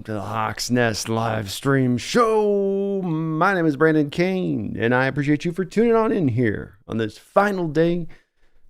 welcome to the Hawks Nest live stream show. My name is Brandon Kane, and I appreciate you for tuning on in here on this final day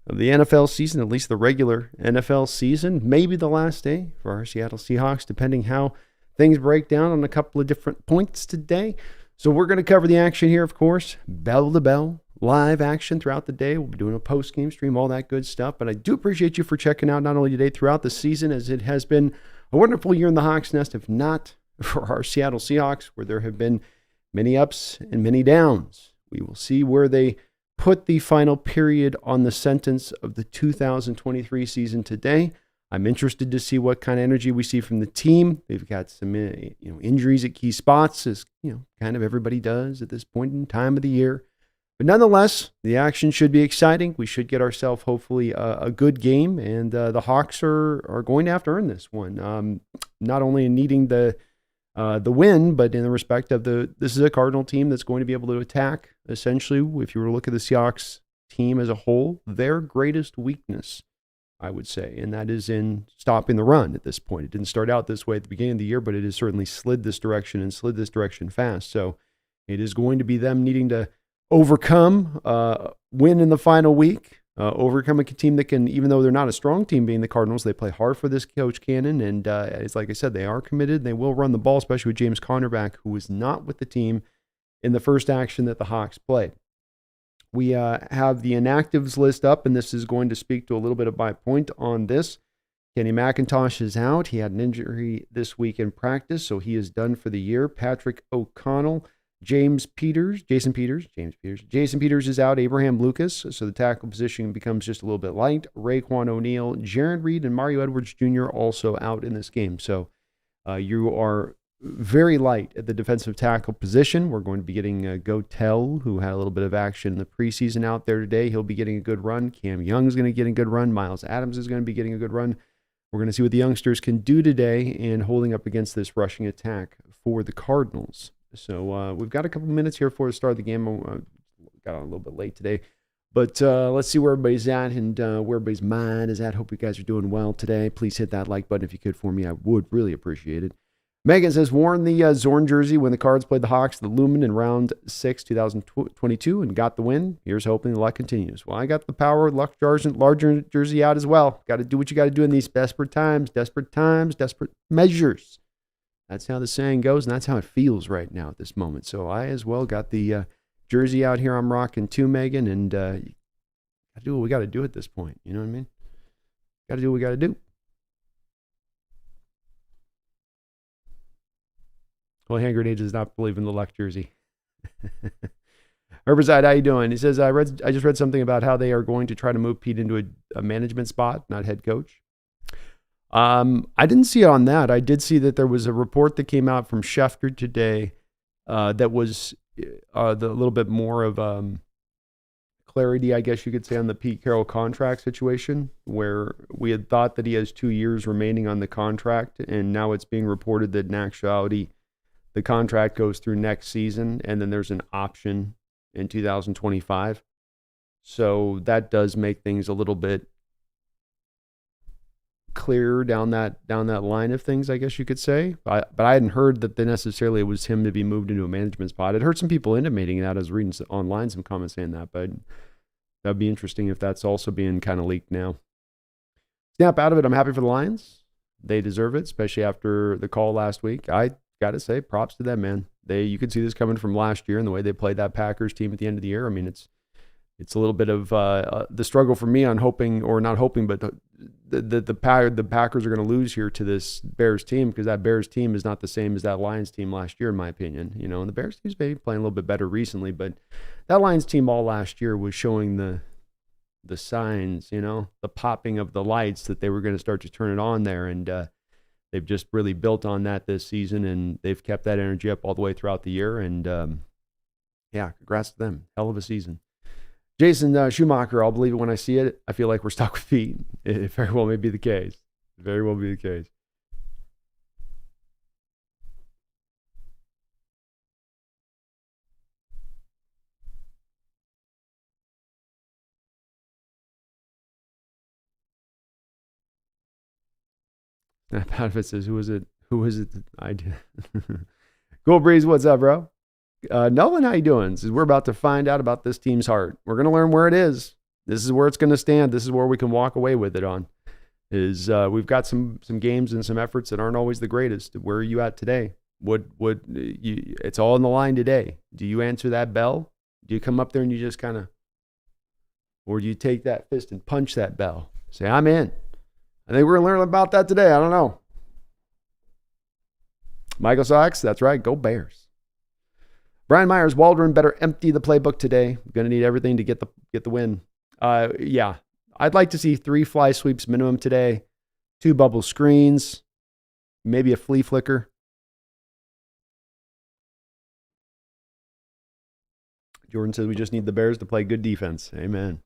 of the NFL season, at least the regular NFL season, maybe the last day for our Seattle Seahawks, depending how things break down on a couple of different points today. So we're going to cover the action here, of course, bell to bell, live action throughout the day. We'll be doing a post-game stream, all that good stuff. But I do appreciate you for checking out not only today, throughout the season, as it has been a wonderful year in the Hawks Nest, if not for our Seattle Seahawks, where there have been many ups and many downs. We will see where they put the final period on the sentence of the 2023 season today. I'm interested to see what kind of energy we see from the team. They've got some injuries at key spots, as kind of everybody does at this point in time of the year. But nonetheless, the action should be exciting. We should get ourselves, hopefully, a good game, and the Hawks are going to have to earn this one. Not only in needing the win, but in the respect of this is a Cardinal team that's going to be able to attack. Essentially, if you were to look at the Seahawks team as a whole, their greatest weakness, I would say, and that is in stopping the run at this point. It didn't start out this way at the beginning of the year, but it has certainly slid this direction fast. So it is going to be them needing to overcome, win in the final week, overcome a team that can, even though they're not a strong team being the Cardinals, they play hard for this Coach Cannon. And it's like I said, they are committed. They will run the ball, especially with James Conner back, who was not with the team in the first action that the Hawks played. We have the inactives list up, and this is going to speak to a little bit of my point on this. Kenny McIntosh is out. He had an injury this week in practice, so he is done for the year. Patrick O'Connell, Jason Peters is out. Abraham Lucas, so the tackle position becomes just a little bit light. Raekwon O'Neal, Jaron Reed, and Mario Edwards Jr. also out in this game. So you are very light at the defensive tackle position. We're going to be getting Gotel, who had a little bit of action in the preseason out there today. He'll be getting a good run. Cam Young's going to get a good run. Miles Adams is going to be getting a good run. We're going to see what the youngsters can do today in holding up against this rushing attack for the Cardinals. So we've got a couple minutes here before the start of the game. Got on a little bit late today. But let's see where everybody's at and where everybody's mind is at. Hope you guys are doing well today. Please hit that like button if you could for me. I would really appreciate it. Megan says, worn the Zorn jersey when the Cards played the Hawks, the Lumen, in round 6, 2022, and got the win. Here's hoping the luck continues. Well, I got the Power Luck larger jersey out as well. Got to do what you got to do in these desperate times, desperate measures. That's how the saying goes, and that's how it feels right now at this moment. So I as well got the jersey out here I'm rocking too, Megan, and got to do what we got to do at this point. You know what I mean? Got to do what we got to do. Well, hand grenade does not believe in the luck jersey. Herbicide, how you doing? He says, I just read something about how they are going to try to move Pete into a management spot, not head coach. I didn't see it on that. I did see that there was a report that came out from Schefter today that was a little bit more of clarity, I guess you could say, on the Pete Carroll contract situation, where we had thought that he has 2 years remaining on the contract, and now it's being reported that in actuality, the contract goes through next season, and then there's an option in 2025. So that does make things a little bit clearer down that line of things, I guess you could say. But I hadn't heard that necessarily it was him to be moved into a management spot. I'd heard some people intimating that. I was reading online some comments saying that, but that'd be interesting if that's also being kind of leaked now. Snap out of it. I'm happy for the Lions. They deserve it, especially after the call last week. I got to say, props to them, man. You could see this coming from last year and the way they played that Packers team at the end of the year. I mean, it's a little bit of the struggle for me on hoping, or not hoping, but the Packers are going to lose here to this Bears team, because that Bears team is not the same as that Lions team last year, in my opinion. And the Bears team's maybe playing a little bit better recently, but that Lions team all last year was showing the signs, the popping of the lights that they were going to start to turn it on there, and they've just really built on that this season, and they've kept that energy up all the way throughout the year. And congrats to them. Hell of a season. Jason Schumacher, I'll believe it when I see it. I feel like we're stuck with Pete. It very well may be the case. Very well be the case. Snap out of it says, who was it? Who is it? I did. Cool Breeze, what's up, bro? Nolan, how you doing? Says, we're about to find out about this team's heart. We're going to learn where it is. This is where it's going to stand. This is where we can walk away with it on. We've got some games and some efforts that aren't always the greatest. Where are you at today? It's all in the line today. Do you answer that bell? Do you come up there and you just kind of, or do you take that fist and punch that bell? Say, I'm in. I think we're going to learn about that today. I don't know. Michael Sox, that's right. Go Bears. Brian Myers, Waldron better empty the playbook today. Going to need everything to get the win. Yeah. I'd like to see 3 fly sweeps minimum today, 2 bubble screens, maybe a flea flicker. Jordan says we just need the Bears to play good defense. Amen.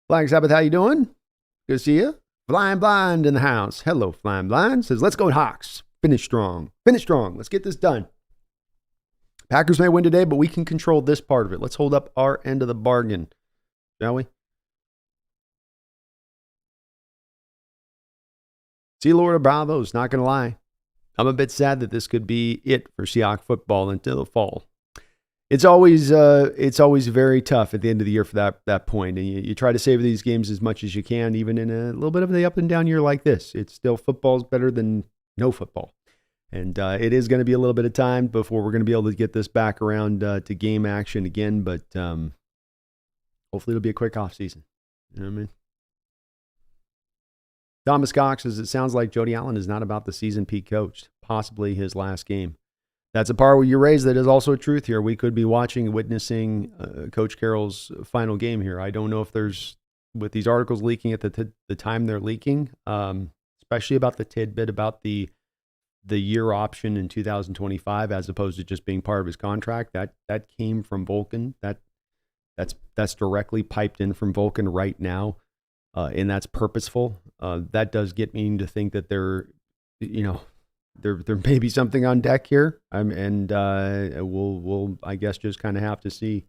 Flying Sabbath, how you doing? Good to see you. Flying Blind in the house. Hello, Flying Blind. Says, let's go Hawks. Finish strong. Finish strong. Let's get this done. Packers may win today, but we can control this part of it. Let's hold up our end of the bargain, shall we? See, Lord Bravo's not going to lie. I'm a bit sad that this could be it for Seahawks football until the fall. It's always very tough at the end of the year for that point, and you try to savor these games as much as you can, even in a little bit of the up and down year like this. It's still football's better than no football, and it is going to be a little bit of time before we're going to be able to get this back around to game action again. But hopefully it'll be a quick off season. You know what I mean? Thomas Cox says it sounds like Jody Allen is not about the season Pete coached, possibly his last game. That's a part where you raise that is also a truth here. We could be witnessing Coach Carroll's final game here. I don't know if there's, with these articles leaking at the time they're leaking, especially about the tidbit about the year option in 2025 as opposed to just being part of his contract. That came from Vulcan. That's directly piped in from Vulcan right now, and that's purposeful. That does get me to think that there may be something on deck here, and we'll I guess just kind of have to see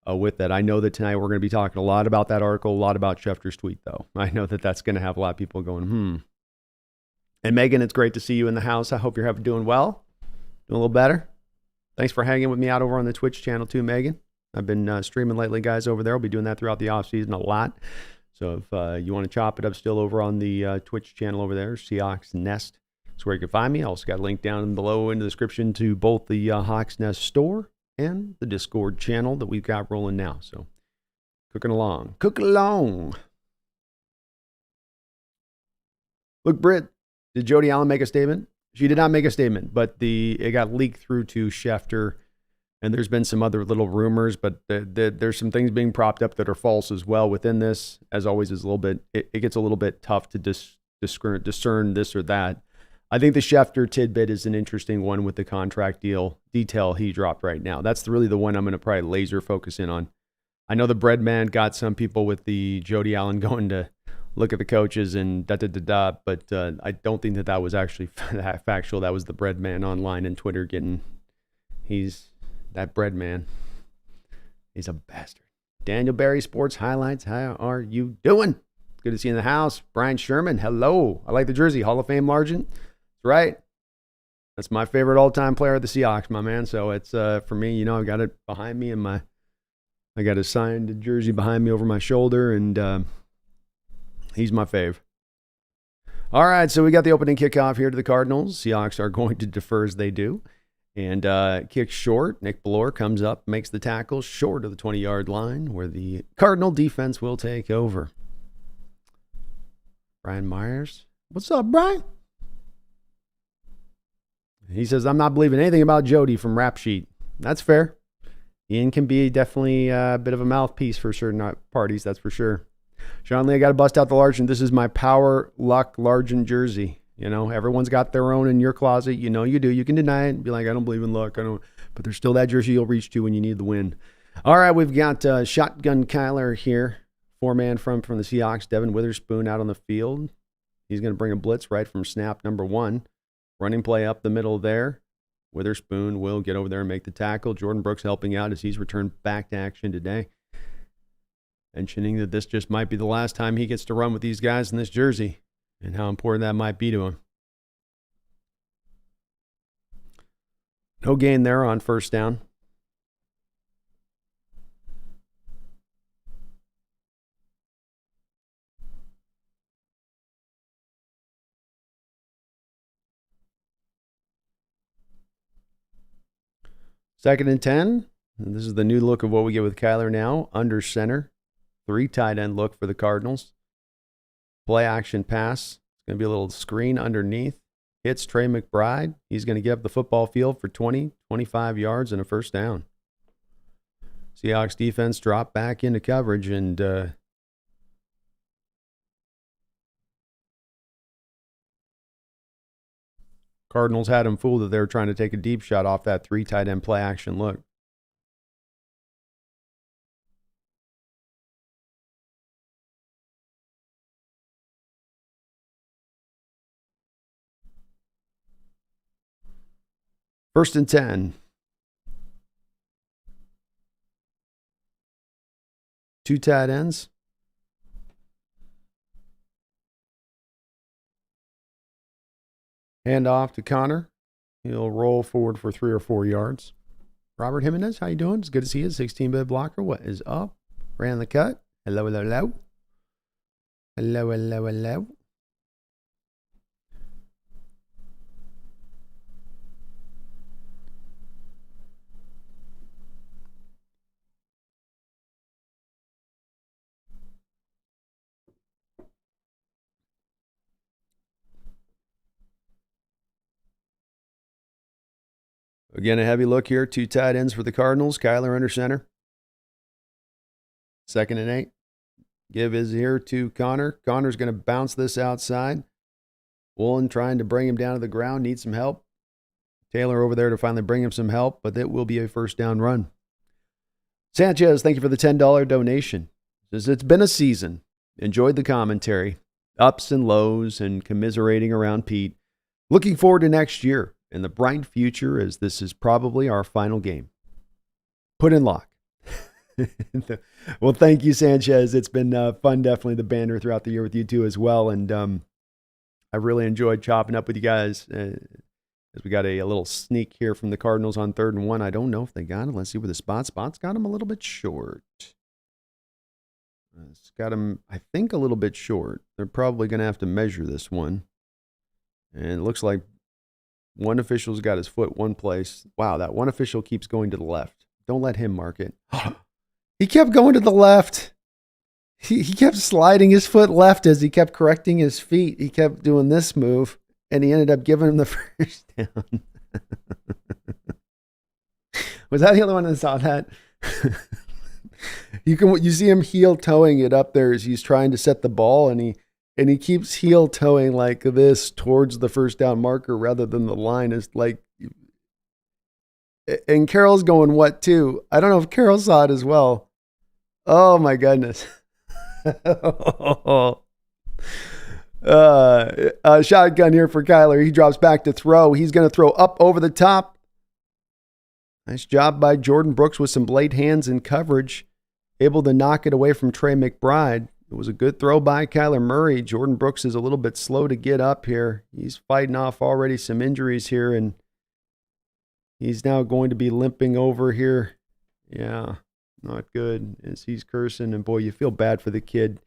with that. I know that tonight we're going to be talking a lot about that article, a lot about Schefter's tweet, though. I know that that's going to have a lot of people going, And Megan, it's great to see you in the house. I hope you're doing well, doing a little better. Thanks for hanging with me out over on the Twitch channel too, Megan. I've been streaming lately, guys, over there. I'll be doing that throughout the off season a lot. So if you want to chop it up still over on the Twitch channel over there, TheSeahawksNest. That's where you can find me. I also got a link down below in the description to both the Hawks Nest store and the Discord channel that we've got rolling now. So cooking along. Look, Britt, did Jody Allen make a statement? She did not make a statement, but it got leaked through to Schefter, and there's been some other little rumors, but there's some things being propped up that are false as well within this. As always, is a little bit. It gets a little bit tough to discern this or that. I think the Schefter tidbit is an interesting one with the contract detail he dropped right now. That's really the one I'm going to probably laser focus in on. I know the bread man got some people with the Jody Allen going to look at the coaches and da-da-da-da, but I don't think that was actually factual. That was the bread man online and Twitter that bread man. He's a bastard. Daniel Barry Sports Highlights, how are you doing? Good to see you in the house. Brian Sherman, hello. I like the jersey. Hall of Fame Largent. That's right. That's my favorite all-time player of the Seahawks, my man. So it's, for me, I've got it behind me and I got a signed jersey behind me over my shoulder, and he's my fave. All right, so we got the opening kickoff here to the Cardinals. Seahawks are going to defer as they do. And kick short. Nick Ballore comes up, makes the tackle short of the 20-yard line where the Cardinal defense will take over. Brian Myers. What's up, Brian? He says, I'm not believing anything about Jody from Rap Sheet. That's fair. Ian can be definitely a bit of a mouthpiece for certain parties, that's for sure. Sean Lee, I got to bust out the Largent. This is my Power Luck Largent jersey. Everyone's got their own in your closet. You do. You can deny it and be like, I don't believe in luck. But there's still that jersey you'll reach to when you need the win. All right, we've got Shotgun Kyler here. 4-man from the Seahawks. Devin Witherspoon out on the field. He's going to bring a blitz right from snap number 1. Running play up the middle there. Witherspoon will get over there and make the tackle. Jordan Brooks helping out as he's returned back to action today. mentioning that this just might be the last time he gets to run with these guys in this jersey and how important that might be to him. No gain there on first down. Second and 10. And this is the new look of what we get with Kyler now. Under center. 3 tight end look for the Cardinals. Play action pass. It's going to be a little screen underneath. Hits Trey McBride. He's going to get up the football field for 20, 25 yards and a first down. Seahawks defense dropped back into coverage, and Cardinals had him fooled that they were trying to take a deep shot off that 3 tight end play action look. First and 10. 2 tight ends. Hand off to Connor. He'll roll forward for 3 or 4 yards. Robert Jimenez, how you doing? It's good to see you. 16-bit blocker. What is up? Ran the cut. Hello, hello, hello. Hello, hello, hello. Again, a heavy look here. 2 tight ends for the Cardinals. Kyler under center. Second and 8. Give his ear to Connor. Connor's going to bounce this outside. Woolen trying to bring him down to the ground. Needs some help. Taylor over there to finally bring him some help, but it will be a first down run. Sanchez, thank you for the $10 donation. Says it's been a season. Enjoyed the commentary. Ups and lows and commiserating around Pete. Looking forward to next year and the bright future, as this is probably our final game. Put in lock. Well, thank you, Sanchez. It's been fun, definitely, the banter throughout the year with you two as well. And I really enjoyed chopping up with you guys. As we got a little sneak here from the Cardinals on 3rd and 1. I don't know if they got him. Let's see where the spot's got him a little bit short. It's got him, I think, a little bit short. They're probably going to have to measure this one. And it looks like one official's got his foot one place. Wow, that one official keeps going to the left. Don't let him mark it. He kept going to the left. He kept sliding his foot left as he kept correcting his feet. He kept doing this move, and he ended up giving him the first down. Was that the only one that saw that? You see him heel toeing it up there as he's trying to set the ball, and he keeps heel toeing like this towards the first down marker rather than the line. Is like, and Carroll's going what too? I don't know if Carroll saw it as well. Oh my goodness. Shotgun here for Kyler. He drops back to throw. He's going to throw up over the top. Nice job by Jordan Brooks with some blade hands and coverage. Able to knock it away from Trey McBride. It was a good throw by Kyler Murray. Jordan Brooks is a little bit slow to get up here. He's fighting off already some injuries here, and he's now going to be limping over here. Yeah, not good as he's cursing. And boy, you feel bad for the kid.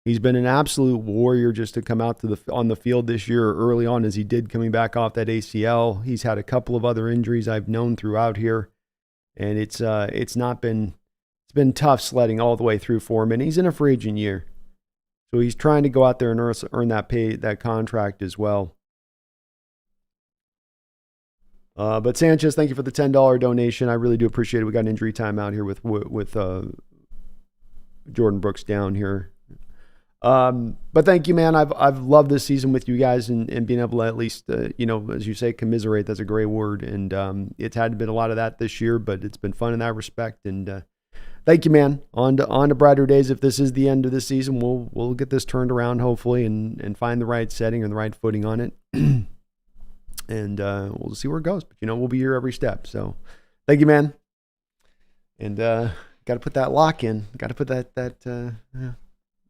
He's been an absolute warrior just to come out on the field this year early on, as he did coming back off that ACL. He's had a couple of other injuries I've known throughout here, and it's been tough sledding all the way through for him. And he's in a free agent year, so he's trying to go out there and earn that contract as well. But Sanchez, thank you for the $10 donation. I really do appreciate it. We got an injury time out here with Jordan Brooks down here. But thank you, man. I've loved this season with you guys and being able to at least, as you say, commiserate. That's a great word. And it's had been a lot of that this year, but it's been fun in that respect. And thank you, man. On to brighter days. If this is the end of the season, we'll get this turned around hopefully and find the right setting and the right footing on it. And we'll see where it goes. But we'll be here every step. So thank you, man. And Got to put that lock in. Got to put that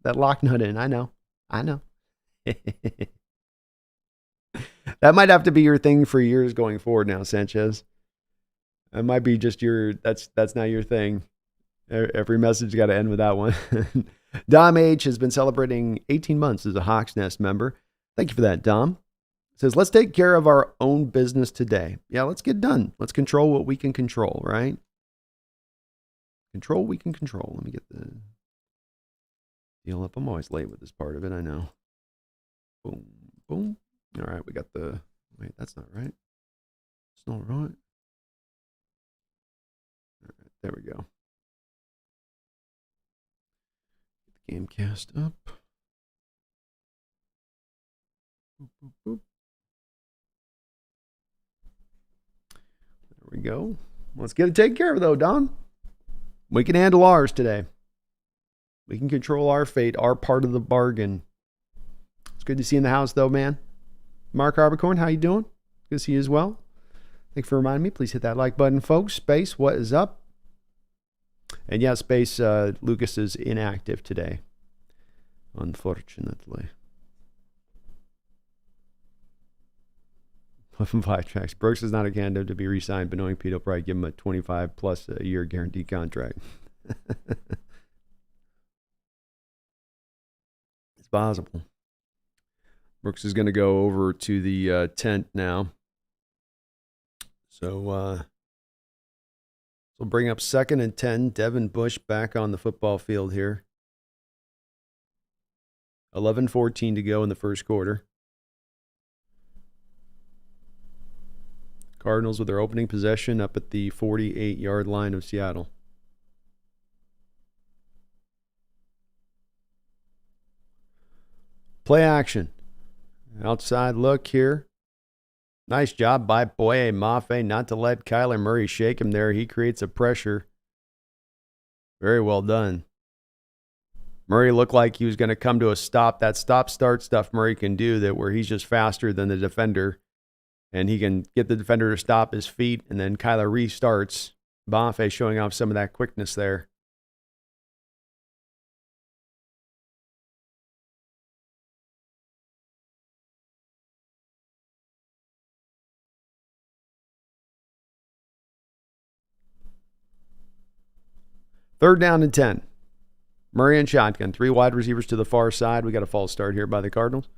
lock nut in. I know. That might have to be your thing for years going forward now, Sanchez. That might be just that's now your thing. Every message got to end with that one. Dom H has been celebrating 18 months as a Hawks Nest member. Thank you for that, Dom. It says, let's take care of our own business today. Yeah, let's get done. Let's control what we can control, right? Control what we can control. Let me get the deal up. I'm always late with this part of it, I know. Boom, boom. All right, we got wait, that's not right. It's not right. All right, there we go. Get the game cast up. Boop, boop, boop. There we go. Let's get it taken care of, though, Don. We can handle ours today. We can control our fate, our part of the bargain. It's good to see you in the house, though, man. Mark Harbicorn, how you doing? Good to see you as well. Thanks for reminding me. Please hit that like button, folks. Space, what is up? And yeah, Space, Lucas is inactive today, unfortunately. 5 tracks. Brooks is not a candidate to be re-signed, but knowing Pete will probably give him a 25 plus a year guaranteed contract. It's possible. Brooks is going to go over to the tent now. So we'll bring up 2nd and 10. Devin Bush back on the football field here. 11:14 to go in the first quarter. Cardinals with their opening possession up at the 48-yard line of Seattle. Play action. Outside look here. Nice job by Boye Mafe not to let Kyler Murray shake him there. He creates a pressure. Very well done. Murray looked like he was going to come to a stop. That stop-start stuff Murray can do, that where he's just faster than the defender. And he can get the defender to stop his feet, and then Kyler restarts. Bonfe showing off some of that quickness there. Third down and 10. Murray and shotgun. 3 wide receivers to the far side. We got a false start here by the Cardinals.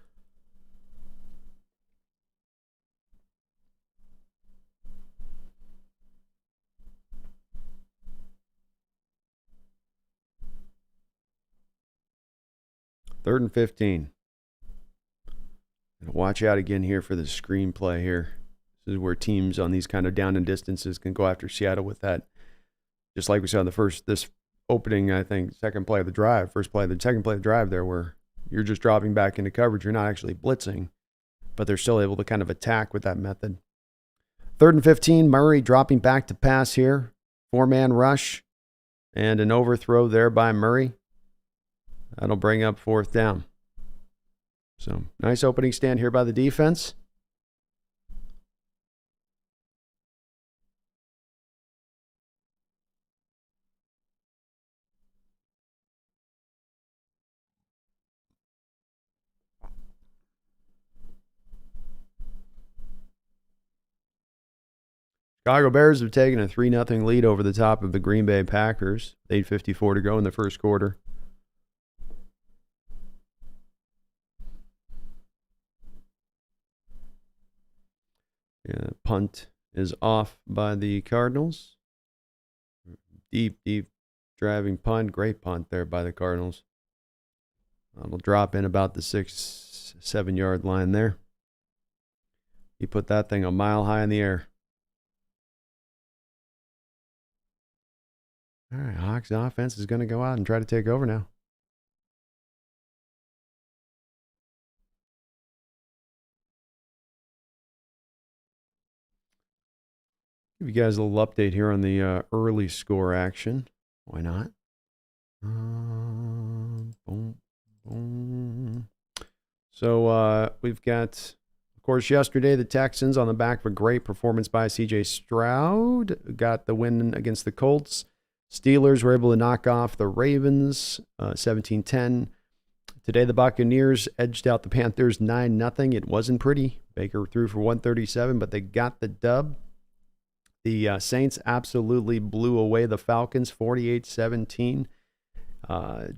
Third and 15. And watch out again here for the screenplay here. This is where teams on these kind of down and distances can go after Seattle with that. Just like we saw in this opening, I think, second play of the drive there, where you're just dropping back into coverage. You're not actually blitzing, but they're still able to kind of attack with that method. Third and 15, Murray dropping back to pass here. 4-man rush and an overthrow there by Murray. That'll bring up 4th down. So nice opening stand here by the defense. Chicago Bears have taken a 3-0 lead over the top of the Green Bay Packers. 8:54 to go in the first quarter. Yeah, punt is off by the Cardinals. Deep driving punt. Great punt there by the Cardinals. It'll drop in about the 6-7 yard line there. He put that thing a mile high in the air. All right, Hawks offense is going to go out and try to take over now. Give you guys a little update here on the early score action. Why not? Boom, boom. So we've got, of course, yesterday the Texans on the back of a great performance by C.J. Stroud got the win against the Colts. Steelers were able to knock off the Ravens 17-10. Today, the Buccaneers edged out the Panthers 9-0. It wasn't pretty. Baker threw for 137, but they got the dub. The Saints absolutely blew away the Falcons 48-17.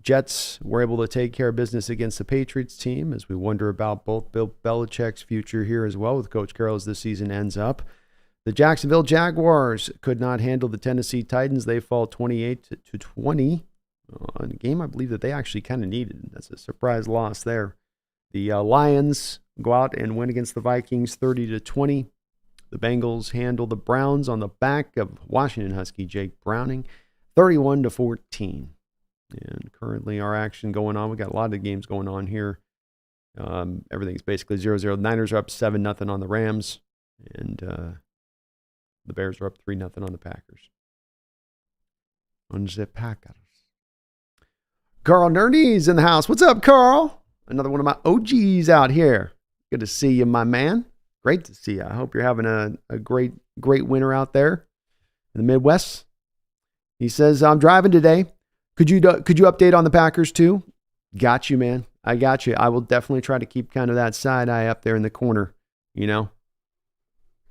Jets were able to take care of business against the Patriots team, as we wonder about both Bill Belichick's future here as well with Coach Carroll as this season ends up. The Jacksonville Jaguars could not handle the Tennessee Titans. They fall 28-20 on a game I believe that they actually kind of needed. That's a surprise loss there. The Lions go out and win against the Vikings 30-20. The Bengals handle the Browns on the back of Washington Husky Jake Browning 31-14. And currently our action going on, we got a lot of games going on here. Everything's basically 0-0. Niners are up 7-0 on the Rams. And the Bears are up 3-0 on the Packers. On the Packers. Carl Nerdy's in the house. What's up, Carl? Another one of my OGs out here. Good to see you, my man. Great to see you. I hope you're having a great winter out there in the Midwest. He says, I'm driving today. Could you update on the Packers too? Got you, man. I got you. I will definitely try to keep kind of that side eye up there in the corner, you know.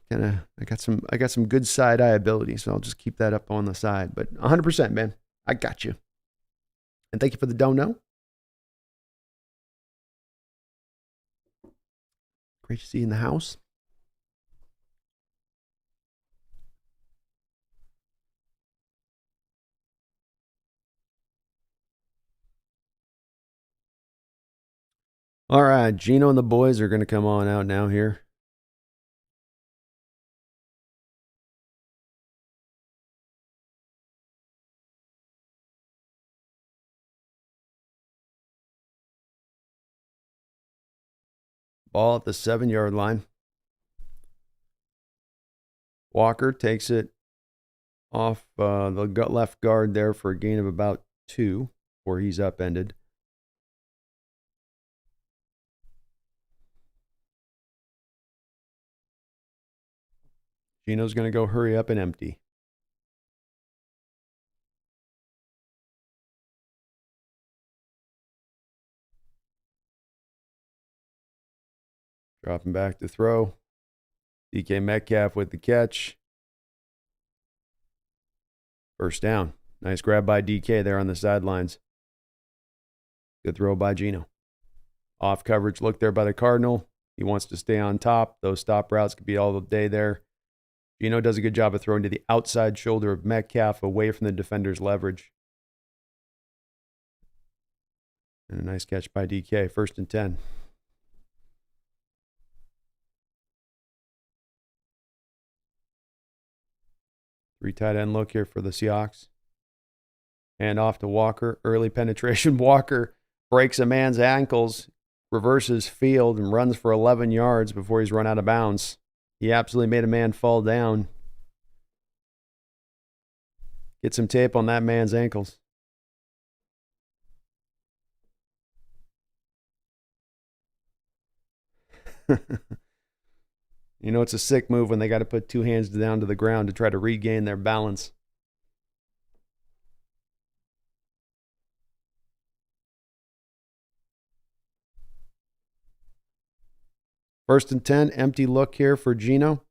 I got some good side eye ability, so I'll just keep that up on the side. But 100%, man. I got you. And thank you for the dono. Great to see you in the house. All right, Gino and the boys are going to come on out now here. Ball at the 7-yard line. Walker takes it off the left guard there for a gain of about 2, where he's upended. Gino's going to go hurry up and empty. Dropping back to throw. DK Metcalf with the catch. First down. Nice grab by DK there on the sidelines. Good throw by Gino. Off coverage look there by the Cardinal. He wants to stay on top. Those stop routes could be all day there. Gino does a good job of throwing to the outside shoulder of Metcalf away from the defender's leverage. And a nice catch by DK. 1st and 10. Three tight end look here for the Seahawks. Hand off to Walker. Early penetration. Walker breaks a man's ankles, reverses field, and runs for 11 yards before he's run out of bounds. He absolutely made a man fall down. Get some tape on that man's ankles. You know, it's a sick move when they got to put 2 hands down to the ground to try to regain their balance. First and 10, empty look here for Gino.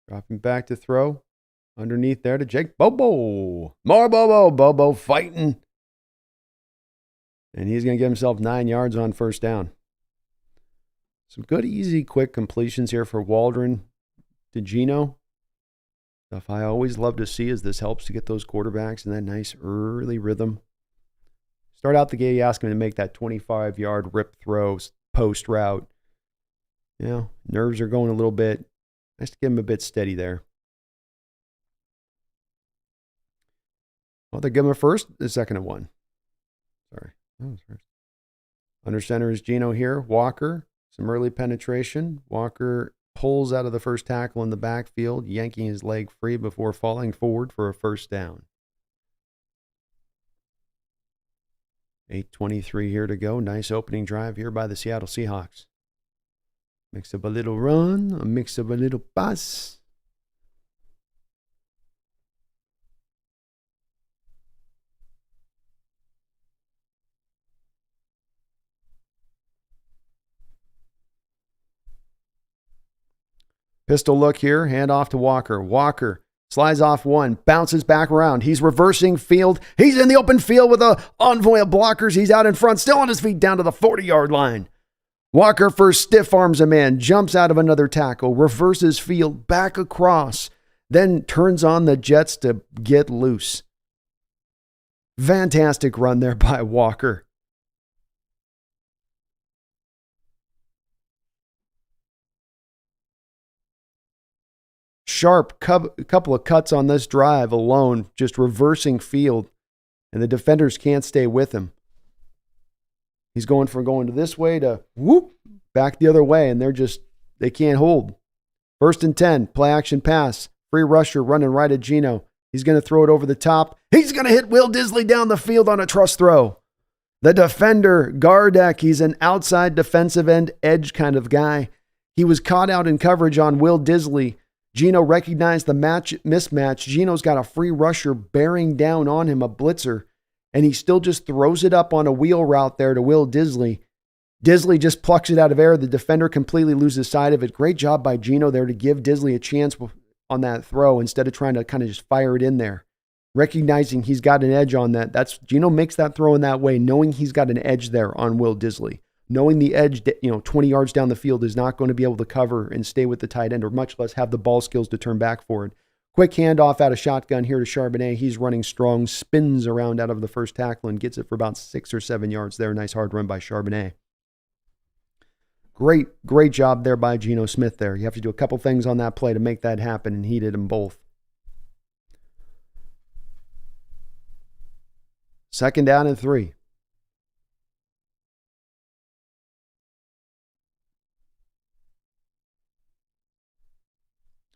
Dropping back to throw. Underneath there to Jake Bobo. More Bobo. Bobo fighting. And he's going to get himself 9 yards on first down. Some good, easy, quick completions here for Waldron to Gino. Stuff I always love to see as this helps to get those quarterbacks in that nice early rhythm. Start out the game, you ask him to make that 25-yard rip throw post route. You know, nerves are going a little bit. Nice to get him a bit steady there. Well, they give him the 2nd and 1. Sorry. That was first. Under center is Gino here. Walker. Some early penetration. Walker pulls out of the first tackle in the backfield, yanking his leg free before falling forward for a first down. 8:23 here to go. Nice opening drive here by the Seattle Seahawks. Mix up a little run, a mix up a little pass. Pistol look here, hand off to Walker. Walker slides off one, bounces back around. He's reversing field. He's in the open field with a envoy of blockers. He's out in front, still on his feet down to the 40-yard line. Walker first stiff arms a man, jumps out of another tackle, reverses field, back across, then turns on the Jets to get loose. Fantastic run there by Walker. Sharp couple of cuts on this drive alone, just reversing field, and the defenders can't stay with him. He's going from going to this way to whoop, back the other way, and they can't hold. 1st and 10, play action pass, free rusher running right at Geno. He's going to throw it over the top. He's going to hit Will Dissly down the field on a trust throw. The defender, Gardeck, he's an outside defensive end edge kind of guy. He was caught out in coverage on Will Dissly. Geno recognized the mismatch. Geno's got a free rusher bearing down on him, a blitzer, and he still just throws it up on a wheel route there to Will Dissly. Dissly just plucks it out of air. The defender completely loses sight of it. Great job by Geno there to give Dissly a chance on that throw instead of trying to kind of just fire it in there. Recognizing he's got an edge on that. Geno makes that throw in that way, knowing he's got an edge there on Will Dissly. Knowing the edge, 20 yards down the field is not going to be able to cover and stay with the tight end, or much less have the ball skills to turn back for it. Quick handoff out of shotgun here to Charbonnet. He's running strong, spins around out of the first tackle and gets it for about 6 or 7 yards there. Nice hard run by Charbonnet. Great job there by Geno Smith there. You have to do a couple things on that play to make that happen, and he did them both. 2nd down and 3.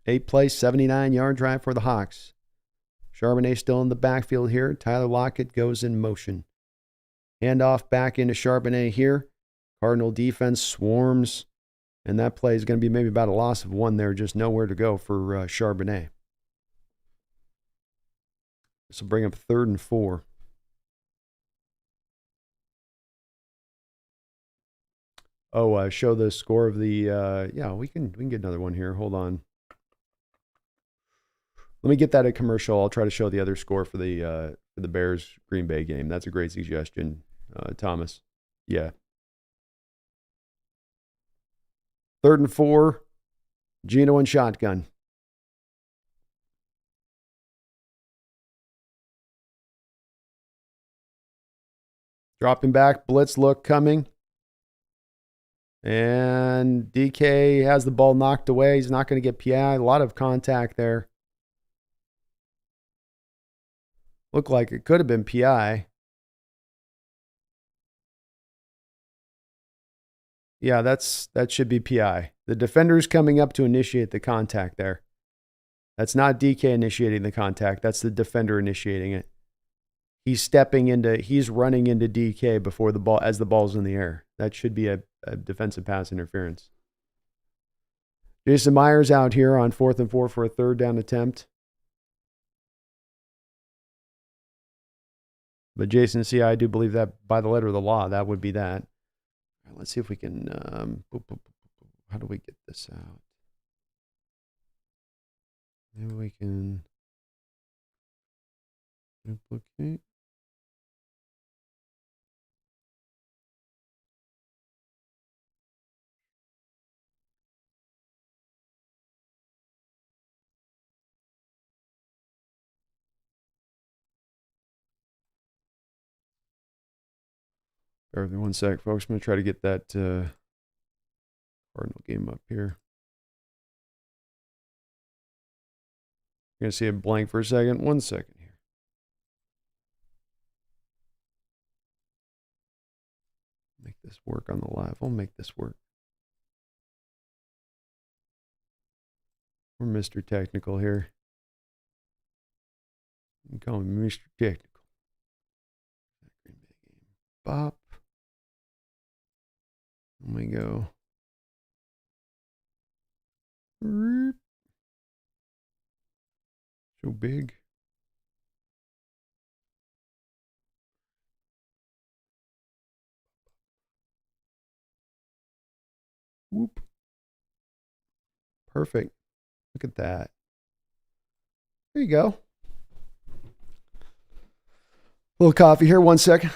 Eight-play, 79-yard drive for the Hawks. Charbonnet still in the backfield here. Tyler Lockett goes in motion. Handoff back into Charbonnet here. Cardinal defense swarms, and that play is going to be maybe about a loss of 1 there. Just nowhere to go for Charbonnet. This will bring up 3rd and 4. Show the score of the. We can get another one here. Hold on. Let me get that at commercial. I'll try to show the other score for the Bears Green Bay game. That's a great suggestion, Thomas. Yeah. 3rd and 4. Geno and shotgun. Dropping back, blitz look coming. And DK has the ball knocked away. He's not going to get PI. A lot of contact there. Looked like it could have been PI. Yeah, that should be PI. The defender's coming up to initiate the contact there. That's not DK initiating the contact. That's the defender initiating it. He's running into DK before the ball, as the ball's in the air. That should be a defensive pass interference. Jason Myers out here on 4th and 4 for a 3rd down attempt. But Jason, see, I do believe that by the letter of the law, that would be that. Let's see if we can, how do we get this out? Maybe we can duplicate. Bear with me 1 sec, folks. I'm going to try to get that Cardinal game up here. You're going to see it blank for a second. 1 second here. Make this work on the live. I'll make this work. We're Mr. Technical here. You can call me Mr. Technical. Bop. And we go. So big. Whoop. Perfect. Look at that. There you go. A little coffee here. 1 second.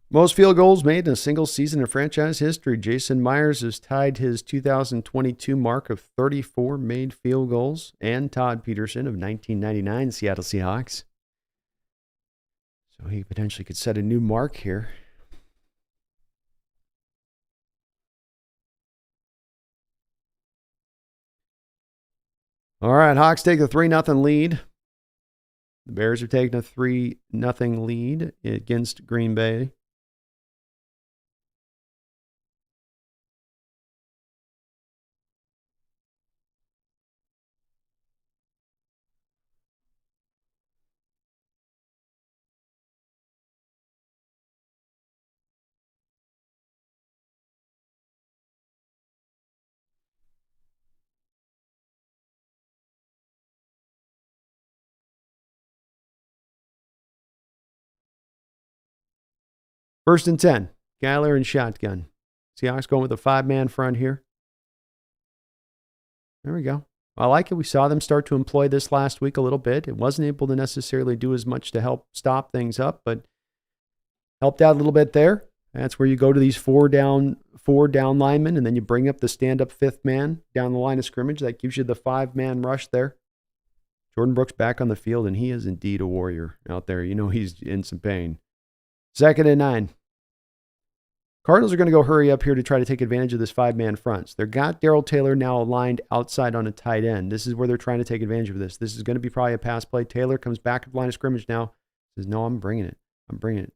Most field goals made in a single season in franchise history. Jason Myers has tied his 2022 mark of 34 made field goals, and Todd Peterson of 1999 Seattle Seahawks. So he potentially could set a new mark here. All right, Hawks take a 3-0 lead. The Bears are taking a 3-0 lead against Green Bay. First and 10. Kyler and shotgun. Seahawks going with a 5-man front here. There we go. I like it. We saw them start to employ this last week a little bit. It wasn't able to necessarily do as much to help stop things up, but helped out a little bit there. That's where you go to these four down linemen, and then you bring up the stand-up 5th man down the line of scrimmage. That gives you the 5-man rush there. Jordan Brooks back on the field, and he is indeed a warrior out there. You know he's in some pain. 2nd and 9. Cardinals are going to go hurry up here to try to take advantage of this 5-man front. So they've got Darrell Taylor now aligned outside on a tight end. This is where they're trying to take advantage of this. This is going to be probably a pass play. Taylor comes back to the line of scrimmage now. Says, no, I'm bringing it. I'm bringing it.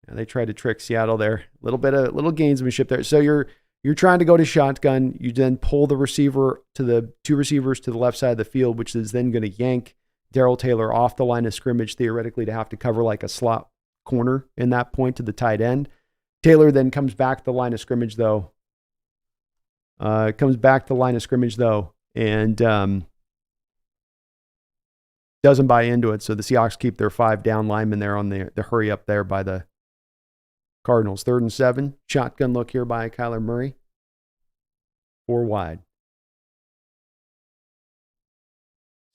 And they tried to trick Seattle there. Little gamesmanship there. So you're trying to go to shotgun. You then pull the receiver to the 2 receivers to the left side of the field, which is then going to yank Darrell Taylor off the line of scrimmage, theoretically, to have to cover like a slot corner in that point to the tight end. Taylor then comes back to the line of scrimmage, though. And doesn't buy into it. So the Seahawks keep their 5 down linemen there on the hurry up there by the Cardinals. 3rd and 7. Shotgun look here by Kyler Murray. 4 wide.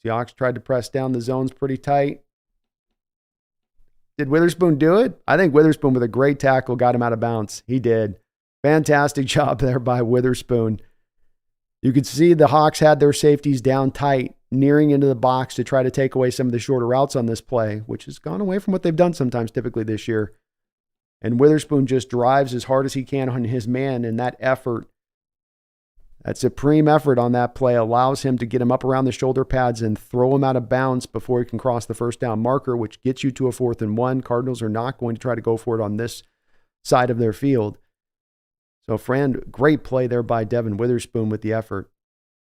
Seahawks tried to press down the zones pretty tight. Did Witherspoon do it? I think Witherspoon with a great tackle got him out of bounds. He did. Fantastic job there by Witherspoon. You could see the Hawks had their safeties down tight, nearing into the box to try to take away some of the shorter routes on this play, which has gone away from what they've done sometimes typically this year. And Witherspoon just drives as hard as he can on his man, and that effort, that supreme effort on that play allows him to get him up around the shoulder pads and throw him out of bounds before he can cross the 1st down marker, which gets you to a 4th and 1. Cardinals are not going to try to go for it on this side of their field. So, great play there by Devin Witherspoon with the effort.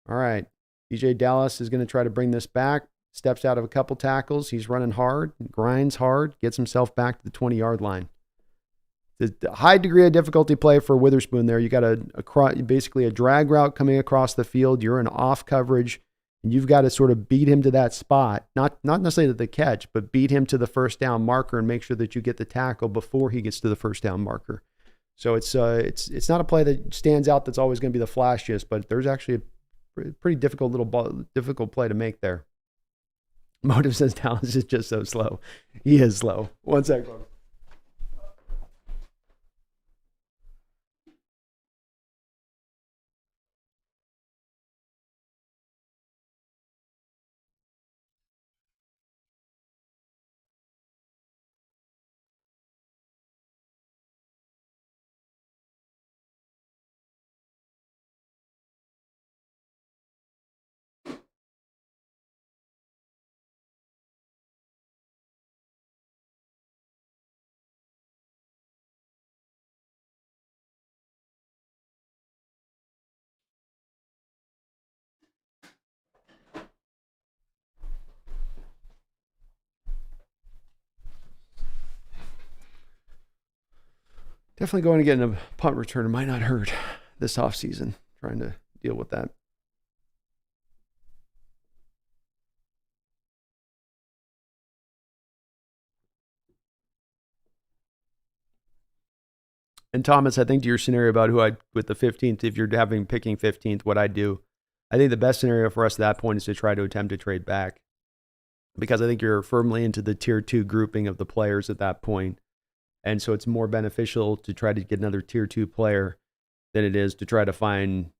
All right. DJ Dallas is going to try to bring this back. Steps out of a couple tackles. He's running hard, grinds hard, gets himself back to the 20-yard line. The high degree of difficulty play for Witherspoon there. You got basically a drag route coming across the field. You're in off coverage, and you've got to sort of beat him to that spot. Not necessarily to the catch, but beat him to the 1st down marker and make sure that you get the tackle before he gets to the 1st down marker. So it's not a play that stands out that's always going to be the flashiest, but there's actually a pretty difficult play to make there. Motive says Dallas is just so slow. He is slow. 1 second, folks. Definitely going to get a punt returner might not hurt this offseason, trying to deal with that. And Thomas, I think to your scenario about with the 15th, if you're picking 15th, what I do, I think the best scenario for us at that point is to try to attempt to trade back, because I think you're firmly into the tier 2 grouping of the players at that point. And so it's more beneficial to try to get another tier 2 player than it is to try to find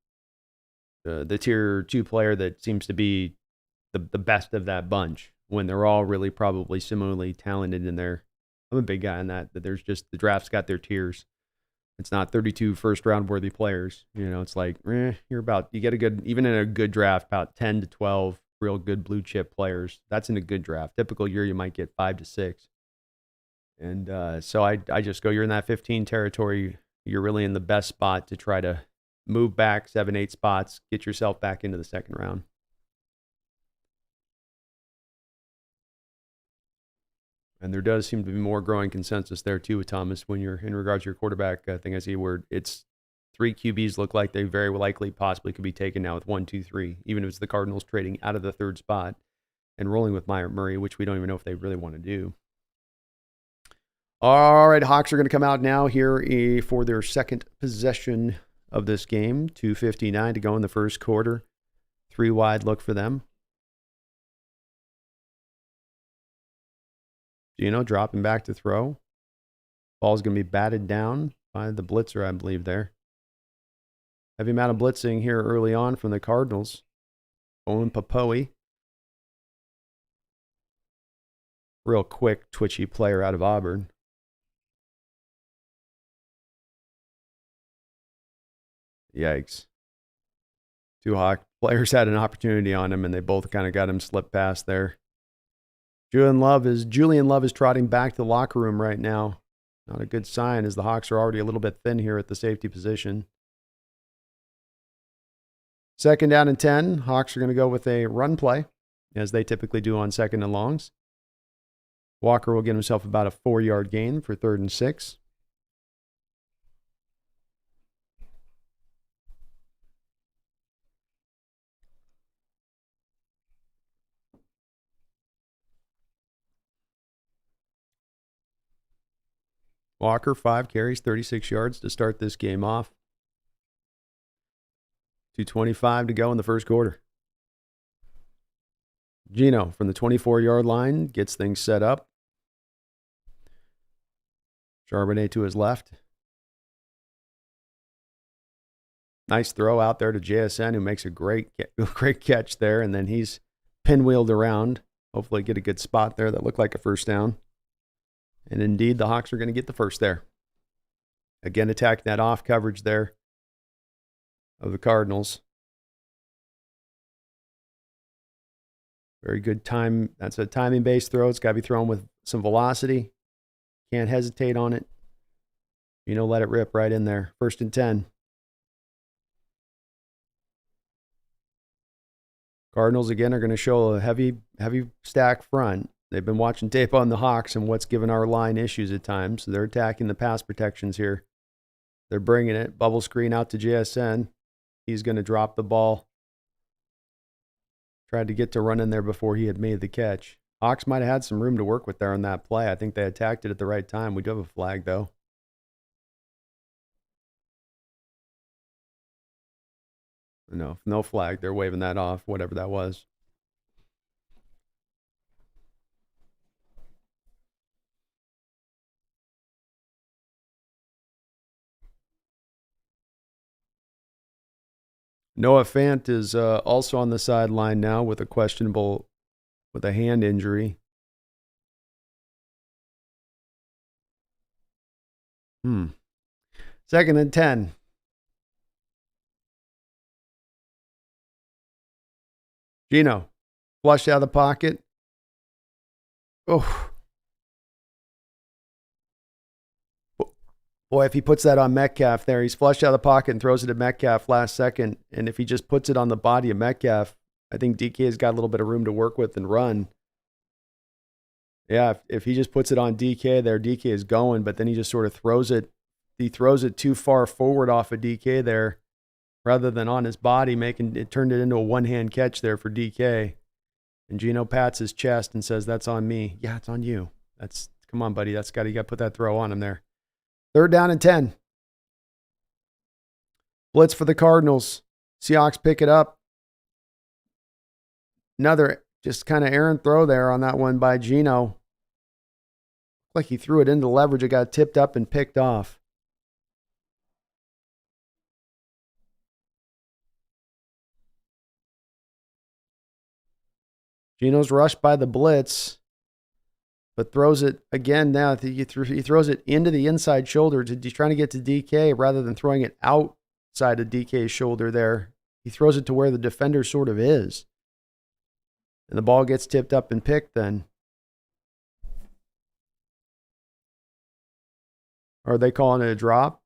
the tier 2 player that seems to be the best of that bunch, when they're all really probably similarly talented in there. I'm a big guy on that there's just, the draft's got their tiers. It's not 32 first round worthy players. It's like, you get a good, even in a good draft, about 10 to 12 real good blue chip players. That's in a good draft. Typical year, you might get 5 to 6. And so I just go, you're in that 15 territory. You're really in the best spot to try to move back 7, 8 spots, get yourself back into the second round. And there does seem to be more growing consensus there too with Thomas when you're in regards to your quarterback thing. I see where it's 3 QBs look like they very likely possibly could be taken now with 1, 2, 3, even if it's the Cardinals trading out of the third spot and rolling with Murray, which we don't even know if they really want to do. All right, Hawks are going to come out now here for their second possession of this game. 2:59 to go in the first quarter. 3 wide look for them. Gino dropping back to throw. Ball's going to be batted down by the blitzer, I believe, there. Heavy amount of blitzing here early on from the Cardinals. Owen Papoe. Real quick, twitchy player out of Auburn. Yikes. 2 Hawk players had an opportunity on him, and they both kind of got him slip past there. Julian Love is trotting back to the locker room right now. Not a good sign, as the Hawks are already a little bit thin here at the safety position. 2nd down and 10. Hawks are going to go with a run play, as they typically do on 2nd and longs. Walker will get himself about a 4-yard gain for 3rd and 6. Walker, 5 carries, 36 yards to start this game off. 2:25 to go in the first quarter. Gino from the 24-yard line gets things set up. Charbonnet to his left. Nice throw out there to JSN, who makes a great catch there, and then he's pinwheeled around. Hopefully get a good spot there that looked like a first down. And indeed, the Hawks are going to get the first there. Again, attacking that off coverage there of the Cardinals. Very good time. That's a timing-based throw. It's got to be thrown with some velocity. Can't hesitate on it. Let it rip right in there. 1st and 10. Cardinals, again, are going to show a heavy stack front. They've been watching tape on the Hawks and what's given our line issues at times. So they're attacking the pass protections here. They're bringing it. Bubble screen out to JSN. He's going to drop the ball. Tried to get to run in there before he had made the catch. Hawks might have had some room to work with there on that play. I think they attacked it at the right time. We do have a flag, though. No flag. They're waving that off, whatever that was. Noah Fant is also on the sideline now with a hand injury. 2nd and 10. Gino, flushed out of the pocket. Oh. Boy, if he puts that on Metcalf there, he's flushed out of the pocket and throws it at Metcalf last second. And if he just puts it on the body of Metcalf, I think DK has got a little bit of room to work with and run. Yeah, if he just puts it on DK there, DK is going, but then he just sort of throws it he throws it too far forward off of DK there rather than on his body, making it turned it into a one-hand catch there for DK. And Geno pats his chest and says, "That's on me." Yeah, it's on you. Come on, buddy. You got to put that throw on him there. 3rd down and 10. Blitz for the Cardinals. Seahawks pick it up. Another just kind of errant throw there on that one by Geno. Like he threw it into leverage. It got tipped up and picked off. Geno's rushed by the blitz, but throws it again now. He throws it into the inside shoulder. He's trying to get to DK rather than throwing it outside of DK's shoulder there. He throws it to where the defender sort of is. And the ball gets tipped up and picked then. Are they calling it a drop?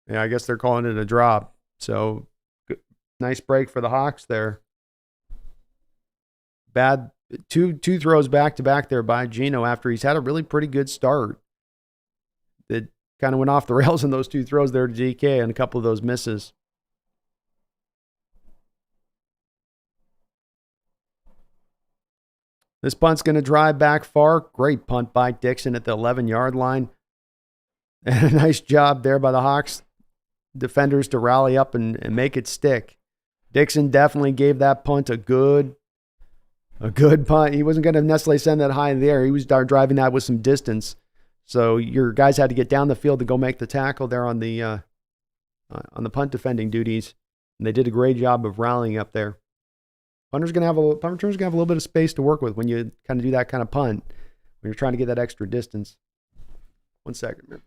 Yeah, I guess they're calling it a drop. So, nice break for the Hawks there. Bad two throws back to back there by Geno after he's had a really pretty good start. That kind of went off the rails in those 2 throws there to DK and a couple of those misses. This punt's going to drive back far. Great punt by Dixon at the 11-yard line. And a nice job there by the Hawks defenders to rally up and make it stick. Dixon definitely gave that punt a good punt. He wasn't going to necessarily send that high in the air. He was driving that with some distance. So your guys had to get down the field to go make the tackle there on the punt defending duties. And they did a great job of rallying up there. Punt returners gonna have a little bit of space to work with when you kind of do that kind of punt, when you're trying to get that extra distance. 1 second, man.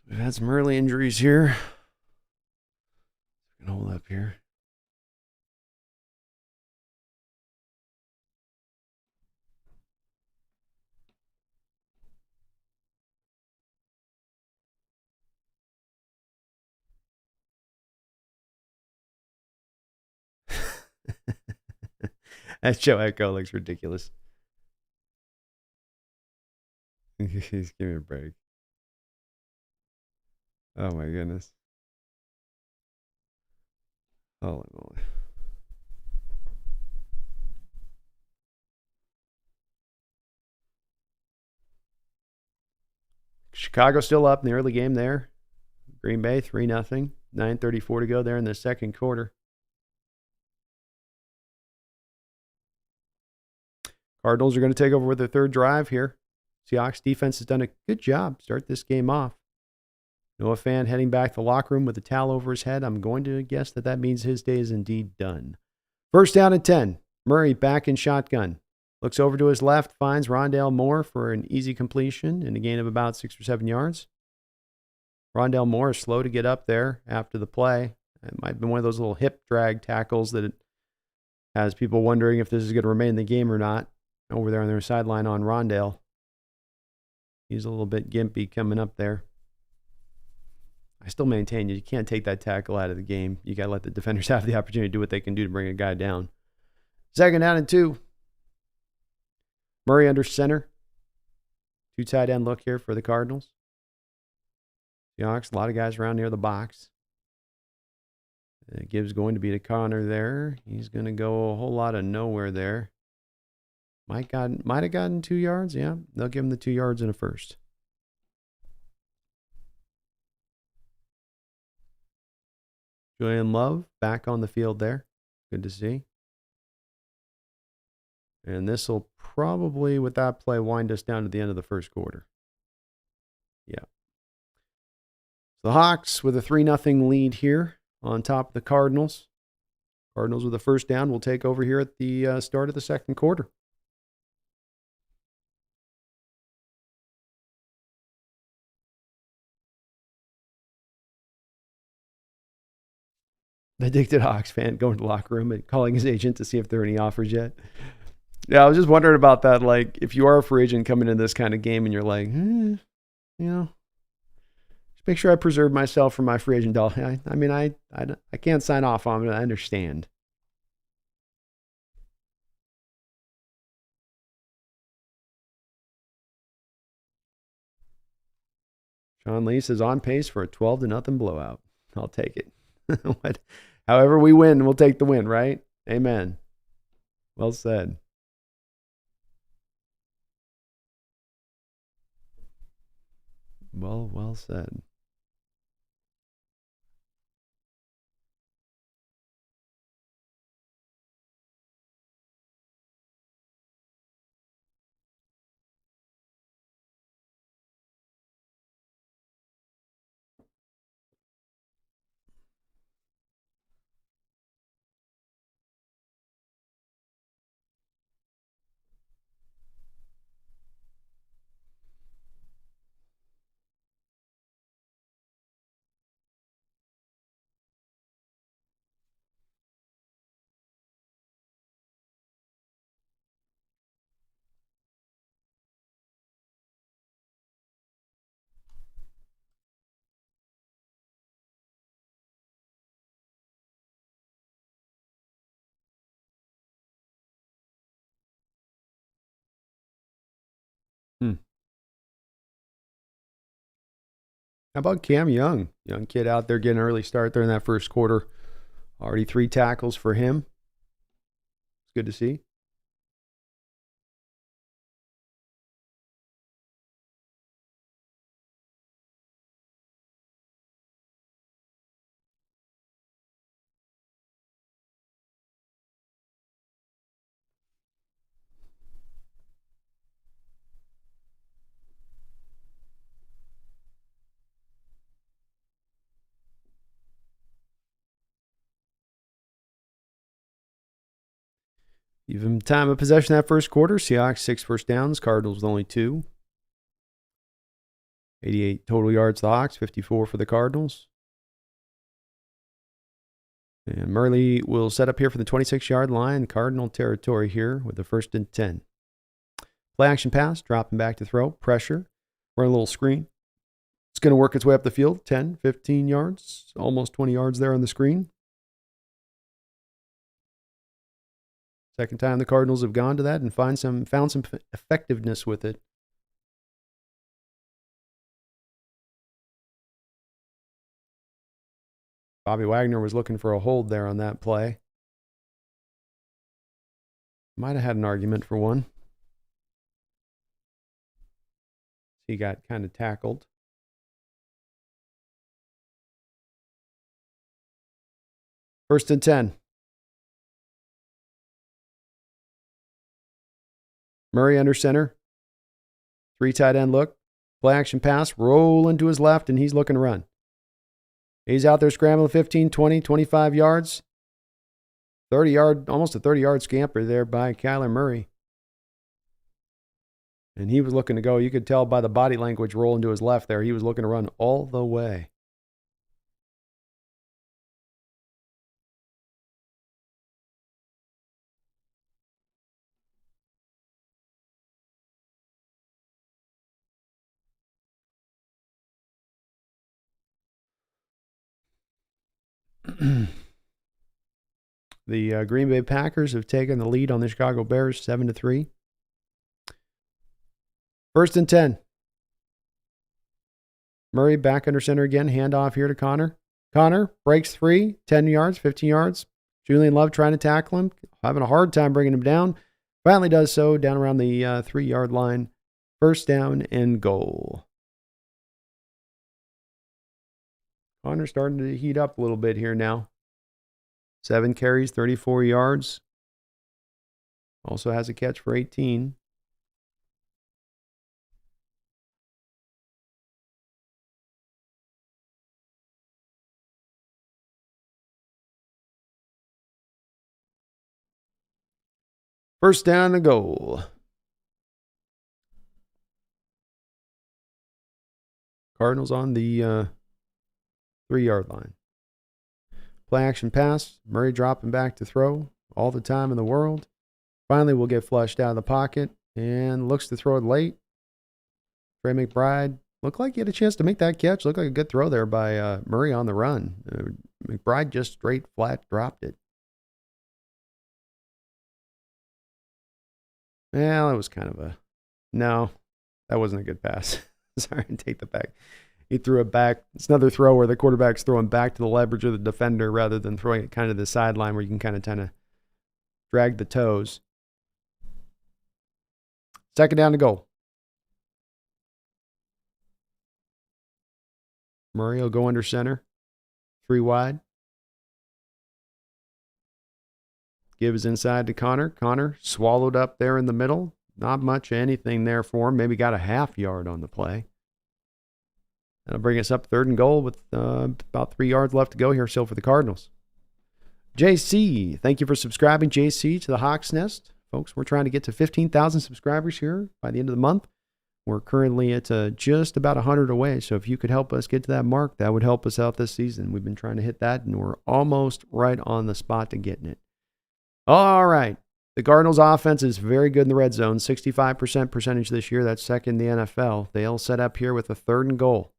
We've had some early injuries here. Can hold up here. That Joe Echo looks ridiculous. Give me a break. Oh my goodness. Holy moly. Chicago still up in the early game there. Green Bay 3-0. 9:34 to go there in the second quarter. Cardinals are going to take over with their third drive here. Seahawks defense has done a good job start this game off. Noah Fan heading back to the locker room with a towel over his head. I'm going to guess that means his day is indeed done. 1st down and 10. Murray back in shotgun. Looks over to his left, finds Rondale Moore for an easy completion and a gain of about 6 or 7 yards. Rondale Moore is slow to get up there after the play. It might have been one of those little hip drag tackles that has people wondering if this is going to remain in the game or not. Over there on their sideline on Rondale. He's a little bit gimpy coming up there. I still maintain you can't take that tackle out of the game. You got to let the defenders have the opportunity to do what they can do to bring a guy down. 2nd down and 2. Murray under center. 2 tight end look here for the Cardinals. Seahawks, a lot of guys around near the box. Gibbs going to be the corner there. He's going to go a whole lot of nowhere there. Might have gotten 2 yards. Yeah, they'll give him the 2 yards and a first. Julian Love back on the field there. Good to see. And this will probably, with that play, wind us down to the end of the first quarter. Yeah. The Hawks with a 3-0 lead here on top of the Cardinals. Cardinals with a first down will take over here at the start of the second quarter. The addicted Hawks fan going to the locker room and calling his agent to see if there are any offers yet. Yeah, I was just wondering about that. Like, if you are a free agent coming in this kind of game and you're like, just make sure I preserve myself from my free agent dollar. I mean, I can't sign off on it. I understand. Sean Lee says on pace for a 12-0 blowout. I'll take it. However we win, we'll take the win, right? Amen. Well said. Well said. How about Cam Young? Young kid out there getting an early start there in that first quarter. Already 3 tackles for him. It's good to see. Even time of possession that first quarter, Seahawks 6 first downs, Cardinals with only 2. 88 total yards the Hawks, 54 for the Cardinals. And Murley will set up here for the 26-yard line, Cardinal territory here with the 1st and 10. Play action pass, dropping back to throw, pressure, run a little screen. It's going to work its way up the field, 10, 15 yards, almost 20 yards there on the screen. Second time the Cardinals have gone to that and found some effectiveness with it. Bobby Wagner was looking for a hold there on that play. Might have had an argument for one. He got kind of tackled. First and 10. Murray under center. 3 tight end look. Play action pass. Rolling to his left, and he's looking to run. He's out there scrambling 15, 20, 25 yards. 30-yard, almost a 30-yard scamper there by Kyler Murray. And he was looking to go. You could tell by the body language rolling to his left there. He was looking to run all the way. The Green Bay Packers have taken the lead on the Chicago Bears 7-3. First and 10. Murray back under center again. Handoff here to Connor. Connor breaks 3, 10 yards, 15 yards. Julian Love trying to tackle him. Having a hard time bringing him down. Finally does so down around the 3-yard line. First down and goal. Connor starting to heat up a little bit here now. 7 carries, 34 yards. Also has a catch for 18. First down and goal. Cardinals on the 3-yard line. Play action pass. Murray dropping back to throw. All the time in the world. Finally will get flushed out of the pocket and looks to throw it late. Trey McBride looked like he had a chance to make that catch. Looked like a good throw there by Murray on the run. McBride just straight flat dropped it. Well, it was kind of no, that wasn't a good pass. Sorry, take the back. He threw it back. It's another throw where the quarterback's throwing back to the leverage of the defender rather than throwing it kind of the sideline where you can kind of drag the toes. Second down to goal. Murray will go under center. 3 wide. Gives inside to Connor. Connor swallowed up there in the middle. Not much anything there for him. Maybe got a half yard on the play. That'll bring us up third and goal with about 3 yards left to go here still for the Cardinals. JC, thank you for subscribing, JC, to the Hawks Nest. Folks, we're trying to get to 15,000 subscribers here by the end of the month. We're currently at just about 100 away, so if you could help us get to that mark, that would help us out this season. We've been trying to hit that, and we're almost right on the spot to getting it. All right. The Cardinals' offense is very good in the red zone, 65% percentage this year. That's second in the NFL. They'll set up here with a third and goal.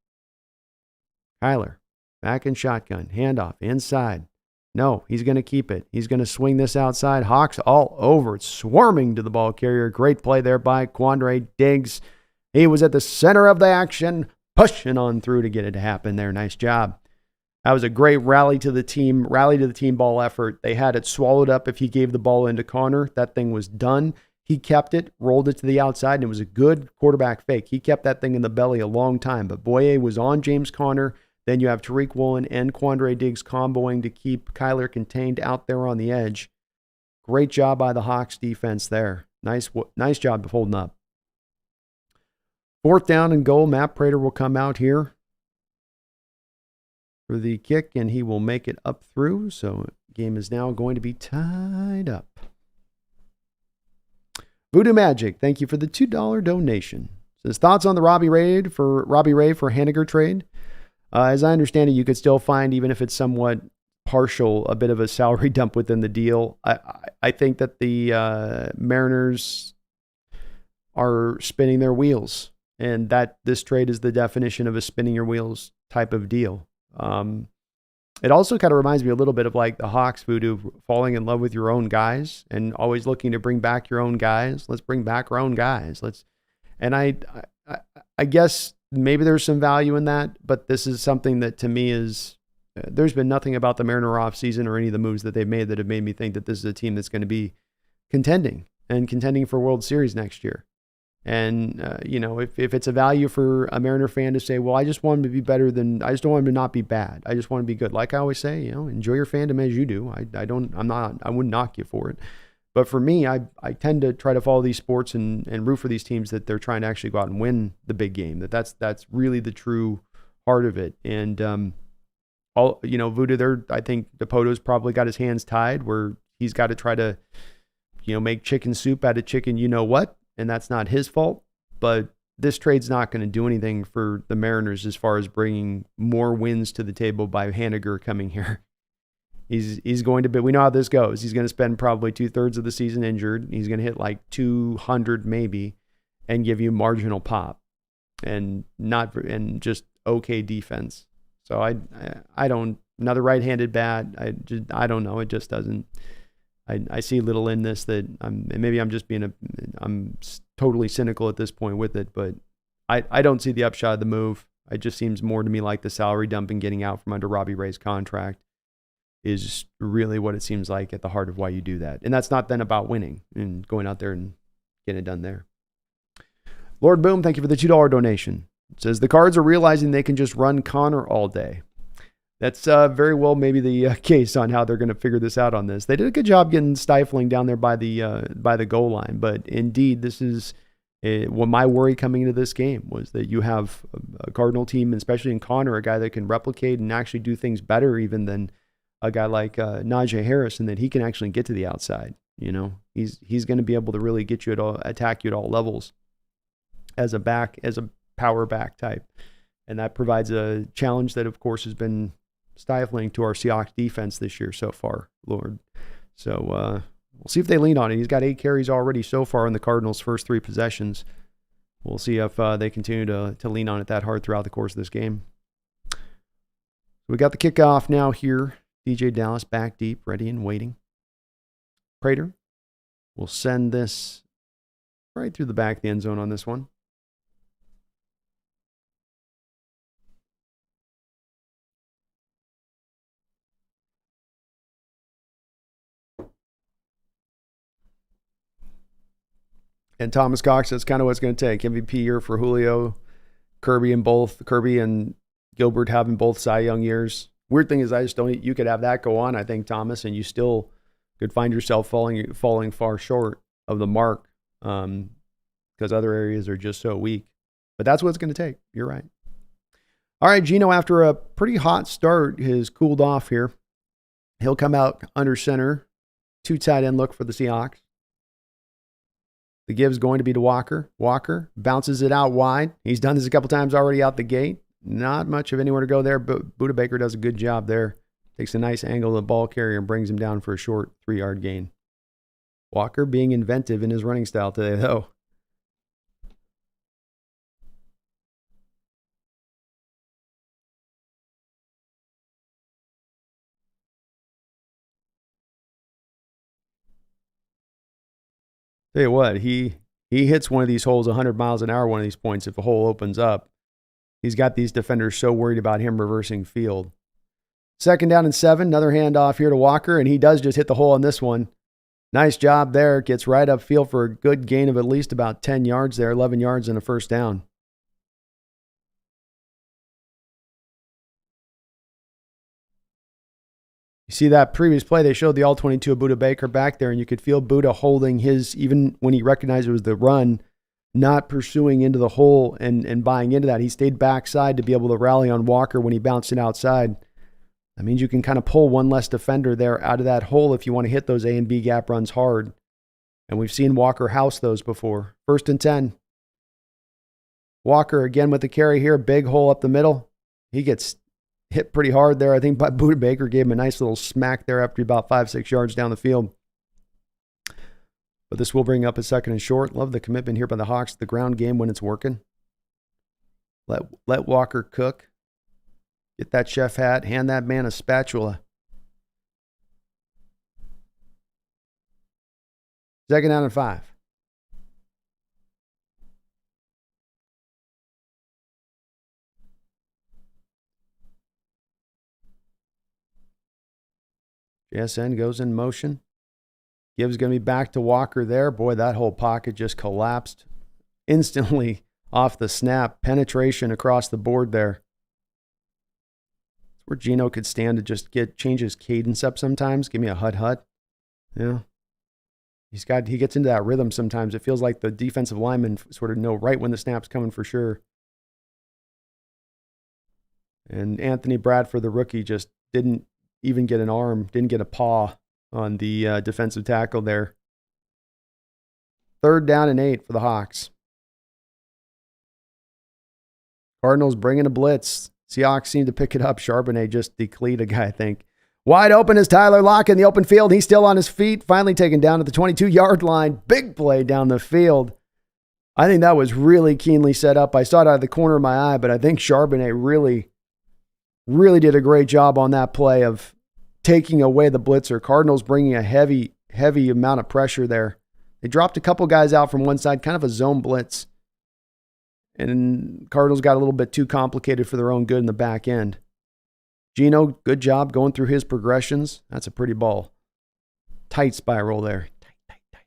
Kyler, back in shotgun, handoff, inside. No, he's going to keep it. He's going to swing this outside. Hawks all over it, swarming to the ball carrier. Great play there by Quandre Diggs. He was at the center of the action, pushing on through to get it to happen there. Nice job. That was a great rally to the team ball effort. They had it swallowed up if he gave the ball into Connor. That thing was done. He kept it, rolled it to the outside, and it was a good quarterback fake. He kept that thing in the belly a long time, but Boye was on James Conner. Then you have Tariq Woolen and Quandre Diggs comboing to keep Kyler contained out there on the edge. Great job by the Hawks defense there. Nice job of holding up. Fourth down and goal. Matt Prater will come out here for the kick, and he will make it up through. So game is now going to be tied up. Voodoo Magic, thank you for the $2 donation. Says thoughts on the Robbie Ray for Hanniger trade. As I understand it, you could still find, even if it's somewhat partial, a bit of a salary dump within the deal. I think that the Mariners are spinning their wheels, and that this trade is the definition of a spinning your wheels type of deal. It also kind of reminds me a little bit of like the Hawks, Voodoo, falling in love with your own guys and always looking to bring back your own guys. Let's bring back our own guys. I guess maybe there's some value in that, but this is something that to me is, there's been nothing about the Mariner offseason or any of the moves that they've made that have made me think that this is a team that's going to be contending for World Series next year. And, if it's a value for a Mariner fan to say, well, I just want him to be better than, I just don't want him to not be bad. I just want him to be good. Like I always say, enjoy your fandom as you do. I wouldn't knock you for it. But for me, I tend to try to follow these sports and root for these teams that they're trying to actually go out and win the big game. That's really the true heart of it. And, Voodoo, I think DePoto's probably got his hands tied where he's got to try to, make chicken soup out of chicken, what? And that's not his fault, but this trade's not going to do anything for the Mariners as far as bringing more wins to the table by Hanniger coming here. He's going to be, we know how this goes. He's going to spend probably 2/3 of the season injured. He's going to hit like 200 maybe and give you marginal pop and just okay defense. So I don't, another right-handed bat. I don't know. It just doesn't I see little in this that maybe I'm just I'm totally cynical at this point with it, but I don't see the upshot of the move. It just seems more to me like the salary dump and getting out from under Robbie Ray's contract is really what it seems like at the heart of why you do that. And that's not then about winning and going out there and getting it done there. Lord Boom, thank you for the $2 donation. It says, the Cards are realizing they can just run Connor all day. That's very well maybe the case on how they're going to figure this out on this. They did a good job getting stifling down there by the goal line. But indeed, this is what my worry coming into this game was, that you have a Cardinal team, especially in Connor, a guy that can replicate and actually do things better even than a guy like Najee Harris, and that he can actually get to the outside. You know, he's going to be able to really get you attack you at all levels as a power back type. And that provides a challenge that, of course, has been stifling to our Seahawks defense this year so far, Lord. So we'll see if they lean on it. He's got 8 carries already so far in the Cardinals' first 3 possessions. We'll see if they continue to lean on it that hard throughout the course of this game. We got the kickoff now here. DJ Dallas back deep, ready and waiting. Prater will send this right through the back of the end zone on this one. And Thomas Cox, that's kind of what it's going to take. MVP year for Julio, Kirby and Gilbert having both Cy Young years. Weird thing is, I just don't. You could have that go on, I think, Thomas, and you still could find yourself falling far short of the mark because other areas are just so weak. But that's what it's going to take. You're right. All right, Geno, after a pretty hot start, has cooled off here. He'll come out under center, 2 tight end look for the Seahawks. The give's going to be to Walker. Walker bounces it out wide. He's done this a couple times already out the gate. Not much of anywhere to go there, but Budda Baker does a good job there. Takes a nice angle of the ball carrier and brings him down for a short 3-yard gain. Walker being inventive in his running style today, though. Tell you what, he hits one of these holes 100 miles an hour one of these points if a hole opens up. He's got these defenders so worried about him reversing field. 2nd down and 7, another handoff here to Walker, and he does just hit the hole on this one. Nice job there. Gets right upfield for a good gain of at least about 10 yards there, 11 yards and a first down. You see that previous play, they showed the all-22 of Budda Baker back there, and you could feel Budda holding his, even when he recognized it was the run, not pursuing into the hole and buying into that. He stayed backside to be able to rally on Walker when he bounced it outside. That means you can kind of pull one less defender there out of that hole if you want to hit those A and B gap runs hard. And we've seen Walker house those before. 1st and 10. Walker again with the carry here. Big hole up the middle. He gets hit pretty hard there. I think Budda Baker gave him a nice little smack there after about 5-6 yards down the field. But this will bring up a 2nd and short. Love the commitment here by the Hawks. The ground game when it's working. Let Walker cook. Get that chef hat. Hand that man a spatula. 2nd down and 5. JSN goes in motion. Gibbs going to be back to Walker there. Boy, that whole pocket just collapsed instantly off the snap. Penetration across the board there. It's where Geno could stand to just change his cadence up sometimes. Give me a hut. Yeah. He gets into that rhythm sometimes. It feels like the defensive linemen sort of know right when the snap's coming for sure. And Anthony Bradford, the rookie, just didn't even get an arm, didn't get a paw on the defensive tackle there. 3rd down and 8 for the Hawks. Cardinals bringing a blitz. Seahawks seem to pick it up. Charbonnet just decleat a guy, I think. Wide open is Tyler Lockett in the open field. He's still on his feet. Finally taken down at the 22-yard line. Big play down the field. I think that was really keenly set up. I saw it out of the corner of my eye, but I think Charbonnet really did a great job on that play of taking away the blitzer. Cardinals bringing a heavy heavy amount of pressure there. They dropped a couple guys out from one side, kind of a zone blitz. And Cardinals got a little bit too complicated for their own good in the back end. Geno, good job going through his progressions. That's a pretty ball. Tight spiral there. Tight.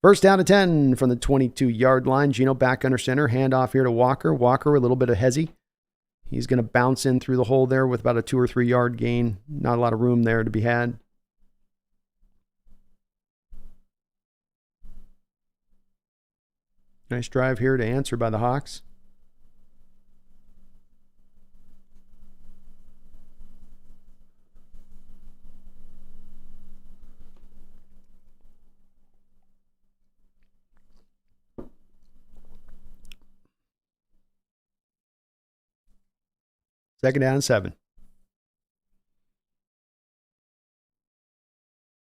First down to 10 from the 22-yard line. Geno back under center. Handoff here to Walker. Walker, a little bit of hezzy. He's going to bounce in through the hole there with about a 2 or 3 yard gain. Not a lot of room there to be had. Nice drive here to answer by the Hawks. Second down and 7.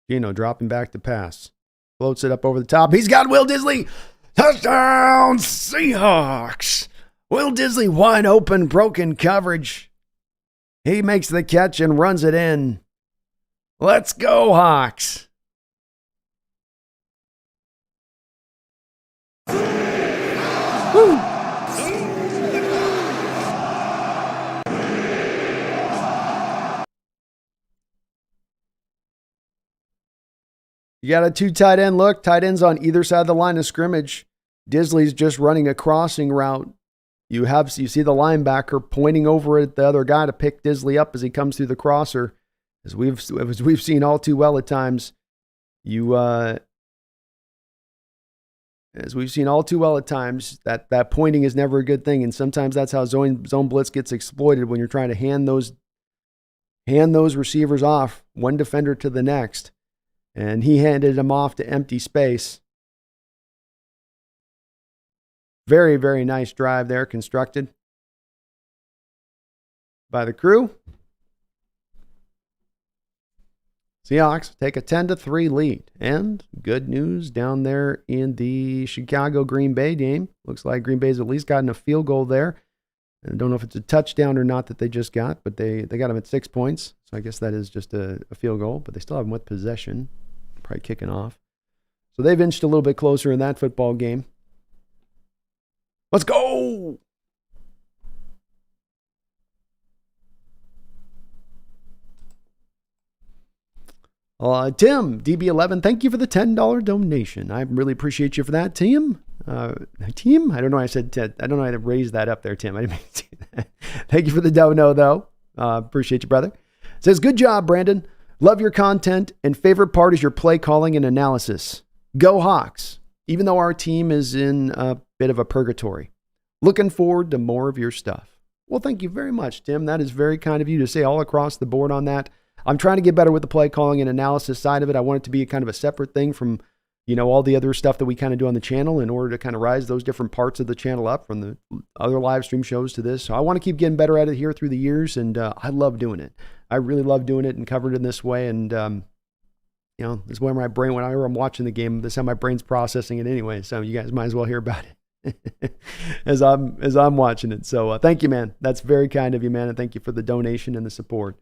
Geno dropping back to pass. Floats it up over the top. He's got Will Dissly. Touchdown, Seahawks. Will Dissly wide open, broken coverage. He makes the catch and runs it in. Let's go, Hawks. Woo. You got a 2 tight end look. Tight ends on either side of the line of scrimmage. Dissly's just running a crossing route. You see the linebacker pointing over at the other guy to pick Dissly up as he comes through the crosser. As we've seen all too well at times, that pointing is never a good thing, and sometimes that's how zone blitz gets exploited when you're trying to hand those receivers off one defender to the next. And he handed him off to empty space. Very, very nice drive there, constructed by the crew. Seahawks take a 10-3 lead. And good news down there in the Chicago-Green Bay game. Looks like Green Bay's at least gotten a field goal there. I don't know if it's a touchdown or not that they just got, but they got them at 6 points. So I guess that is just a field goal, but they still have them with possession. Probably kicking off. So they've inched a little bit closer in that football game. Let's go! Tim, DB11, thank you for the $10 donation. I really appreciate you for that, Tim. Tim? I don't know why I said Ted. I don't know how to raise that up there, Tim. I didn't mean to do that. Thank you for the dono, though. Appreciate you, brother. Says, good job, Brandon. Love your content, and favorite part is your play calling and analysis. Go Hawks, even though our team is in a bit of a purgatory. Looking forward to more of your stuff. Well, thank you very much, Tim. That is very kind of you to say all across the board on that. I'm trying to get better with the play calling and analysis side of it. I want it to be a kind of a separate thing from, all the other stuff that we kind of do on the channel in order to kind of rise those different parts of the channel up from the other live stream shows to this. So I want to keep getting better at it here through the years, and I love doing it. I really love doing it and covering it in this way. And, this is where my brain, whenever I'm watching the game, this is how my brain's processing it anyway. So you guys might as well hear about it as I'm watching it. So thank you, man. That's very kind of you, man. And thank you for the donation and the support.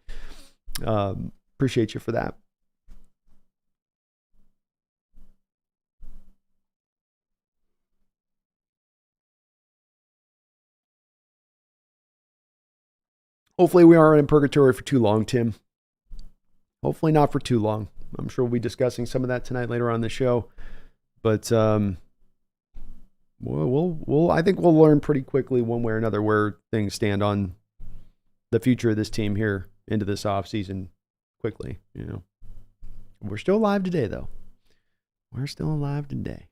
Appreciate you for that. Hopefully we aren't in purgatory for too long, Tim. Hopefully not for too long. I'm sure we'll be discussing some of that tonight later on in the show. But I think we'll learn pretty quickly one way or another where things stand on the future of this team here into this offseason quickly. We're still alive today, though. We're still alive today.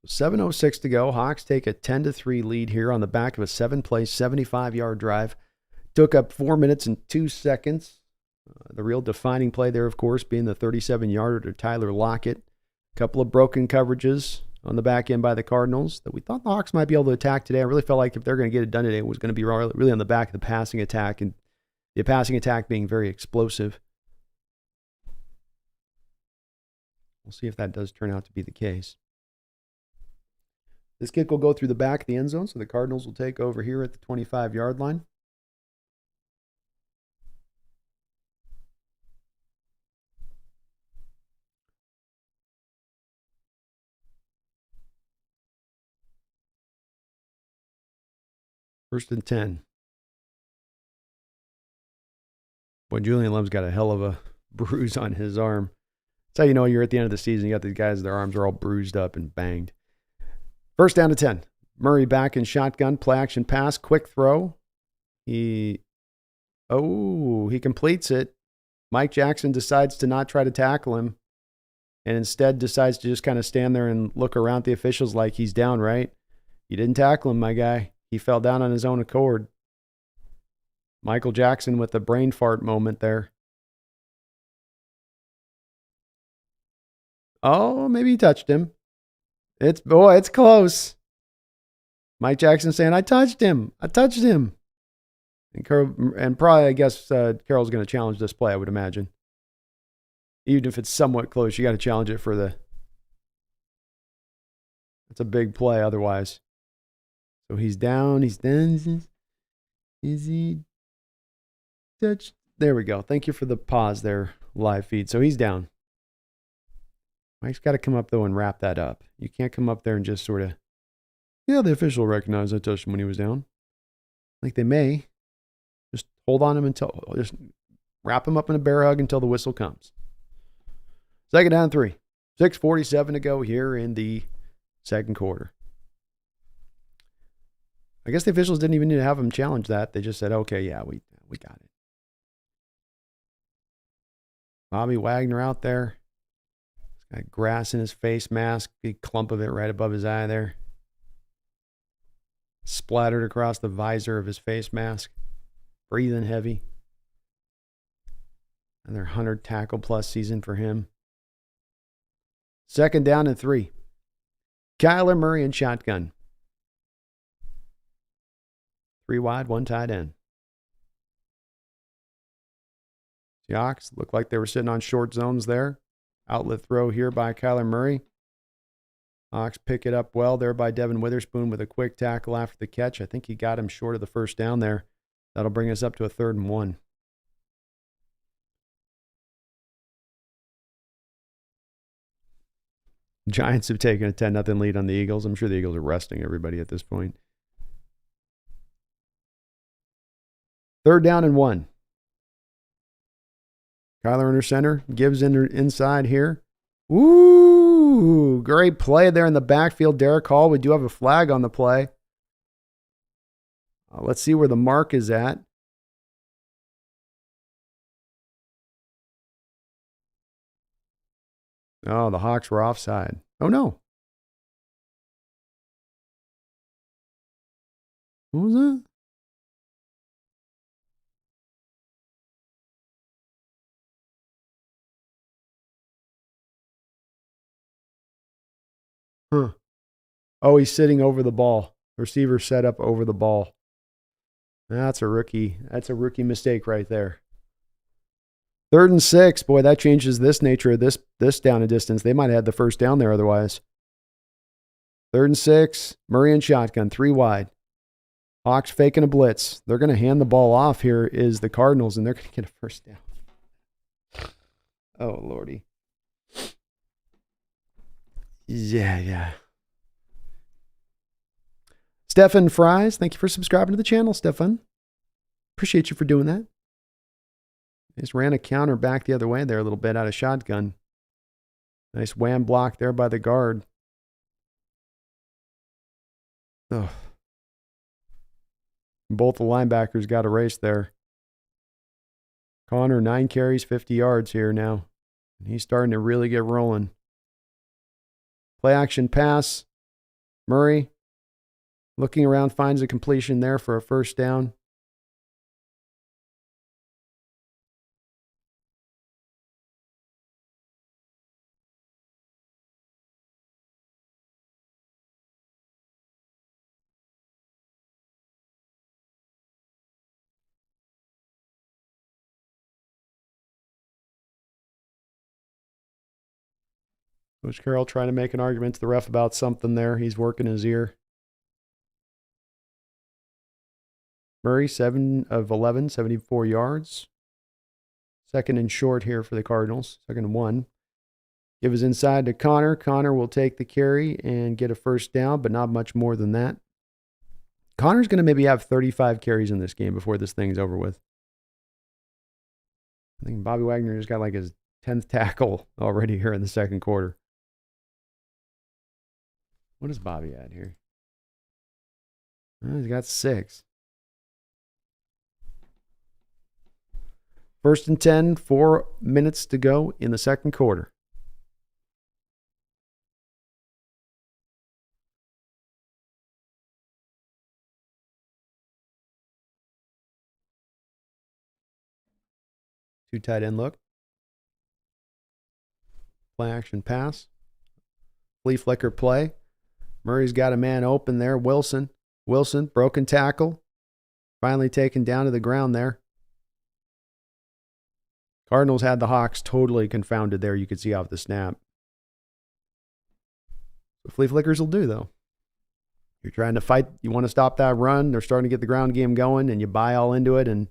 7:06 to go. Hawks take a 10-3 lead here on the back of a 7-play, 75-yard drive. Took up 4 minutes and 2 seconds. The real defining play there, of course, being the 37-yarder to Tyler Lockett. A couple of broken coverages on the back end by the Cardinals that we thought the Hawks might be able to attack today. I really felt like if they're going to get it done today, it was going to be really on the back of the passing attack, and the passing attack being very explosive. We'll see if that does turn out to be the case. This kick will go through the back of the end zone, so the Cardinals will take over here at the 25-yard line. First and 10. Boy, Julian Lem's got a hell of a bruise on his arm. That's how you know you're at the end of the season. You got these guys, their arms are all bruised up and banged. First down to 10. Murray back in shotgun, play action pass, quick throw. He completes it. Mike Jackson decides to not try to tackle him and instead decides to just kind of stand there and look around at the officials like he's down, right? You didn't tackle him, my guy. He fell down on his own accord. Michael Jackson with the brain fart moment there. Oh, maybe he touched him. It's close. Mike Jackson saying, I touched him. And probably, I guess, Carroll's going to challenge this play, I would imagine. Even if it's somewhat close, you got to challenge it for the... That's a big play otherwise. So he's down. Is he touched? There we go. Thank you for the pause there, live feed. So he's down. Mike's got to come up, though, and wrap that up. You can't come up there and just sort of, yeah, the official recognized I touched him when he was down. Like they may. Just hold on him just wrap him up in a bear hug until the whistle comes. Second down 3. 6:47 to go here in the second quarter. I guess the officials didn't even need to have him challenge that. They just said, okay, yeah, we got it. Bobby Wagner out there. He's got grass in his face mask, big clump of it right above his eye there. Splattered across the visor of his face mask. Breathing heavy. Another 100 tackle plus season for him. Second down and 3. Kyler Murray in shotgun. 3 wide, 1 tight end. Seahawks looked like they were sitting on short zones there. Outlet throw here by Kyler Murray. Hawks pick it up well there by Devin Witherspoon with a quick tackle after the catch. I think he got him short of the first down there. That'll bring us up to a 3rd and 1. Giants have taken a 10-0 lead on the Eagles. I'm sure the Eagles are resting everybody at this point. 3rd down and 1. Kyler under center. Gibbs inside here. Ooh, great play there in the backfield. Derek Hall, we do have a flag on the play. Let's see where the mark is at. Oh, the Hawks were offside. Oh, no. What was that? Huh. Oh, he's sitting over the ball. Receiver set up over the ball. That's a rookie mistake right there. 3rd and 6. Boy, that changes this nature of this down and distance. They might have had the first down there otherwise. 3rd and 6. Murray and shotgun. 3 wide. Hawks faking a blitz. They're going to hand the ball off here is the Cardinals, and they're going to get a first down. Oh, Lordy. Yeah. Stefan Fries, thank you for subscribing to the channel, Stefan. Appreciate you for doing that. Just ran a counter back the other way there a little bit out of shotgun. Nice wham block there by the guard. Oh. Both the linebackers got erased there. Connor, 9 carries, 50 yards here now. He's starting to really get rolling. Play action pass. Murray looking around, finds a completion there for a first down. Coach Carroll trying to make an argument to the ref about something there. He's working his ear. Murray, 7 of 11, 74 yards. Second and short here for the Cardinals. 2nd and 1. Give us inside to Connor. Connor will take the carry and get a first down, but not much more than that. Connor's going to maybe have 35 carries in this game before this thing's over with. I think Bobby Wagner just got like his 10th tackle already here in the second quarter. What is Bobby at here? Oh, he's got 6. 1st and 10, 4 minutes to go in the second quarter. Two tight end look. Play action pass. Flea flicker play. Murray's got a man open there. Wilson, broken tackle. Finally taken down to the ground there. Cardinals had the Hawks totally confounded there. You could see off the snap. What flea flickers will do, though. You're trying to fight. You want to stop that run. They're starting to get the ground game going, and you buy all into it, and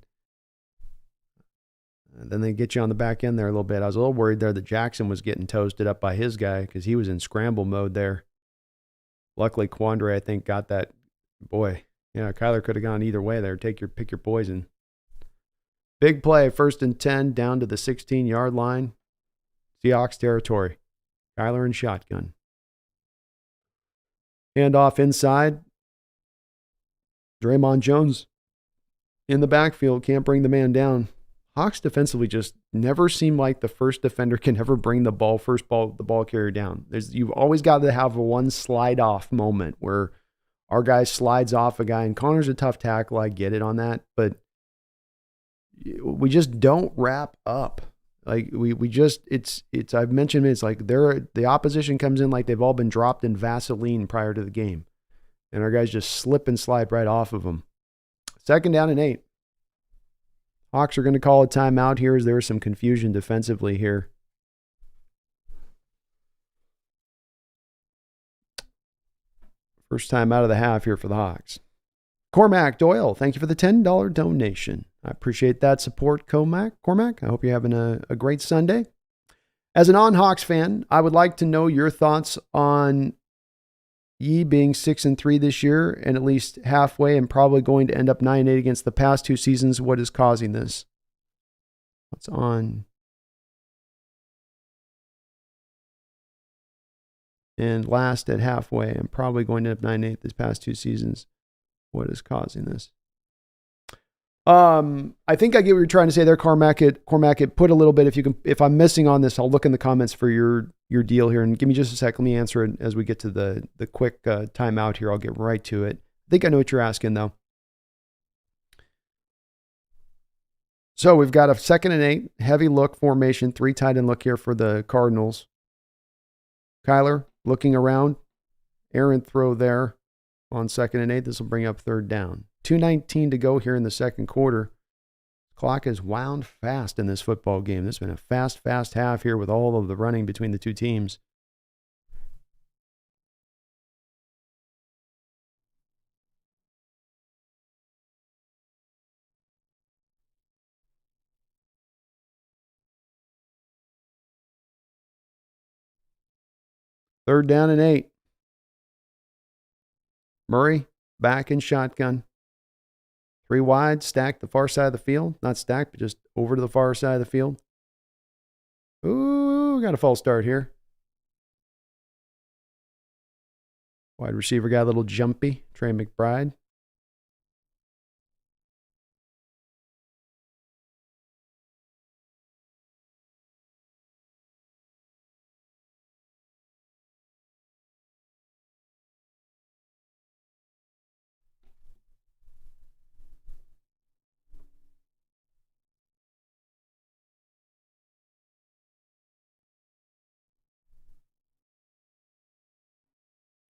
then they get you on the back end there a little bit. I was a little worried there that Jackson was getting toasted up by his guy because he was in scramble mode there. Luckily, Quandre, I think, got that. Boy, yeah, Kyler could have gone either way there. Pick your poison. Big play, 1st and 10, down to the 16-yard line. Seahawks territory. Kyler in shotgun. Hand off inside. Draymond Jones in the backfield. Can't bring the man down. Hawks defensively just never seem like the first defender can ever bring the ball carrier down. You've always got to have a one slide off moment where our guy slides off a guy, and Connor's a tough tackle. I get it on that, but we just don't wrap up. Like we just I've mentioned it's like the opposition comes in like they've all been dropped in Vaseline prior to the game, and our guys just slip and slide right off of them. 2nd down and 8. Hawks are going to call a timeout here as there is some confusion defensively here. First time out of the half here for the Hawks. Cormac Doyle, thank you for the $10 donation. I appreciate that support, Cormac. I hope you're having a great Sunday. As a non-Hawks fan, I would like to know your thoughts on Yee being 6-3 this year and at least halfway and probably going to end up 9-8 against the past 2 seasons. What is causing this? What's on? And last at halfway and probably going to end up 9-8 this past 2 seasons. What is causing this? I think I get what you're trying to say there, Cormac. Put a little bit, if I'm missing on this, I'll look in the comments for your deal here, and give me just a sec. Let me answer it as we get to the quick timeout here. I'll get right to it. I think I know what you're asking though. So we've got a 2nd and 8, heavy look formation, 3 tight end look here for the Cardinals. Kyler looking around, errant throw there on 2nd and 8. This will bring up 3rd down. 2:19 to go here in the second quarter. Clock is wound fast in this football game. This has been a fast half here with all of the running between the two teams. Third down and 8. Murray back in shotgun. 3 wide, stacked the far side of the field. Not stacked, but just over to the far side of the field. Ooh, got a false start here. Wide receiver got a little jumpy. Trey McBride.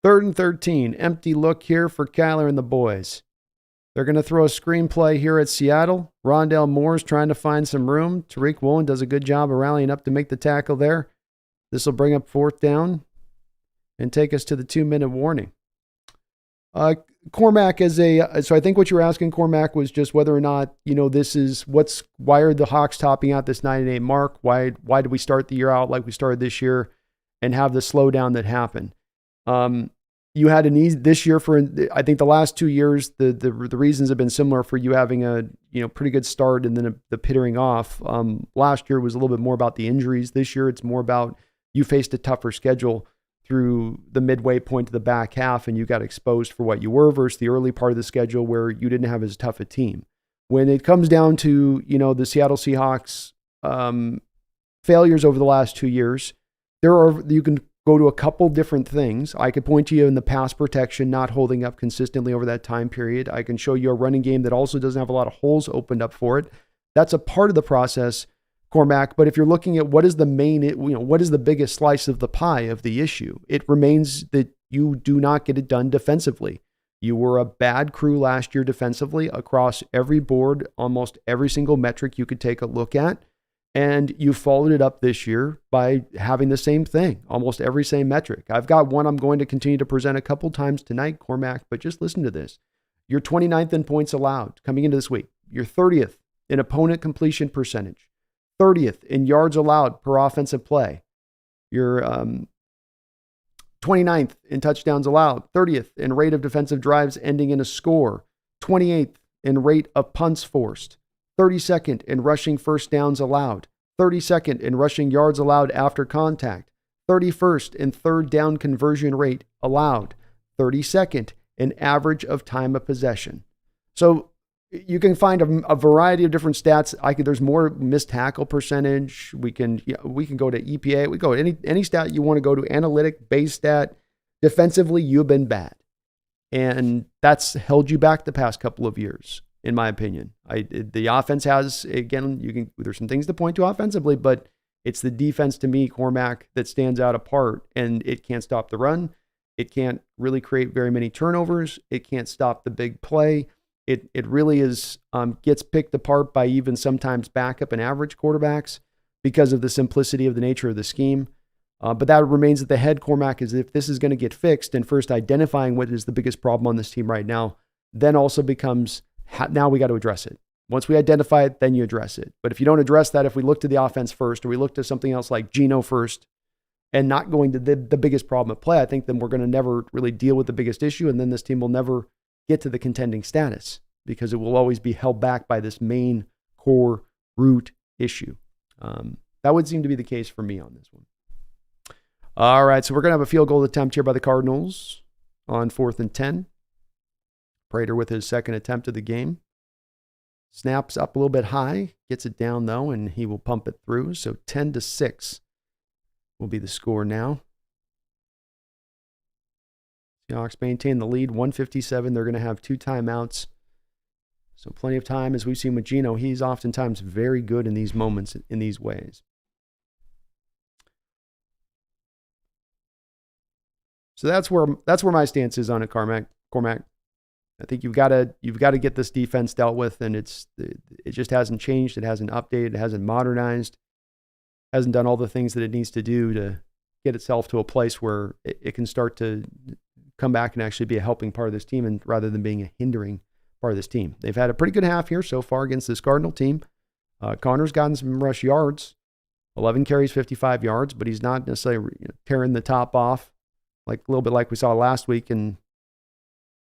Third and 13. Empty look here for Kyler and the boys. They're going to throw a screenplay here at Seattle. Rondale Moore's trying to find some room. Tariq Woolen does a good job of rallying up to make the tackle there. This will bring up 4th down and take us to the 2-minute warning. Cormac so I think what you were asking, Cormac, was just whether or not, this is why are the Hawks topping out this 9-8 mark? Why did we start the year out like we started this year and have the slowdown that happened? you had an easy this year for, I think the last 2 years, the reasons have been similar for you having a, pretty good start and then the pittering off. Last year was a little bit more about the injuries. This year, it's more about you faced a tougher schedule through the midway point to the back half, and you got exposed for what you were versus the early part of the schedule where you didn't have as tough a team. When it comes down to, the Seattle Seahawks failures over the last 2 years, you can go to a couple different things. I could point to you in the pass protection not holding up consistently over that time period. I can show you a running game that also doesn't have a lot of holes opened up for it. That's a part of the process, Cormac. But if you're looking at what is the main, what is the biggest slice of the pie of the issue, it remains that you do not get it done defensively. You were a bad crew last year defensively across every board, almost every single metric you could take a look at. And you followed it up this year by having the same thing, almost every same metric. I've got one I'm going to continue to present a couple times tonight, Cormac, but just listen to this. You're 29th in points allowed coming into this week. You're 30th in opponent completion percentage, 30th in yards allowed per offensive play. You're 29th in touchdowns allowed, 30th in rate of defensive drives ending in a score, 28th in rate of punts forced, 32nd in rushing first downs allowed, 32nd in rushing yards allowed after contact, 31st in third down conversion rate allowed, 32nd in average of time of possession. So you can find a variety of different stats. There's more missed tackle percentage. We can go to EPA. We go to any stat you want to go to, analytic, base stat. Defensively, you've been bad. And that's held you back the past couple of years, in my opinion. The offense has, again, there's some things to point to offensively, but it's the defense to me, Cormac, that stands out apart, and it can't stop the run. It can't really create very many turnovers. It can't stop the big play. It really is gets picked apart by even sometimes backup and average quarterbacks because of the simplicity of the nature of the scheme. But that remains at the head, Cormac, is if this is going to get fixed, and first identifying what is the biggest problem on this team right now, then also becomes, now we got to address it. Once we identify it, then you address it. But if you don't address that, if we look to the offense first, or we look to something else like Geno first, and not going to the biggest problem at play, I think then we're going to never really deal with the biggest issue, and then this team will never get to the contending status because it will always be held back by this main core root issue. That would seem to be the case for me on this one. All right, so we're going to have a field goal attempt here by the Cardinals on 4th and 10. Prater with his second attempt of the game. Snaps up a little bit high, gets it down though, and he will pump it through. So 10-6 will be the score now. Seahawks maintain the lead, 1:57. They're going to have 2 timeouts. So plenty of time, as we've seen with Geno. He's oftentimes very good in these moments, in these ways. So that's where my stance is on it, Cormac. I think you've got to get this defense dealt with, and it just hasn't changed. It hasn't updated. It hasn't modernized. Hasn't done all the things that it needs to do to get itself to a place where it can start to come back and actually be a helping part of this team, and rather than being a hindering part of this team. They've had a pretty good half here so far against this Cardinal team. Connor's gotten some rush yards, 11 carries, 55 yards, but he's not necessarily tearing the top off, like a little bit like we saw last week, and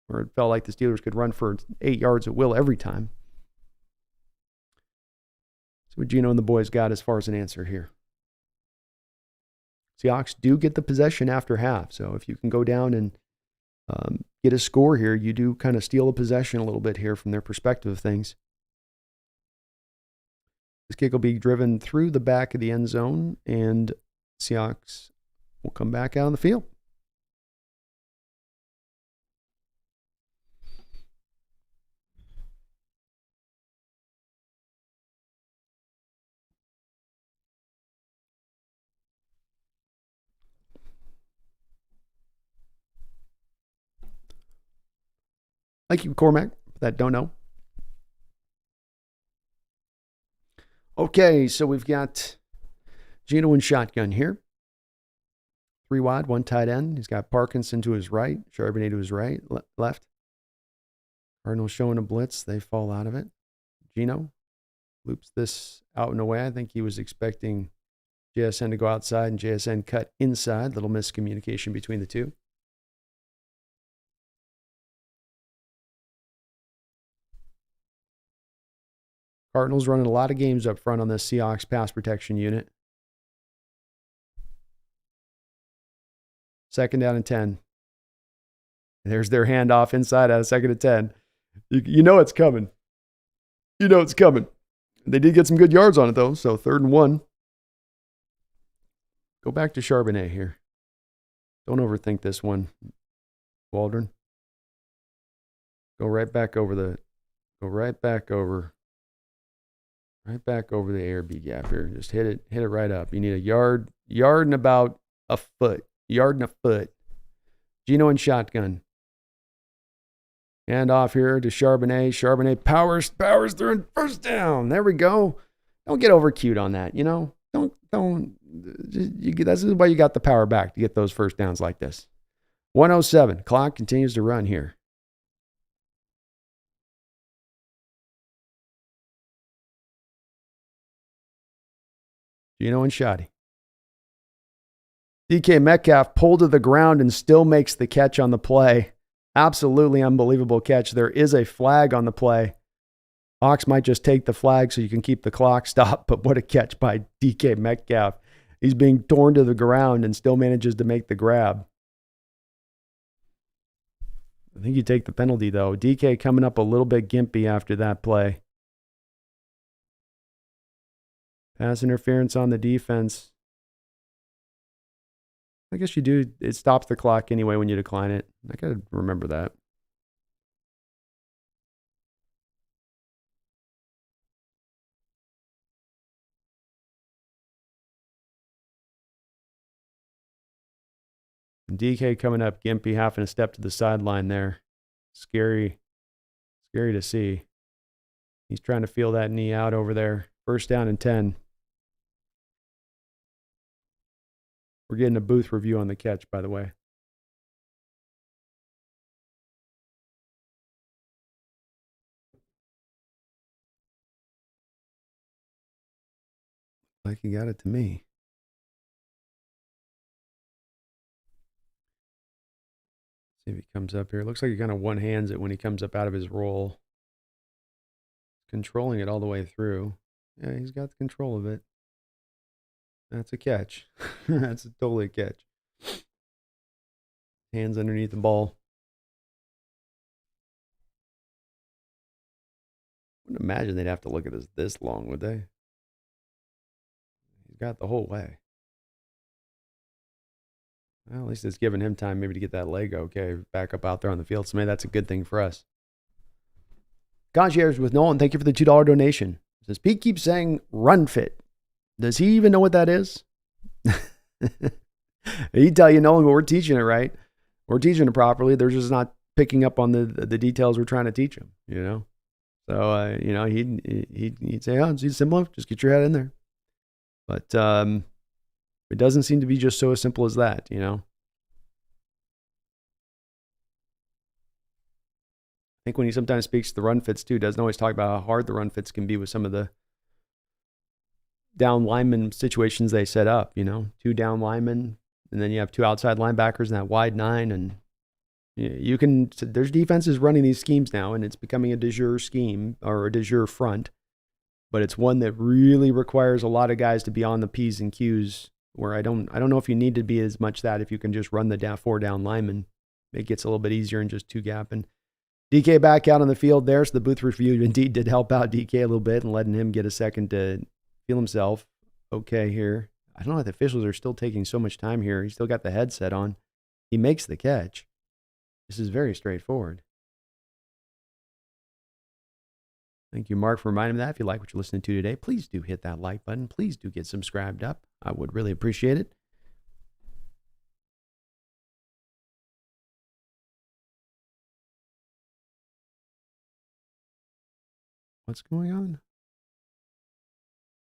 where it felt like the Steelers could run for 8 yards at will every time. So what Geno and the boys got as far as an answer here. Seahawks do get the possession after half, so if you can go down and get a score here, you do kind of steal a possession a little bit here from their perspective of things. This kick will be driven through the back of the end zone, and Seahawks will come back out on the field. Thank you, Cormac, for that don't know. Okay, so we've got Geno in shotgun here. 3 wide, 1 tight end. He's got Parkinson to his right, Charbonnet to his right, left. Cardinals showing a blitz. They fall out of it. Geno loops this out and away. I think he was expecting JSN to go outside and JSN cut inside. Little miscommunication between the two. Cardinals running a lot of games up front on this Seahawks pass protection unit. 2nd down and 10. There's their handoff inside out of 2nd and 10. You know it's coming. You know it's coming. They did get some good yards on it, though, so 3rd and 1. Go back to Charbonnet here. Don't overthink this one, Waldron. Go right back over the A or B gap here. Just hit it right up. You need a yard and about a foot. Gino and shotgun. And off here to Charbonnet. Charbonnet powers through and 1st down. There we go. Don't get over cute on that, you know. That's why you got the power back to get those 1st downs like this. 1:07. Clock continues to run here. Gino and Shoddy. DK Metcalf pulled to the ground and still makes the catch on the play. Absolutely unbelievable catch. There is a flag on the play. Hawks might just take the flag so you can keep the clock stopped, but what a catch by DK Metcalf. He's being torn to the ground and still manages to make the grab. I think you take the penalty, though. DK coming up a little bit gimpy after that play. Pass interference on the defense. I guess you do. It stops the clock anyway when you decline it. I got to remember that. DK coming up gimpy, having a step to the sideline there. Scary to see. He's trying to feel that knee out over there. 1st down and 10. We're getting a booth review on the catch, by the way. Like he got it to me. See if he comes up here. It looks like he kind of one-hands it when he comes up out of his roll. Controlling it all the way through. Yeah, he's got the control of it. That's a catch. That's totally a catch. Hands underneath the ball. Wouldn't imagine they'd have to look at this long, would they? He's got the whole way. Well, at least it's giving him time maybe to get that leg okay back up out there on the field. So maybe that's a good thing for us. Concierge with Nolan, thank you for the $2 donation. It says, Pete keeps saying run fit. Does he even know what that is? He'd tell you, Nolan, but we're teaching it right. We're teaching it properly. They're just not picking up on the details we're trying to teach them, you know? So, he'd say, oh, it's simple. Just get your head in there. But it doesn't seem to be just so as simple as that, you know? I think when he sometimes speaks to the run fits too, doesn't always talk about how hard the run fits can be with some of the down lineman situations they set up, you know, 2 down linemen, and then you have 2 outside linebackers and that wide 9. And there's defenses running these schemes now, and it's becoming a de jure scheme or a de jure front, but it's one that really requires a lot of guys to be on the P's and Q's, where I don't know if you need to be as much that if you can just run the 4 down linemen. It gets a little bit easier in just 2 gap. And DK back out on the field there, so the booth review indeed did help out DK a little bit and letting him get a second to feel himself okay here. I don't know if the officials are still taking so much time here. He's still got the headset on. He makes the catch. This is very straightforward. Thank you, Mark, for reminding me that. If you like what you're listening to today, please do hit that like button. Please do get subscribed up. I would really appreciate it. What's going on?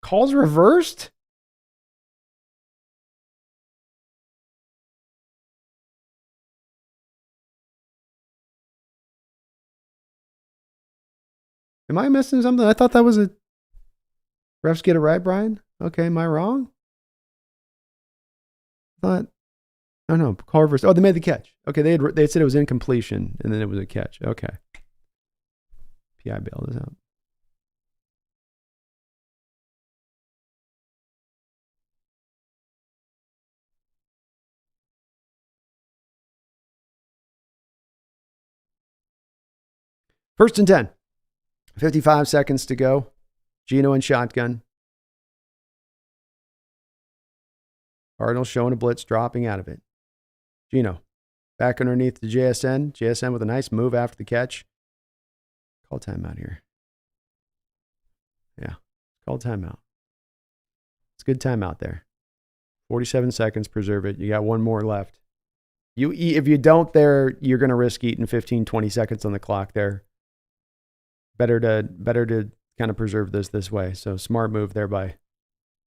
Calls reversed? Am I missing something? I thought that was a... Refs get it right, Brian? Okay, am I wrong? Oh no, call reversed. Oh, they made the catch. Okay, they said it was incompletion, and then it was a catch. Okay. PI bailed us out. First and 10. 55 seconds to go. Geno in shotgun. Cardinals showing a blitz, dropping out of it. Geno back underneath the JSN. JSN with a nice move after the catch. Call timeout here. Yeah, call timeout. It's a good timeout there. 47 seconds, preserve it. You got one more left. If you don't there, you're going to risk eating 15, 20 seconds on the clock there. Better to kind of preserve this way. So smart move there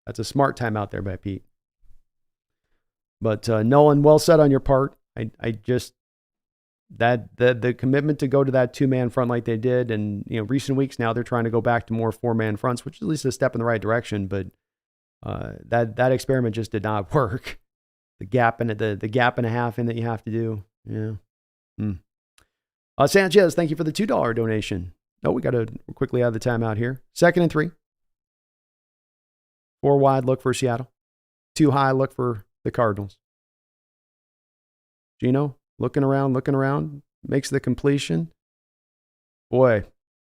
that's a smart timeout there by Pete. But Nolan, well said on your part. I just, the commitment to go to that 2-man front like they did, and recent weeks now they're trying to go back to more 4-man fronts, which is at least a step in the right direction. But that experiment just did not work. The gap and a half in that you have to do. Yeah. Sanchez, thank you for the $2 donation. Oh, we got to quickly out of the timeout here. 2nd and 3. 4 wide look for Seattle. 2 high look for the Cardinals. Geno looking around, makes the completion. Boy,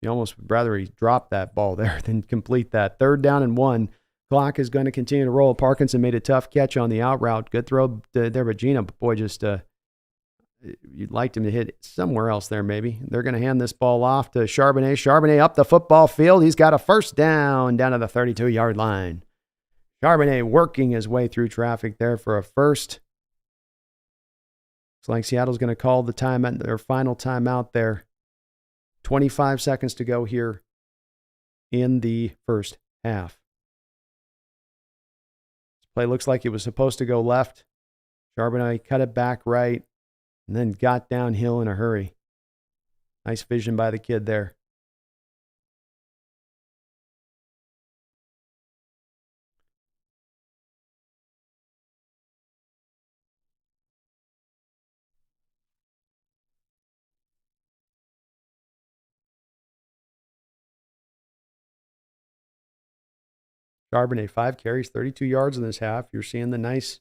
you almost would rather he drop that ball there than complete that. 3rd down and 1. Clock is going to continue to roll. Parkinson made a tough catch on the out route. Good throw there by Geno, but boy, just you'd like him to hit somewhere else there maybe. They're going to hand this ball off to Charbonnet. Charbonnet up the football field. He's got a first down to the 32-yard line. Charbonnet working his way through traffic there for a first. Looks like Seattle's going to call their final timeout there. 25 seconds to go here in the first half. Play looks like it was supposed to go left. Charbonnet cut it back right and then got downhill in a hurry. Nice vision by the kid there. Charbonnet, 5 carries, 32 yards in this half. You're seeing the nice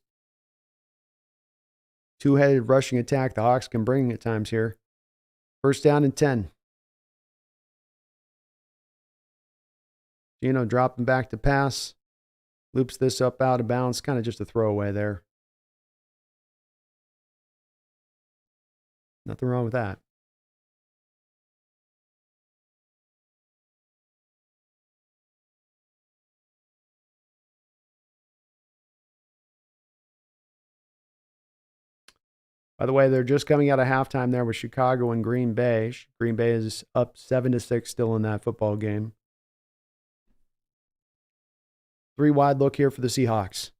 2-headed rushing attack the Hawks can bring at times here. First down and 10. Geno dropping back to pass. Loops this up out of bounds. Kind of just a throwaway there. Nothing wrong with that. By the way, they're just coming out of halftime there with Chicago and Green Bay. Green Bay is up 7-6 still in that football game. 3 wide look here for the Seahawks.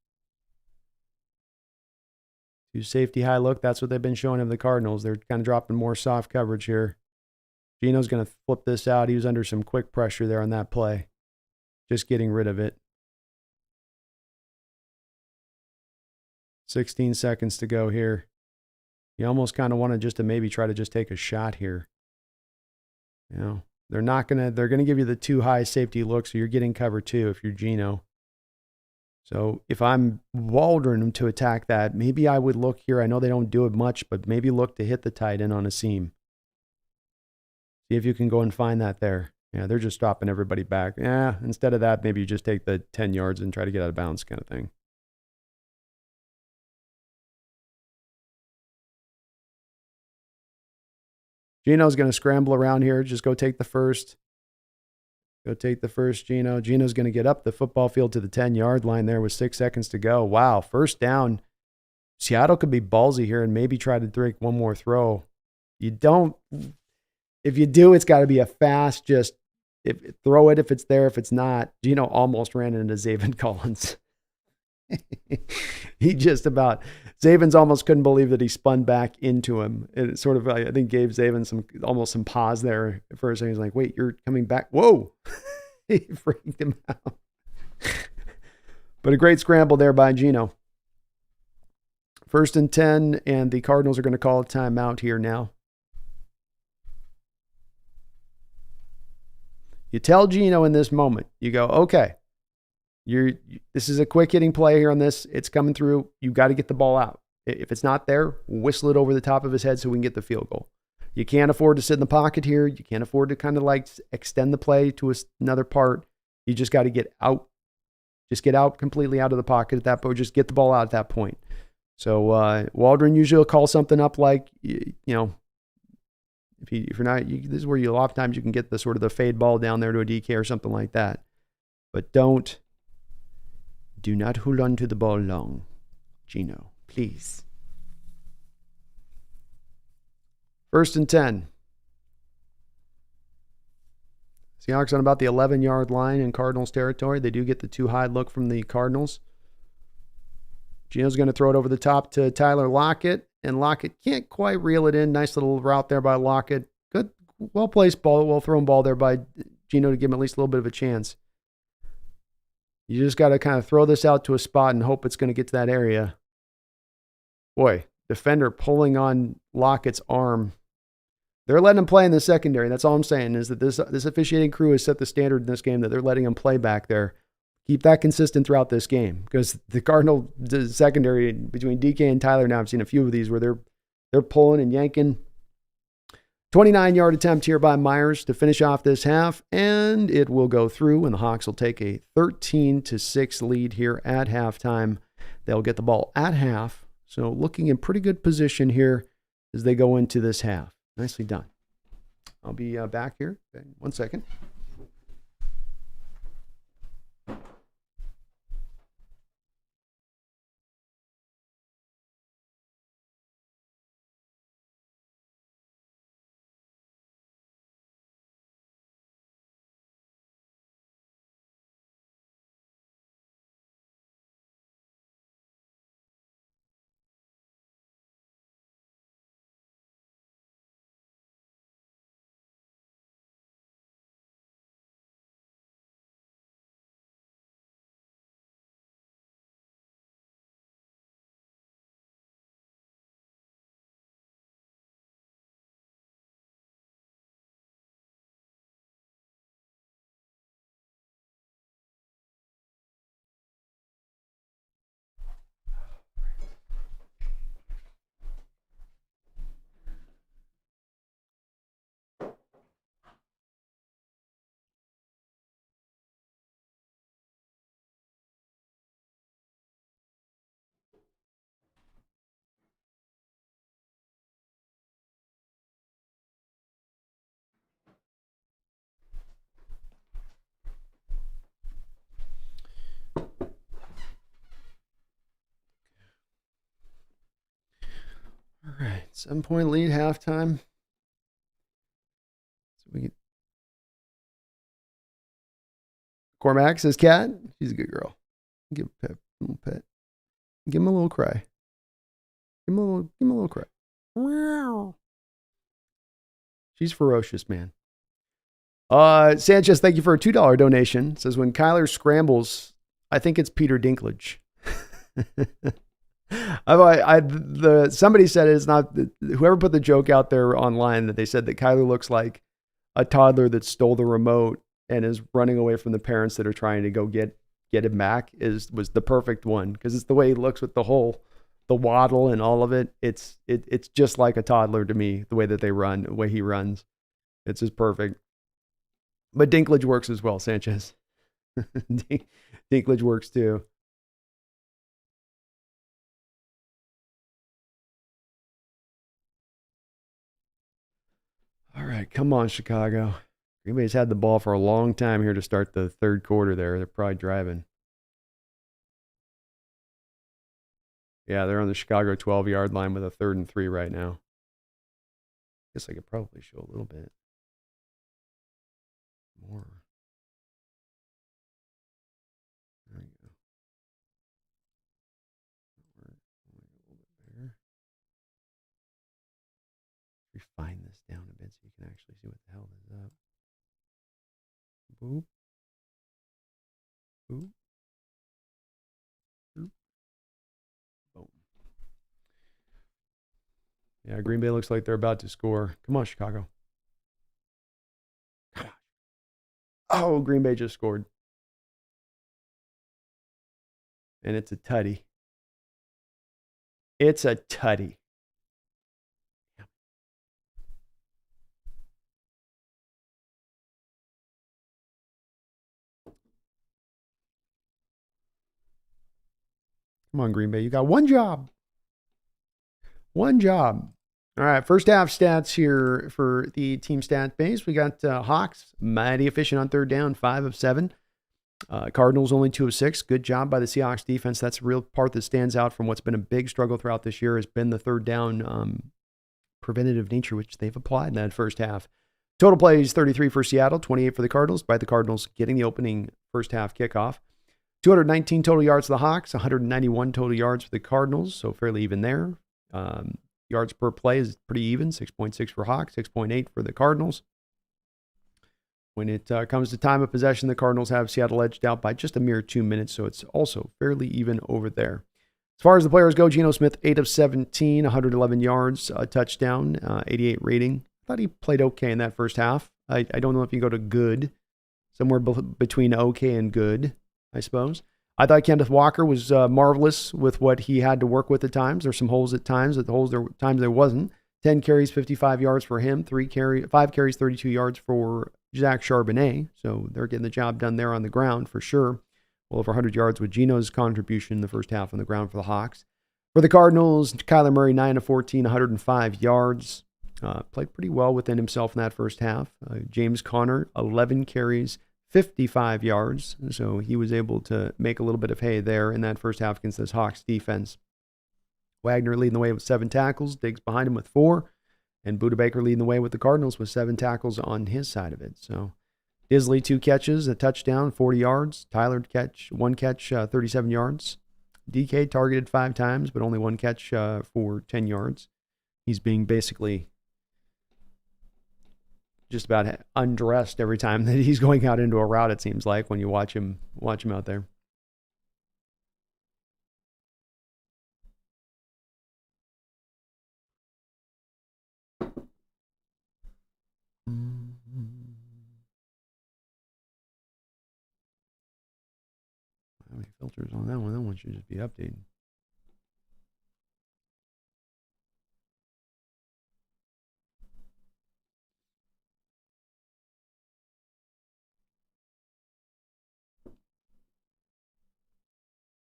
2 safety high look. That's what they've been showing of the Cardinals. They're kind of dropping more soft coverage here. Geno's going to flip this out. He was under some quick pressure there on that play. Just getting rid of it. 16 seconds to go here. You almost kind of want to maybe try to just take a shot here. They're going to give you the 2 high safety looks, so you're getting cover 2 if you're Geno. So if I'm Waldron to attack that, maybe I would look here. I know they don't do it much, but maybe look to hit the tight end on a seam. See if you can go and find that there. Yeah, they're just dropping everybody back. Yeah, instead of that, maybe you just take the 10 yards and try to get out of bounds kind of thing. Geno's going to scramble around here. Just go take the first. Go take the first, Geno. Geno's going to get up the football field to the 10-yard line there with 6 seconds to go. Wow, first down. Seattle could be ballsy here and maybe try to drink one more throw. If you do, it's got to be a fast, throw it if it's there. If it's not, Geno almost ran into Zaven Collins. Zavens almost couldn't believe that he spun back into him. It sort of, I think, gave Zaven some pause there for a second. He's like, wait, you're coming back? Whoa. He freaked him out. But a great scramble there by Geno. 1st and 10, and the Cardinals are going to call a timeout here now. You tell Geno in this moment, you go, okay, this is a quick hitting play here on this. It's coming through. You got to get the ball out. If it's not there, whistle it over the top of his head so we can get the field goal. You can't afford to sit in the pocket here. You can't afford to kind of like extend the play to another part. You just got to get out. Just get out completely out of the pocket at that point. Just get the ball out at that point. So Waldron usually will call something up like, if you're not, this is where a lot of times you can get the sort of the fade ball down there to a DK or something like that. But do not hold on to the ball long, Gino, please. 1st and 10. Seahawks on about the 11-yard line in Cardinals territory. They do get the too high look from the Cardinals. Gino's going to throw it over the top to Tyler Lockett, and Lockett can't quite reel it in. Nice little route there by Lockett. Good, well-placed ball, well-thrown ball there by Gino to give him at least a little bit of a chance. You just got to kind of throw this out to a spot and hope it's going to get to that area. Boy, defender pulling on Lockett's arm. They're letting him play in the secondary. That's all I'm saying is that this officiating crew has set the standard in this game that they're letting him play back there. Keep that consistent throughout this game because the Cardinal secondary between DK and Tyler now, I've seen a few of these where they're pulling and yanking. 29-yard attempt here by Myers to finish off this half, and it will go through, and the Hawks will take a 13-6 lead here at halftime. They'll get the ball at half, so looking in pretty good position here as they go into this half. Nicely done. I'll be back here. Okay, 1 second. All right, 7-point lead, halftime. So we get Cormac says, "Cat, she's a good girl. Give a pet, little pet. Give him a little cry. Give him a little cry. Wow. She's ferocious, man." Sanchez, thank you for a $2 donation. Says, when Kyler scrambles, I think it's Peter Dinklage. Somebody said it's not, whoever put the joke out there online that they said that Kyler looks like a toddler that stole the remote and is running away from the parents that are trying to go get him back was the perfect one because it's the way he looks with the waddle and all of it. It's just like a toddler to me, the way that they run, the way he runs. It's just perfect. But Dinklage works as well, Sanchez. Dinklage works too. All right, come on, Chicago. Green Bay's had the ball for a long time here to start the third quarter there. They're probably driving. Yeah, they're on the Chicago 12-yard line with a 3rd and 3 right now. Guess I could probably show a little bit more. There we go. A little bit bigger. Refine this down a bit so you can actually see what the hell is up. Boop. Boop. Boop. Boom. Yeah, Green Bay looks like they're about to score. Come on, Chicago. Oh, Green Bay just scored. And it's a tutty. It's a tutty. Come on, Green Bay. You got one job. One job. All right, first half stats here for the team stat base. We got Hawks, mighty efficient on third down, 5 of 7. Cardinals only 2 of 6. Good job by the Seahawks defense. That's a real part that stands out from what's been a big struggle throughout this year has been the third down preventative nature, which they've applied in that first half. Total plays 33 for Seattle, 28 for the Cardinals, by the Cardinals getting the opening first half kickoff. 219 total yards for the Hawks, 191 total yards for the Cardinals, so fairly even there. Yards per play is pretty even, 6.6 for Hawks, 6.8 for the Cardinals. When it comes to time of possession, the Cardinals have Seattle edged out by just a mere 2 minutes, so it's also fairly even over there. As far as the players go, Geno Smith, 8 of 17, 111 yards, a touchdown, 88 rating. I thought he played okay in that first half. I don't know if you go to good, somewhere between okay and good, I suppose. I thought Kenneth Walker was marvelous with what he had to work with at times. There's some holes at times. At the holes, there times there wasn't. 10 carries, 55 yards for him. 5 carries, 32 yards for Zach Charbonnet. So they're getting the job done there on the ground for sure. Well over 100 yards with Geno's contribution in the first half on the ground for the Hawks. For the Cardinals, Kyler Murray, 9 of 14, 105 yards. Played pretty well within himself in that first half. James Conner, 11 carries, 55 yards. So he was able to make a little bit of hay there in that first half against this Hawks defense. Wagner leading the way with 7 tackles. Diggs behind him with 4. And Budda Baker leading the way with the Cardinals with 7 tackles on his side of it. So Disley, 2 catches, a touchdown, 40 yards. Tyler, 1 catch, 37 yards. DK targeted 5 times, but only 1 catch for 10 yards. He's being basically just about undressed every time that he's going out into a route, it seems like, when you watch him out there. How many filters on that one? That one should just be updated.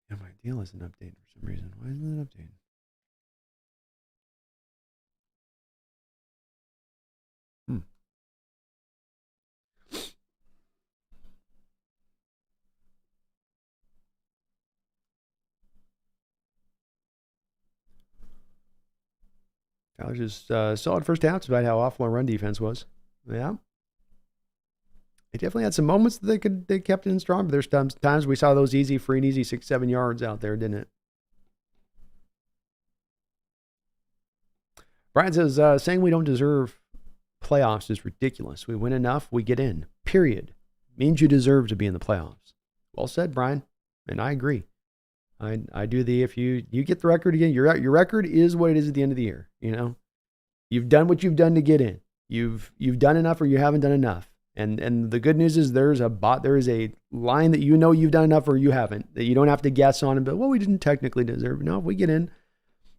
Yeah, my deal isn't updated for some reason. Why isn't it updated? Tyler's just solid first half about how awful our run defense was. Yeah. They definitely had some moments that they kept it in strong, but there's times we saw those free and easy 6-7 yards out there, didn't it? Brian says, saying we don't deserve playoffs is ridiculous. We win enough, we get in. Period. Means you deserve to be in the playoffs. Well said, Brian. And I agree. I do if you get the record again, your record is what it is at the end of the year. You know, you've done what you've done to get in. You've done enough or you haven't done enough. And the good news is there is a line that you know you've done enough or you haven't, that you don't have to guess on. But well, we didn't technically deserve. No, if we get in,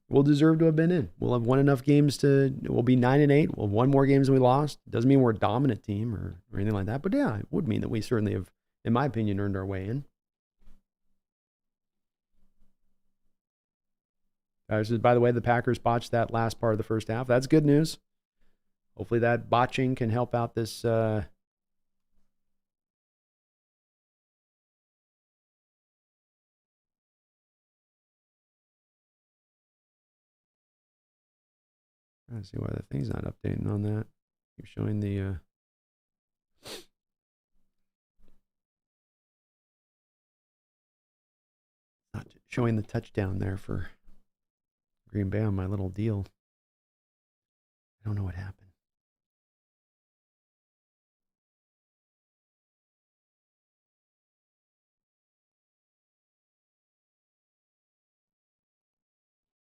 we'll deserve to have been in. We'll have won enough games we'll be 9-8. We'll have won more games than we lost. Doesn't mean we're a dominant team or anything like that. But yeah, it would mean that we certainly have, in my opinion, earned our way in. By the way, the Packers botched that last part of the first half. That's good news. Hopefully that botching can help out this. Trying to see why the thing's not updating on that. Keep showing the. Not showing the touchdown there for Green Bay on my little deal. I don't know what happened.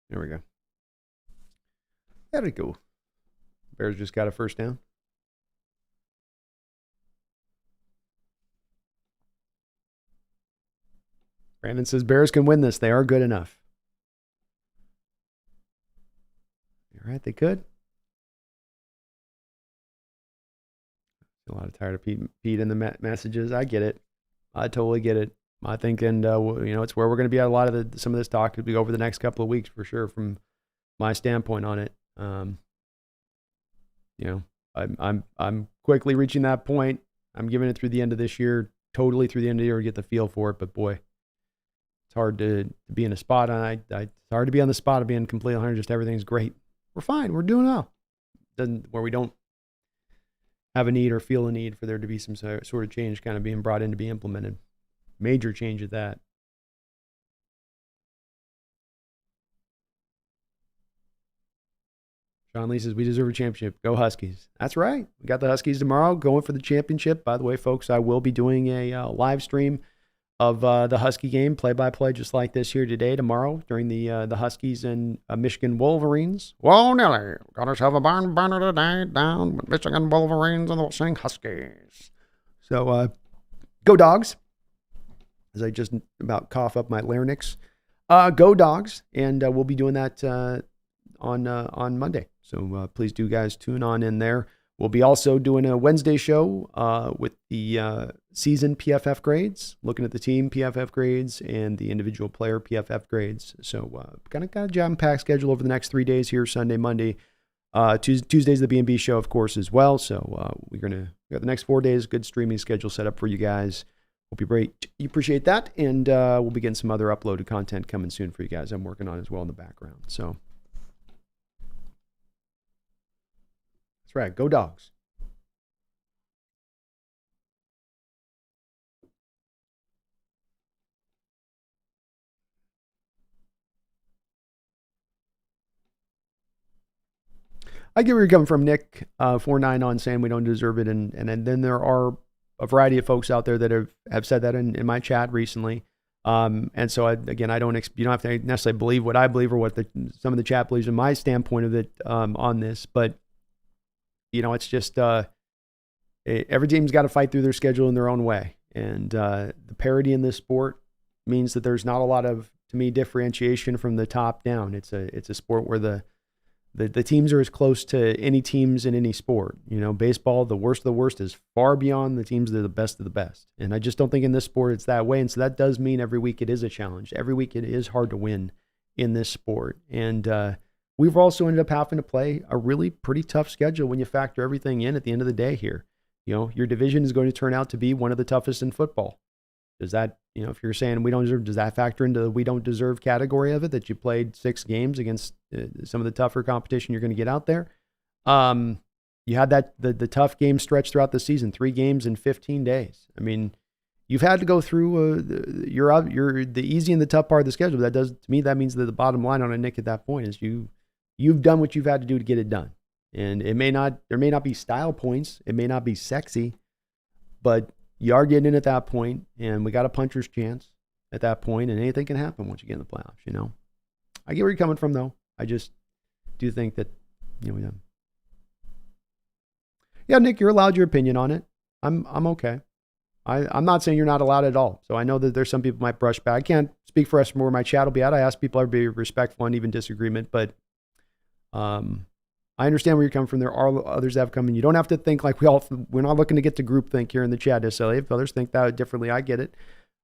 There we go. There we go. Bears just got a first down. Brandon says Bears can win this. They are good enough. You're right, they could. A lot of tired of Pete in the messages. I get it. I totally get it. I think, and it's where we're going to be at a lot of some of this talk as we go over the next couple of weeks for sure. From my standpoint on it, I'm quickly reaching that point. I'm giving it through the end of this year, totally through the end of the year to get the feel for it. But boy, it's hard to be in a spot. And it's hard to be on the spot of being completely 100. Just everything's great. We're fine. We're doing well. Where we don't have a need or feel a need for there to be some sort of change kind of being brought in to be implemented. Major change at that. Sean Lee says, we deserve a championship. Go Huskies. That's right. We got the Huskies tomorrow going for the championship. By the way, folks, I will be doing a live stream of the Husky game, play-by-play, just like this here today, tomorrow, during the Huskies and Michigan Wolverines. Whoa, Nelly, got us have a barn burner today down with Michigan Wolverines and the Sing Huskies. So, go Dogs, as I just about cough up my larynx. Go Dogs, and we'll be doing that on Monday. So please do, guys, tune on in there. We'll be also doing a Wednesday show with the season PFF grades, looking at the team PFF grades and the individual player PFF grades. So kind of got a jam-packed schedule over the next 3 days here, Sunday, Monday. Tuesday's the B&B show, of course, as well. So we got the next 4 days, good streaming schedule set up for you guys. Hope you appreciate that. And we'll be getting some other uploaded content coming soon for you guys I'm working on as well in the background. So that's right. Go Dogs. I get where you're coming from, Nick. 4-9 on saying we don't deserve it. And then there are a variety of folks out there that have said that in my chat recently. And so, I don't, you don't have to necessarily believe what I believe or what some of the chat believes in my standpoint of it on this. But, it's just every team's got to fight through their schedule in their own way. And the parity in this sport means that there's not a lot of, to me, differentiation from the top down. It's a sport where the teams are as close to any teams in any sport. Baseball, the worst of the worst is far beyond the teams that are the best of the best. And I just don't think in this sport it's that way. And so that does mean every week it is a challenge. Every week it is hard to win in this sport. And we've also ended up having to play a really pretty tough schedule when you factor everything in at the end of the day here. Your division is going to turn out to be one of the toughest in football. Does that, if you're saying we don't deserve, does that factor into the we don't deserve category of it, that you played 6 games against some of the tougher competition you're going to get out there? You had the tough game stretch throughout the season, 3 games in 15 days. I mean, you've had to go through the easy and the tough part of the schedule. To me, that means that the bottom line on it, Nick, at that point is you've done what you've had to do to get it done. And there may not be style points. It may not be sexy, but you are getting in at that point, and we got a puncher's chance at that point, and anything can happen once you get in the playoffs, I get where you're coming from, though. I just do think that, yeah, Nick, you're allowed your opinion on it. I'm okay. I'm not saying you're not allowed at all. So I know that there's some people might brush back. I can't speak for us from where my chat will be at. I ask people to be respectful and even disagreement, but I understand where you're coming from. There are others that have come in. You don't have to think like we're not looking to get to groupthink here in the chat necessarily. If others think that differently, I get it.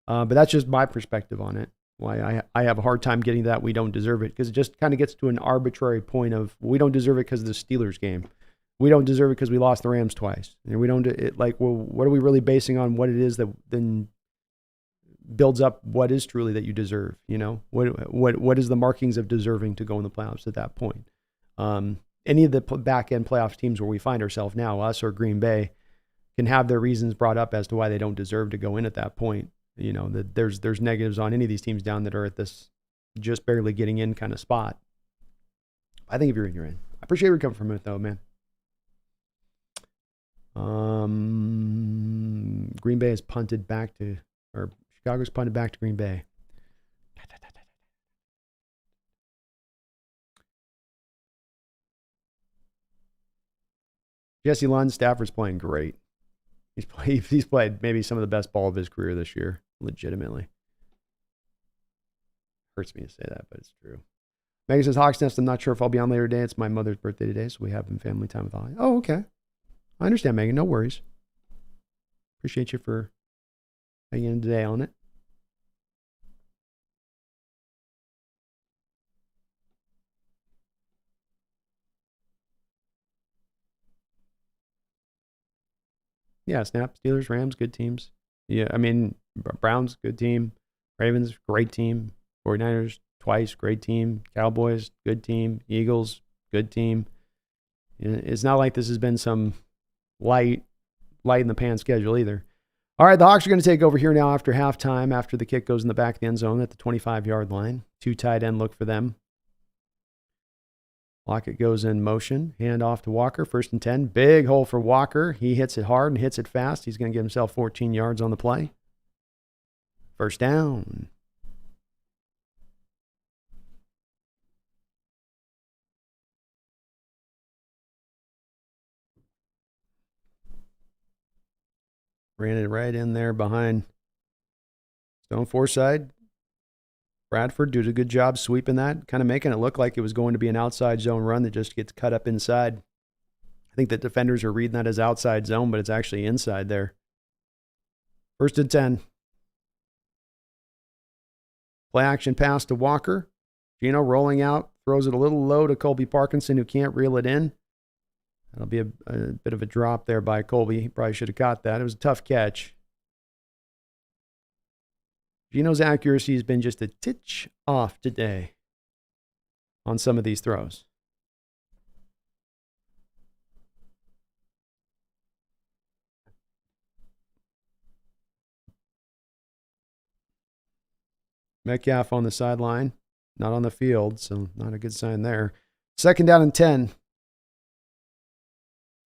But that's just my perspective on it. Why I have a hard time getting that we don't deserve it, because it just kind of gets to an arbitrary point of we don't deserve it because of the Steelers game. We don't deserve it because we lost the Rams twice. And we don't what are we really basing on what it is that then builds up what is truly that you deserve? What is the markings of deserving to go in the playoffs at that point? Any of the back end playoffs teams where we find ourselves now, us or Green Bay, can have their reasons brought up as to why they don't deserve to go in at that point. That there's negatives on any of these teams down that are at this just barely getting in kind of spot. I think if you're in, you're in. I appreciate where you're coming from it though, man. Green Bay is punted back to, or Chicago's punted back to Green Bay. Jesse Lund, Stafford's playing great. He's played maybe some of the best ball of his career this year, legitimately. Hurts me to say that, but it's true. Megan says, Hawks Nest, I'm not sure if I'll be on later today. It's my mother's birthday today, so we have family time with Holly. Oh, okay. I understand, Megan. No worries. Appreciate you for hanging in today on it. Yeah, snap. Steelers, Rams, good teams. Yeah, I mean, Browns, good team. Ravens, great team. 49ers, twice, great team. Cowboys, good team. Eagles, good team. It's not like this has been some light in the pan schedule either. All right, the Hawks are going to take over here now after halftime, after the kick goes in the back of the end zone at the 25-yard line. 2 tight end look for them. Lockett goes in motion. Hand off to Walker. 1st and 10. Big hole for Walker. He hits it hard and hits it fast. He's going to get himself 14 yards on the play. 1st down. Ran it right in there behind Stone Forsythe. Bradford did a good job sweeping that, kind of making it look like it was going to be an outside zone run that just gets cut up inside. I think the defenders are reading that as outside zone, but it's actually inside there. 1st and 10. Play action pass to Walker. Gino rolling out, throws it a little low to Colby Parkinson, who can't reel it in. That'll be a bit of a drop there by Colby. He probably should have caught that. It was a tough catch. Gino's accuracy has been just a titch off today on some of these throws. Metcalf on the sideline, not on the field, so not a good sign there. 2nd down and 10.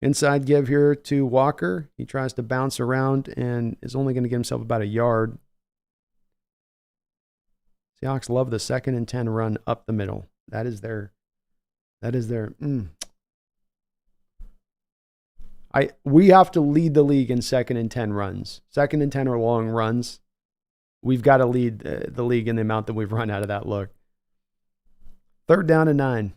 Inside give here to Walker. He tries to bounce around and is only going to get himself about a yard. Seahawks love the 2nd and 10 run up the middle. That is their. We have to lead the league in 2nd and 10 runs. 2nd and 10 are long runs. We've got to lead the league in the amount that we've run out of that look. 3rd down and 9.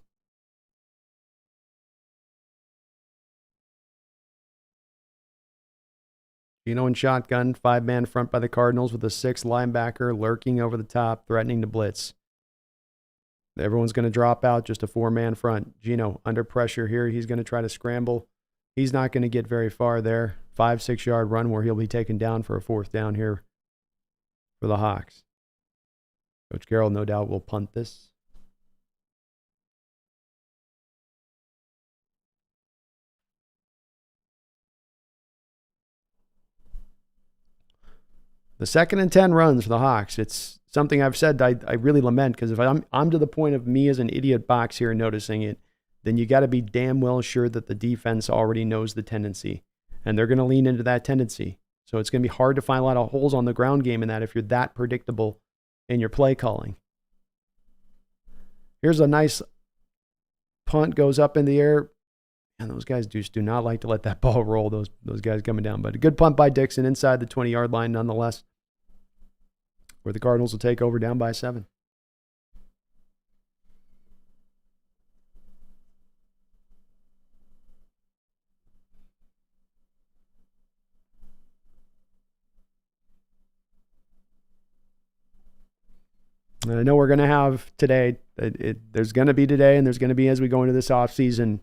Gino in shotgun, 5-man front by the Cardinals with a 6th linebacker lurking over the top, threatening to blitz. Everyone's going to drop out, just a 4-man front. Gino under pressure here. He's going to try to scramble. He's not going to get very far there. 5-6 yard run where he'll be taken down for a 4th down here for the Hawks. Coach Carroll, no doubt, will punt this. The 2nd and 10 runs for the Hawks. It's something I've said I really lament, because if I'm to the point of me as an idiot box here noticing it, then you got to be damn well sure that the defense already knows the tendency, and they're going to lean into that tendency. So it's going to be hard to find a lot of holes on the ground game in that if you're that predictable in your play calling. Here's a nice punt, goes up in the air. And those guys do not like to let that ball roll, those guys coming down. But a good punt by Dixon inside the 20-yard line nonetheless, where the Cardinals will take over down by 7. And I know we're going to have today, there's going to be today, and there's going to be as we go into this offseason,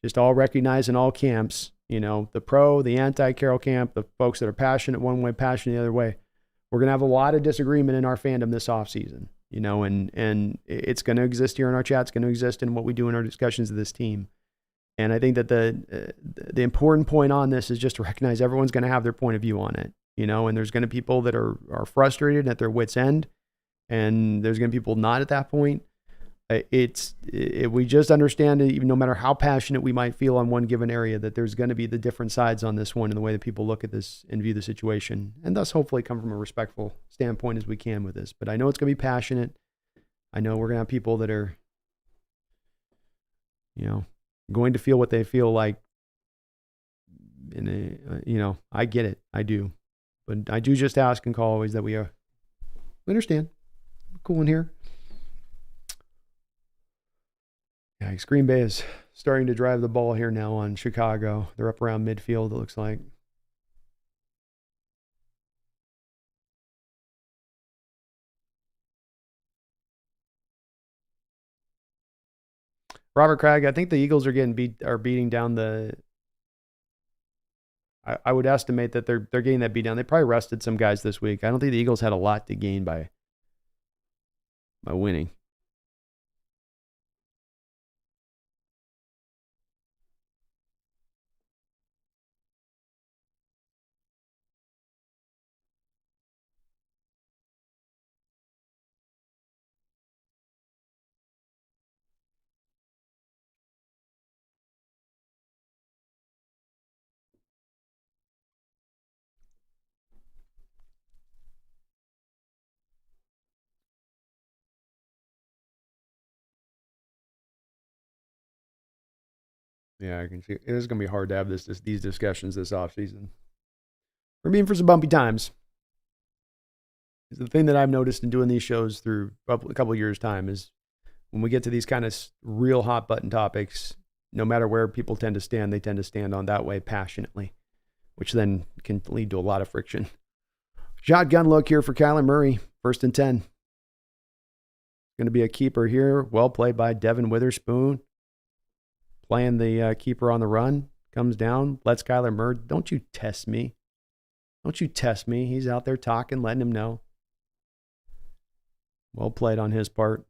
just all recognized in all camps, the pro, the anti-Carroll camp, the folks that are passionate one way, passionate the other way. We're going to have a lot of disagreement in our fandom this offseason, and it's going to exist here in our chat. It's going to exist in what we do in our discussions of this team. And I think that the important point on this is just to recognize everyone's going to have their point of view on it, and there's going to be people that are frustrated at their wits' end, and there's going to be people not at that point. We just understand it, even no matter how passionate we might feel on one given area, that there's going to be the different sides on this one and the way that people look at this and view the situation, and thus hopefully come from a respectful standpoint as we can with this. But I know it's going to be passionate. I know we're going to have people that are, going to feel what they feel like. I get it. I do. But I do just ask and call always that we understand. We're cool in here. Yeah, Green Bay is starting to drive the ball here now on Chicago. They're up around midfield, it looks like. Robert Craig, I think the Eagles are beating down the. I would estimate that they're getting that beat down. They probably rested some guys this week. I don't think the Eagles had a lot to gain by winning. Yeah, I can see it is going to be hard to have these discussions this offseason. We're being for some bumpy times. The thing that I've noticed in doing these shows through a couple of years' time is when we get to these kind of real hot button topics, no matter where people tend to stand, they tend to stand on that way passionately, which then can lead to a lot of friction. Shotgun look here for Kyler Murray, 1st and 10. Going to be a keeper here. Well played by Devin Witherspoon. Playing the keeper on the run. Comes down, lets Kyler Murray. Don't you test me. Don't you test me. He's out there talking, letting him know. Well played on his part.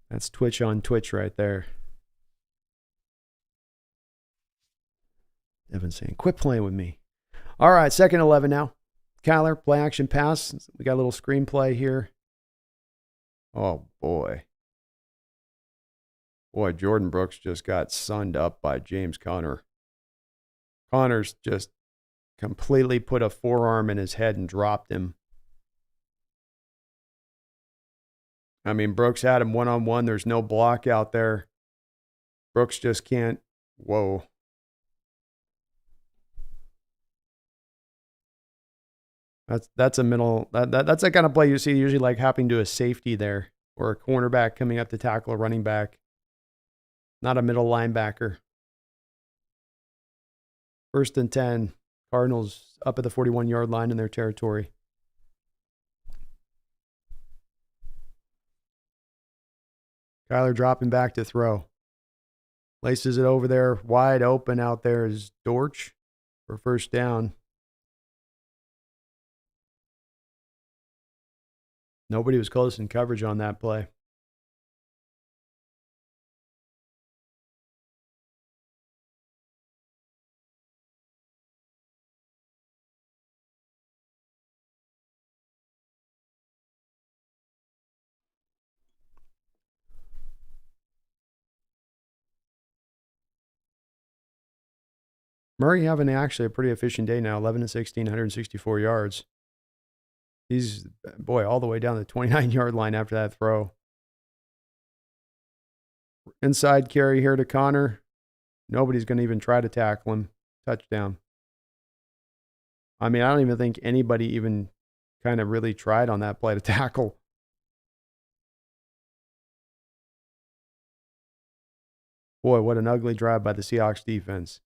That's Twitch on Twitch right there. Evan's saying, quit playing with me. All right, 2nd 11 now. Kyler, play action pass. We got a little screenplay here. Oh, boy. Boy, Jordan Brooks just got sunned up by James Conner. Conner's just completely put a forearm in his head and dropped him. I mean, Brooks had him one-on-one. There's no block out there. Brooks just can't. Whoa. That's a middle. That's the kind of play you see usually like happening to a safety there or a cornerback coming up to tackle a running back. Not a middle linebacker. 1st and 10. Cardinals up at the 41-yard line in their territory. Kyler dropping back to throw. Laces it over there. Wide open out there is Dortch for 1st down. Nobody was close in coverage on that play. Murray having actually a pretty efficient day now, 11 to 16, 164 yards. He's, boy, all the way down the 29-yard line after that throw. Inside carry here to Conner. Nobody's going to even try to tackle him. Touchdown. I mean, I don't even think anybody even kind of really tried on that play to tackle. Boy, what an ugly drive by the Seahawks defense.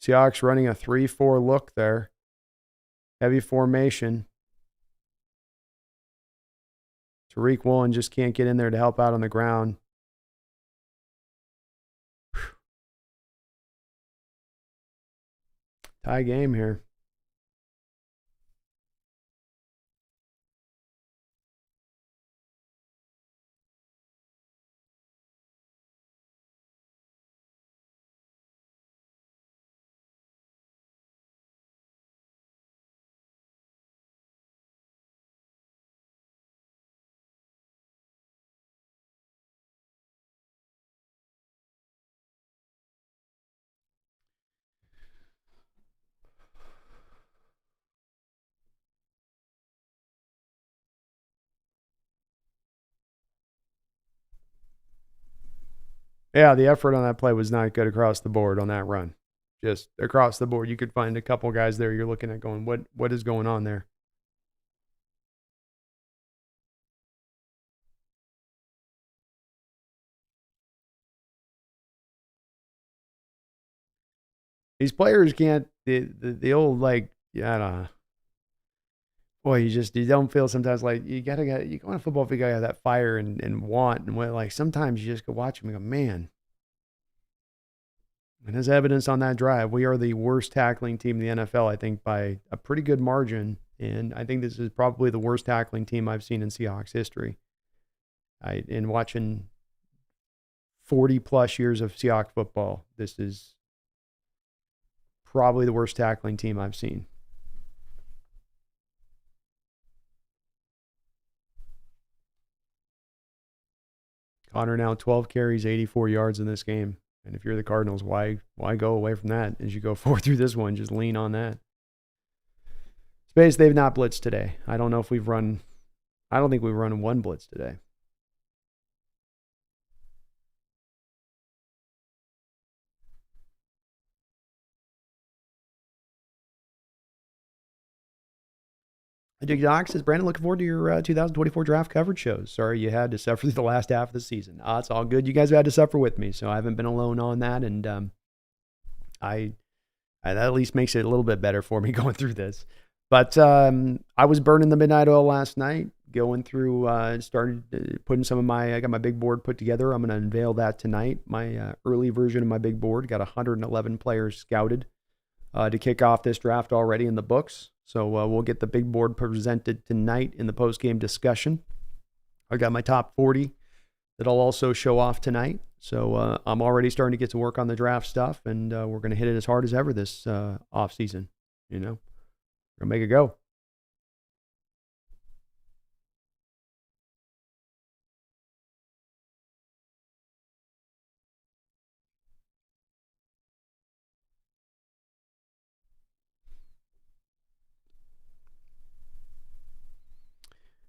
Seahawks running a 3-4 look there. Heavy formation. Tariq Woolen just can't get in there to help out on the ground. Tie game here. Yeah, the effort on that play was not good across the board on that run. Just across the board. You could find a couple guys there you're looking at going, what is going on there? These players can't, the old, like, yeah, I don't know. boy, you don't feel sometimes like you go on a football field, you gotta have that fire and want. And like sometimes you just go watch them and go, man. And as evidence on that drive, we are the worst tackling team in the NFL, I think, by a pretty good margin. And I think this is probably the worst tackling team I've seen in Seahawks history. In watching 40 plus years of Seahawks football, this is probably the worst tackling team I've seen. Connor now 12 carries, 84 yards in this game. And if you're the Cardinals, why go away from that as you go forward through this one? Just lean on that. Space, they've not blitzed today. I don't think we've run one blitz today. Jake Doc says, Brandon, looking forward to your 2024 draft coverage shows. Sorry you had to suffer through the last half of the season. It's all good. You guys have had to suffer with me, so I haven't been alone on that. And that at least makes it a little bit better for me going through this. But I was burning the midnight oil last night, going through, started putting I got my big board put together. I'm going to unveil that tonight. My early version of my big board got 111 players scouted to kick off this draft already in the books. So we'll get the big board presented tonight in the post-game discussion. I got my top 40 that I'll also show off tonight. So I'm already starting to get to work on the draft stuff, and we're going to hit it as hard as ever this off season. We're going to make it go.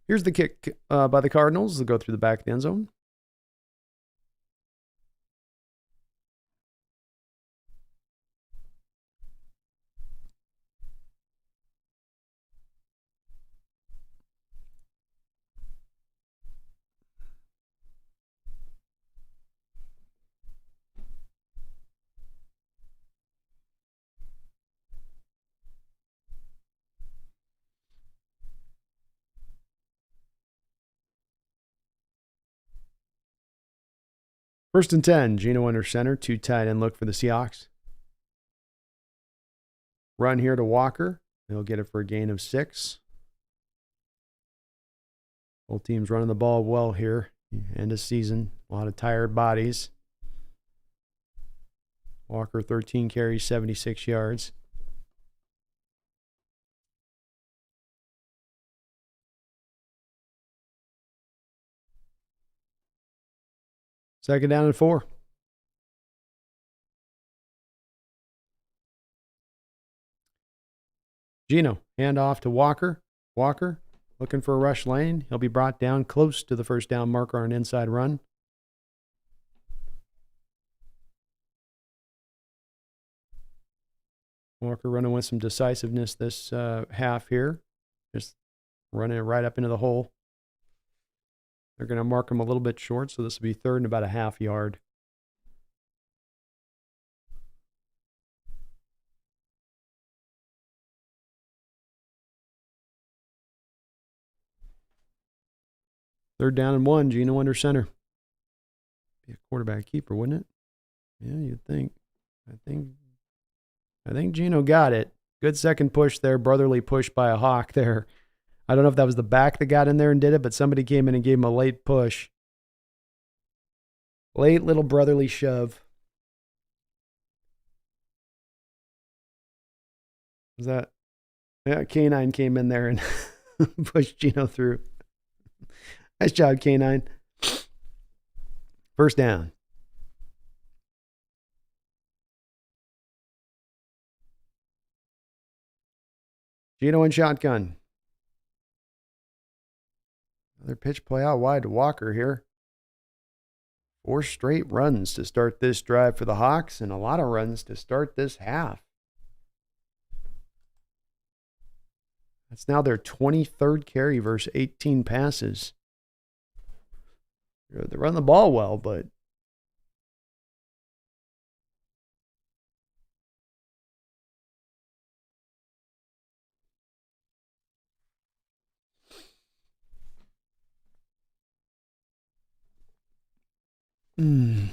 Here's the kick by the Cardinals. They'll go through the back of the end zone. First and 10, Geno under center, 2 tight end look for the Seahawks. Run here to Walker. He'll get it for a gain of 6. Both teams running the ball well here. End of season, a lot of tired bodies. Walker, 13 carries, 76 yards. Second down and 4. Geno, hand off to Walker. Walker, looking for a rush lane. He'll be brought down close to the first down marker on an inside run. Walker running with some decisiveness this half here. Just running it right up into the hole. They're going to mark him a little bit short, so this will be third and about a half yard. Third down and 1, Geno under center. Be a quarterback keeper, wouldn't it? Yeah, you'd think. I think Geno got it. Good second push there, brotherly push by a Hawk there. I don't know if that was the back that got in there and did it, but somebody came in and gave him a late push. Late little brotherly shove. Was that? Yeah, K9 came in there and pushed Geno through. Nice job, K9. First down. Geno in shotgun. Another pitch play out wide to Walker here. 4 straight runs to start this drive for the Hawks and a lot of runs to start this half. That's now their 23rd carry versus 18 passes. They run the ball well, but Mm.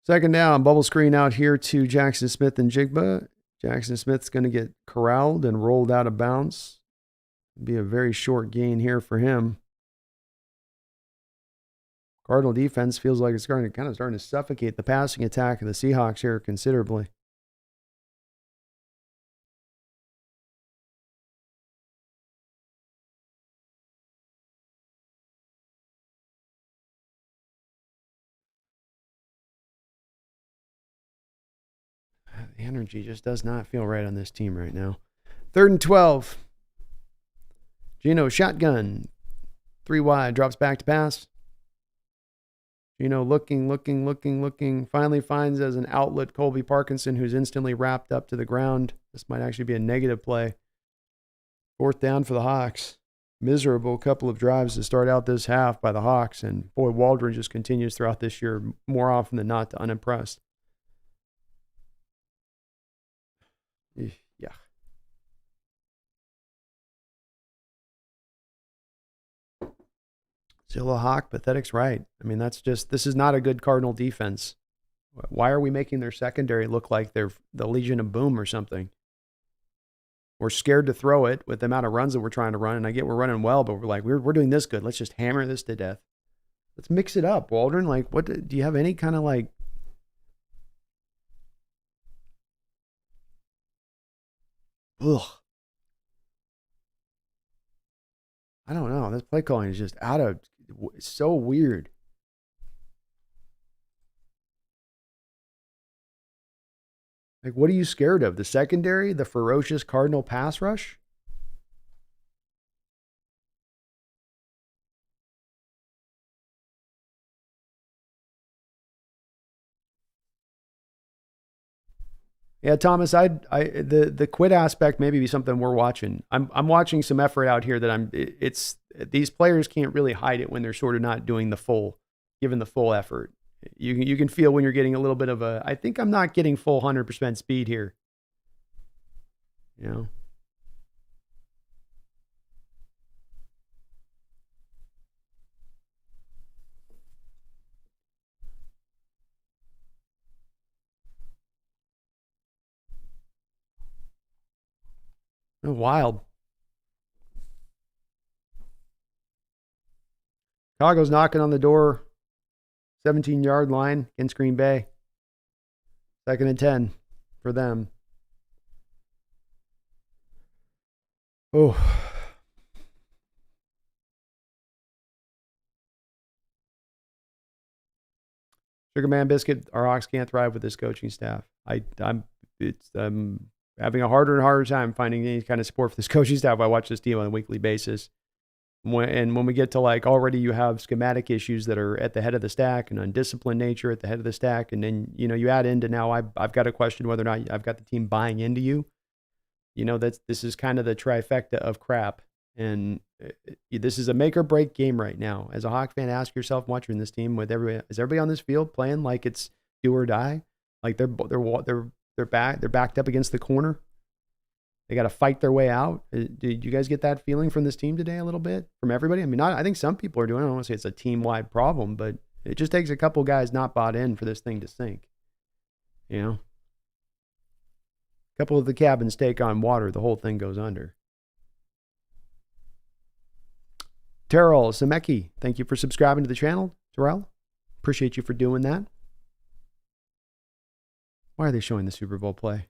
Second down, bubble screen out here to Jackson Smith and Jigba. Jackson Smith's going to get corralled and rolled out of bounds. Be a very short gain here for him. Cardinal defense feels like it's starting to suffocate the passing attack of the Seahawks here considerably. The energy just does not feel right on this team right now. 3rd and 12. Gino shotgun. 3 wide. Drops back to pass. Gino looking. Finally finds as an outlet Colby Parkinson, who's instantly wrapped up to the ground. This might actually be a negative play. 4th down for the Hawks. Miserable couple of drives to start out this half by the Hawks. And boy, Waldron just continues throughout this year more often than not to unimpressed. Yeah. Zilla Hawk, pathetic's right. I mean, this is not a good Cardinal defense. Why are we making their secondary look like they're the Legion of Boom or something? We're scared to throw it with the amount of runs that we're trying to run, and I get we're running well, but we're like, we're doing this good. Let's just hammer this to death. Let's mix it up, Waldron. Like, what do you have any kind of like? Ugh. I don't know. This play calling is just it's so weird. Like, what are you scared of? The secondary? The ferocious Cardinal pass rush? Yeah, Thomas, the quit aspect maybe be something we're watching. I'm watching some effort out here that it's these players can't really hide it when they're sort of not doing given the full effort. You can feel when you're getting a little bit of I think I'm not getting full 100% speed here. You know. Wild. Chicago's knocking on the door. 17-yard line against Green Bay. 2nd and 10 for them. Oh. Sugarman Biscuit, our Hawks can't thrive with this coaching staff. I'm having a harder and harder time finding any kind of support for this coaching staff. I watch this team on a weekly basis. When we get to like already you have schematic issues that are at the head of the stack and undisciplined nature at the head of the stack. And then, you add into now I've got to question whether or not I've got the team buying into you. This is kind of the trifecta of crap. And this is a make or break game right now. As a Hawk fan, ask yourself watching this team is everybody on this field playing like it's do or die? Like they're backed up against the corner. They got to fight their way out. Did you guys get that feeling from this team today a little bit? From everybody? I mean, I think some people are doing it. I don't want to say it's a team-wide problem, but it just takes a couple guys not bought in for this thing to sink. A couple of the cabins take on water, the whole thing goes under. Terrell Semeki, thank you for subscribing to the channel. Terrell, appreciate you for doing that. Why are they showing the Super Bowl play?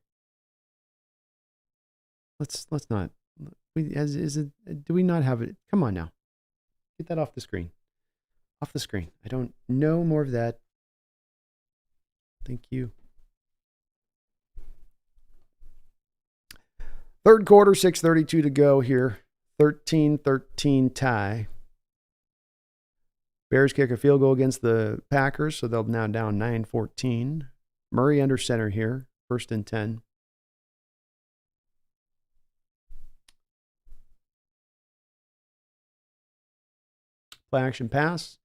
Let's not. Do we not have it? Come on now. Get that off the screen. Off the screen. I don't know more of that. Thank you. 3rd quarter, 6:32 to go here. 13-13 tie. Bears kick a field goal against the Packers, so they'll now down 9-14. Murray under center here. 1st and 10. Play action pass.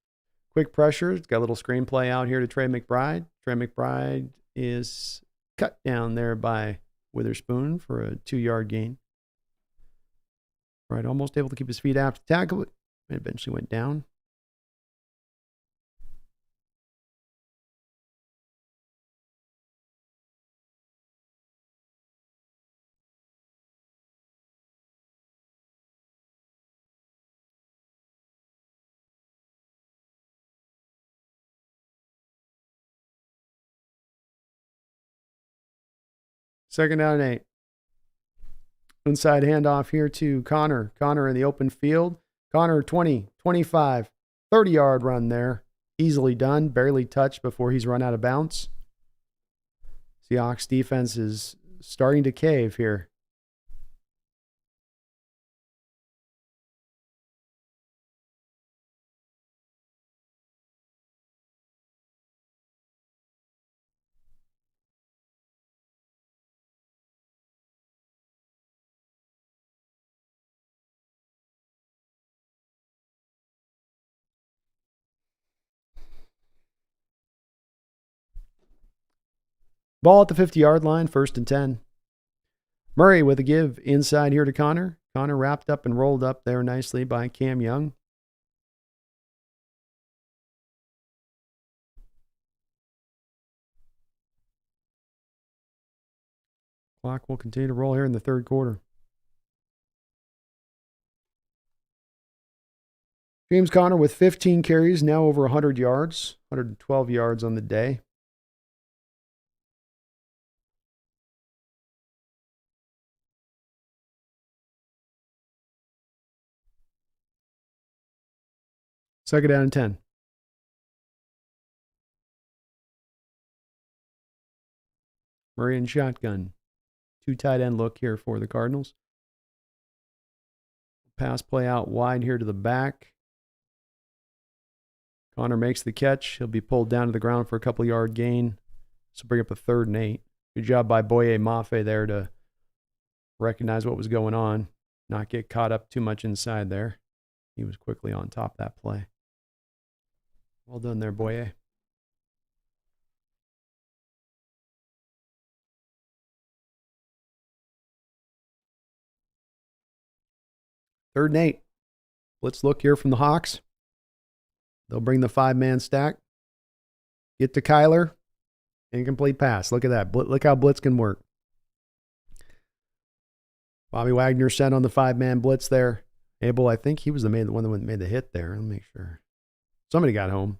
Quick pressure. It's got a little screenplay out here to Trey McBride. Trey McBride is cut down there by Witherspoon for a 2-yard gain. Right, almost able to keep his feet out to tackle it. It eventually went down. Second down and 8. Inside handoff here to Connor. Connor in the open field. Connor 20, 25, 30-yard run there. Easily done. Barely touched before he's run out of bounds. Seahawks defense is starting to cave here. Ball at the 50-yard line, 1st and 10. Murray with a give inside here to Connor. Connor wrapped up and rolled up there nicely by Cam Young. Clock will continue to roll here in the third quarter. James Conner with 15 carries, now over 100 yards, 112 yards on the day. Second down and 10. Murray in shotgun. 2 tight end look here for the Cardinals. Pass play out wide here to the back. Connor makes the catch. He'll be pulled down to the ground for a couple yard gain. So bring up a 3rd and 8. Good job by Boye Mafe there to recognize what was going on, not get caught up too much inside there. He was quickly on top of that play. Well done there, Boye. Third and 8. Let's look here from the Hawks. They'll bring the 5-man stack. Get to Kyler. Incomplete pass. Look at that. Look how blitz can work. Bobby Wagner sent on the 5-man blitz there. Abel, I think he was the one that made the hit there. Let me make sure. Somebody got home.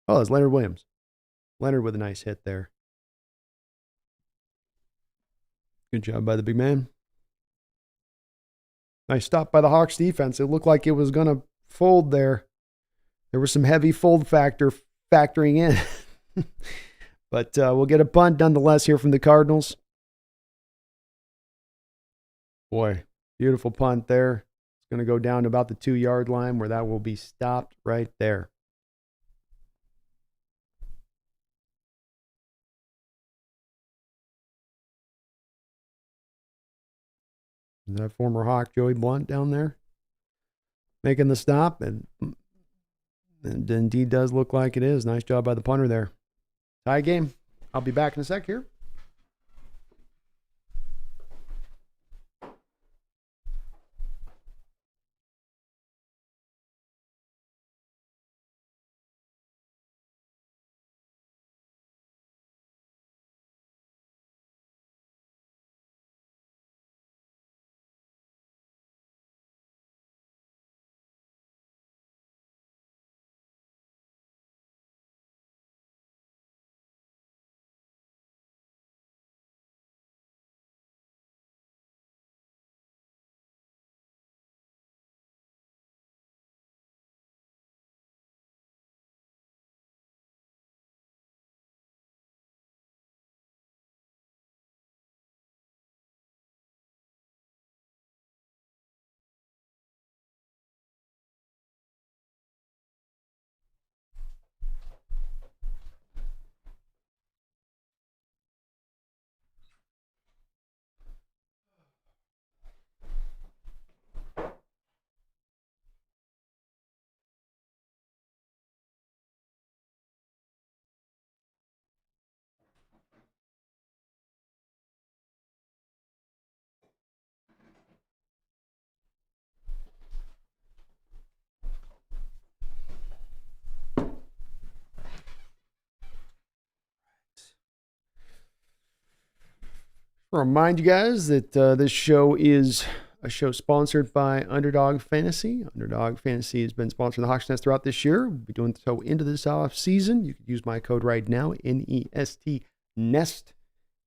Oh, it's Leonard Williams. Leonard with a nice hit there. Good job by the big man. Nice stop by the Hawks defense. It looked like it was going to fold there. There was some heavy fold factoring in. But we'll get a punt nonetheless here from the Cardinals. Boy, beautiful punt there. It's going to go down to about the 2-yard line where that will be stopped right there. Is that former Hawk Joey Blunt down there making the stop? And indeed does look like it is. Nice job by the punter there. Tie game. I'll be back in a sec here. Remind you guys that this show is a show sponsored by Underdog Fantasy. Underdog Fantasy has been sponsoring the Hawks Nest throughout this year. We'll be doing so into this off season. You can use my code right now, NEST Nest.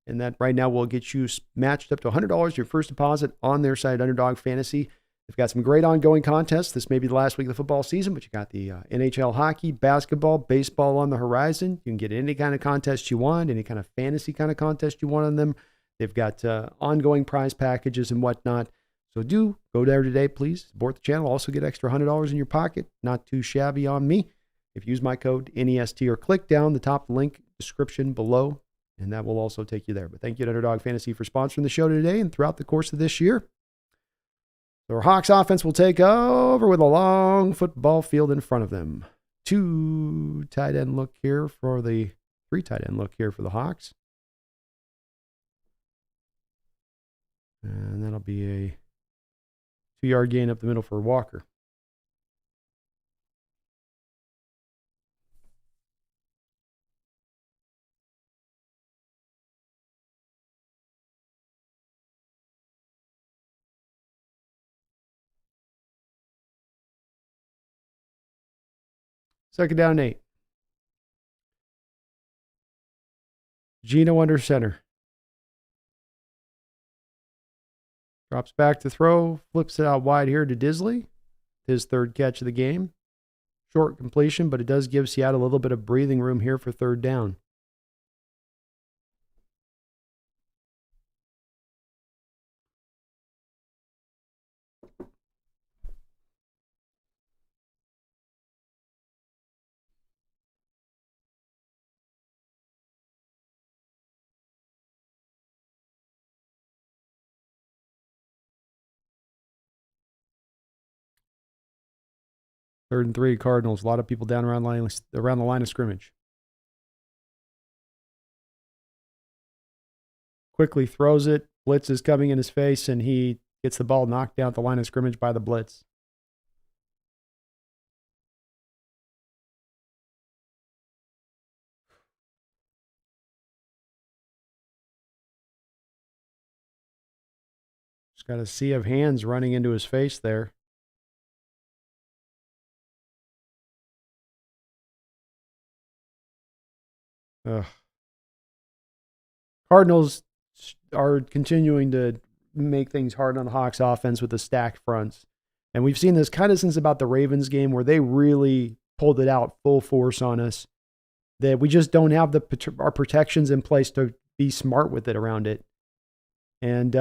And that right now will get you matched up to $100 your first deposit on their site, Underdog Fantasy. They've got some great ongoing contests. This may be the last week of the football season, but you got the NHL hockey, basketball, baseball on the horizon. You can get any kind of contest you want, any kind of fantasy kind of contest you want on them. They've got ongoing prize packages and whatnot. So do go there today, please. Support the channel. Also get extra $100 in your pocket. Not too shabby on me. If you use my code NEST or click down the top link description below, and that will also take you there. But thank you to Underdog Fantasy for sponsoring the show today and throughout the course of this year. The Hawks offense will take over with a long football field in front of them. Three tight end look here for the Hawks. And that'll be a 2-yard gain up the middle for Walker. Second down and 8. Geno under center. Drops back to throw, flips it out wide here to Disley. His third catch of the game. Short completion, but it does give Seattle a little bit of breathing room here for third down. Third and 3, Cardinals. A lot of people down around the line of scrimmage. Quickly throws it. Blitz is coming in his face, and he gets the ball knocked down at the line of scrimmage by the blitz. Just got a sea of hands running into his face there. Ugh. Cardinals are continuing to make things hard on the Hawks offense with the stacked fronts. And we've seen this kind of since about the Ravens game where they really pulled it out full force on us. That we just don't have our protections in place to be smart with it around it. And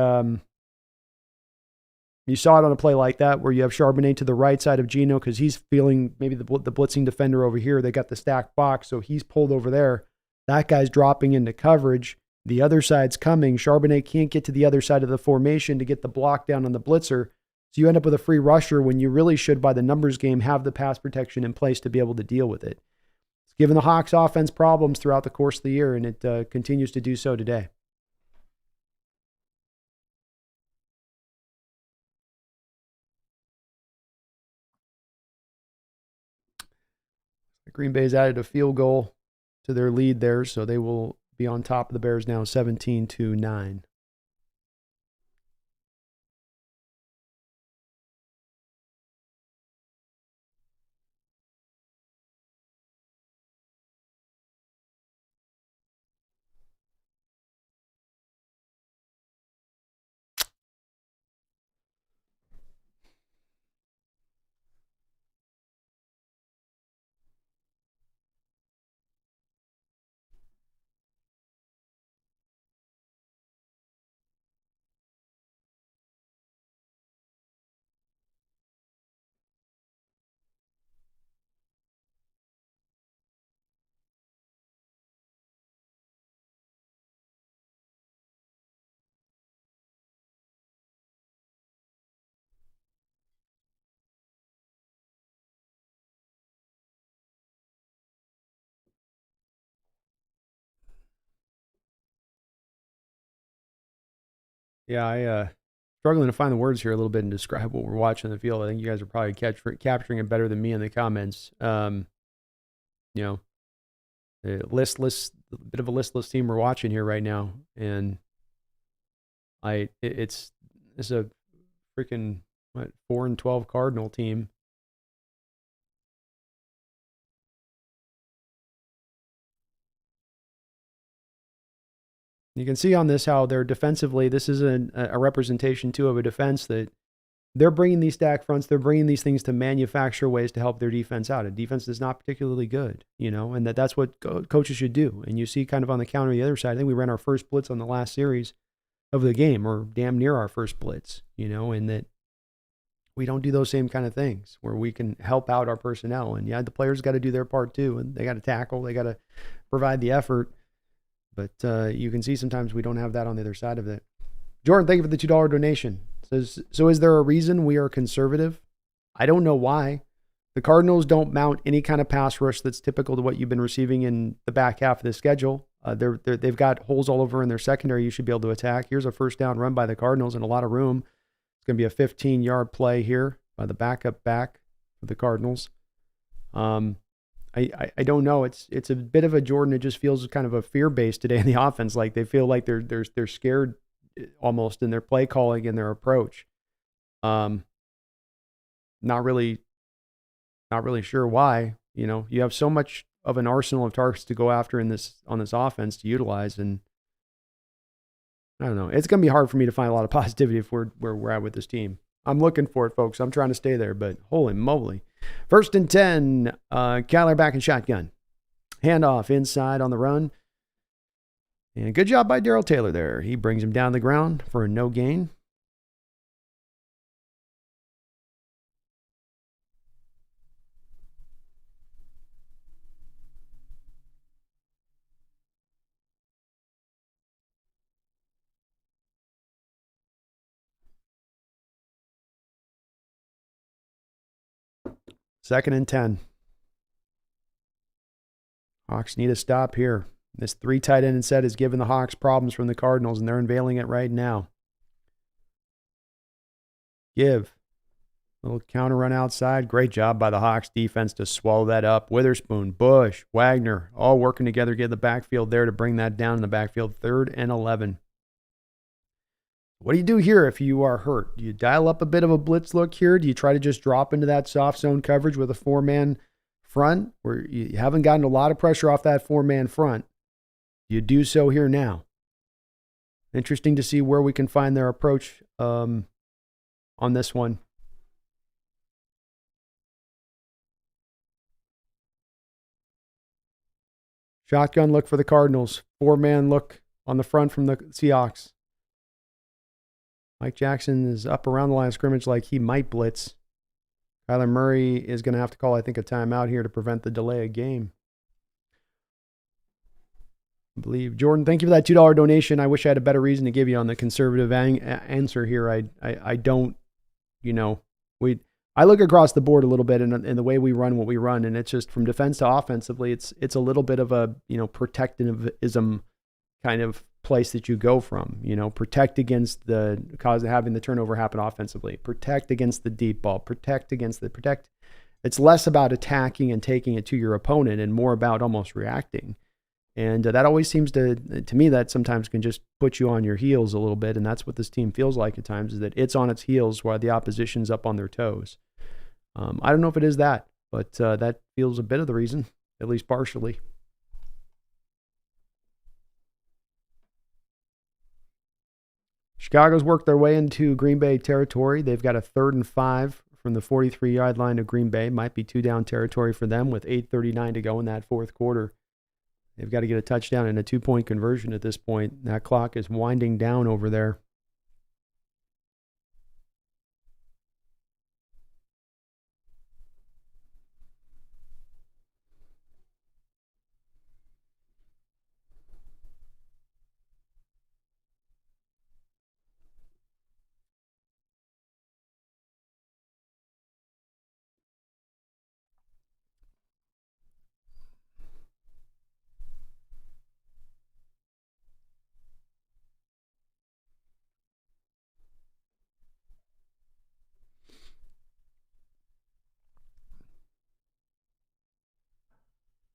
you saw it on a play like that where you have Charbonnet to the right side of Geno because he's feeling maybe the blitzing defender over here. They got the stacked box, so he's pulled over there. That guy's dropping into coverage. The other side's coming. Charbonnet can't get to the other side of the formation to get the block down on the blitzer. So you end up with a free rusher when you really should, by the numbers game, have the pass protection in place to be able to deal with it. It's given the Hawks offense problems throughout the course of the year, and it continues to do so today. Green Bay's added a field goal to their lead there, so they will be on top of the Bears now 17-9. Yeah, I struggling to find the words here a little bit and describe what we're watching on the field. I think you guys are probably capturing it better than me in the comments. You know, a bit of a listless team we're watching here right now, and It's a freaking 4-12 Cardinal team. You can see on this how they're defensively. This is a representation too of a defense that they're bringing these stack fronts. They're bringing these things to manufacture ways to help their defense out. A defense that's not particularly good, and that's what coaches should do. And you see kind of on the counter the other side. I think we ran our first blitz on the last series of the game, or damn near our first blitz, and that we don't do those same kind of things where we can help out our personnel. And the players got to do their part too, and they got to tackle, they got to provide the effort. But you can see sometimes we don't have that on the other side of it. Jordan, thank you for the $2 donation. Says, so is there a reason we are conservative? I don't know why. The Cardinals don't mount any kind of pass rush that's typical to what you've been receiving in the back half of the schedule. They've got holes all over in their secondary you should be able to attack. Here's a first down run by the Cardinals and a lot of room. It's going to be a 15-yard play here by the backup back for the Cardinals. I don't know. It's a bit of a Jordan. It just feels kind of a fear base today in the offense. Like they feel like they're scared almost in their play calling and their approach. Not really sure why. You have so much of an arsenal of targets to go after on this offense to utilize, and I don't know. It's going to be hard for me to find a lot of positivity if where we're at with this team. I'm looking for it, folks. I'm trying to stay there, but holy moly. 1st and 10, Kyler back in shotgun. Handoff inside on the run. And good job by Darrell Taylor there. He brings him down the ground for a no gain. Second and 10. Hawks need a stop here. This 3 tight end set has given the Hawks problems from the Cardinals, and they're unveiling it right now. Give. Little counter run outside. Great job by the Hawks defense to swallow that up. Witherspoon, Bush, Wagner, all working together, get the backfield there to bring that down in the backfield. 3rd and 11. What do you do here if you are hurt? Do you dial up a bit of a blitz look here? Do you try to just drop into that soft zone coverage with a 4-man front where you haven't gotten a lot of pressure off that 4-man front? You do so here now. Interesting to see where we can find their approach on this one. Shotgun look for the Cardinals. 4-man look on the front from the Seahawks. Mike Jackson is up around the line of scrimmage like he might blitz. Kyler Murray is going to have to call, I think, a timeout here to prevent the delay of game. I believe. Jordan, thank you for that $2 donation. I wish I had a better reason to give you on the conservative answer here. I don't, I look across the board a little bit in the way we run what we run, and it's just from defense to offensively, it's a little bit of a, protectivism kind of place that you go from, protect against the cause of having the turnover happen offensively, protect against the deep ball, protect. It's less about attacking and taking it to your opponent and more about almost reacting. And that always seems to me, that sometimes can just put you on your heels a little bit. And that's what this team feels like at times, is that it's on its heels while the opposition's up on their toes. I don't know if it is that, but that feels a bit of the reason, at least partially. Chicago's worked their way into Green Bay territory. They've got a 3rd and 5 from the 43-yard line of Green Bay. Might be 2-down territory for them with 8:39 to go in that 4th quarter. They've got to get a touchdown and a 2-point conversion at this point. That clock is winding down over there.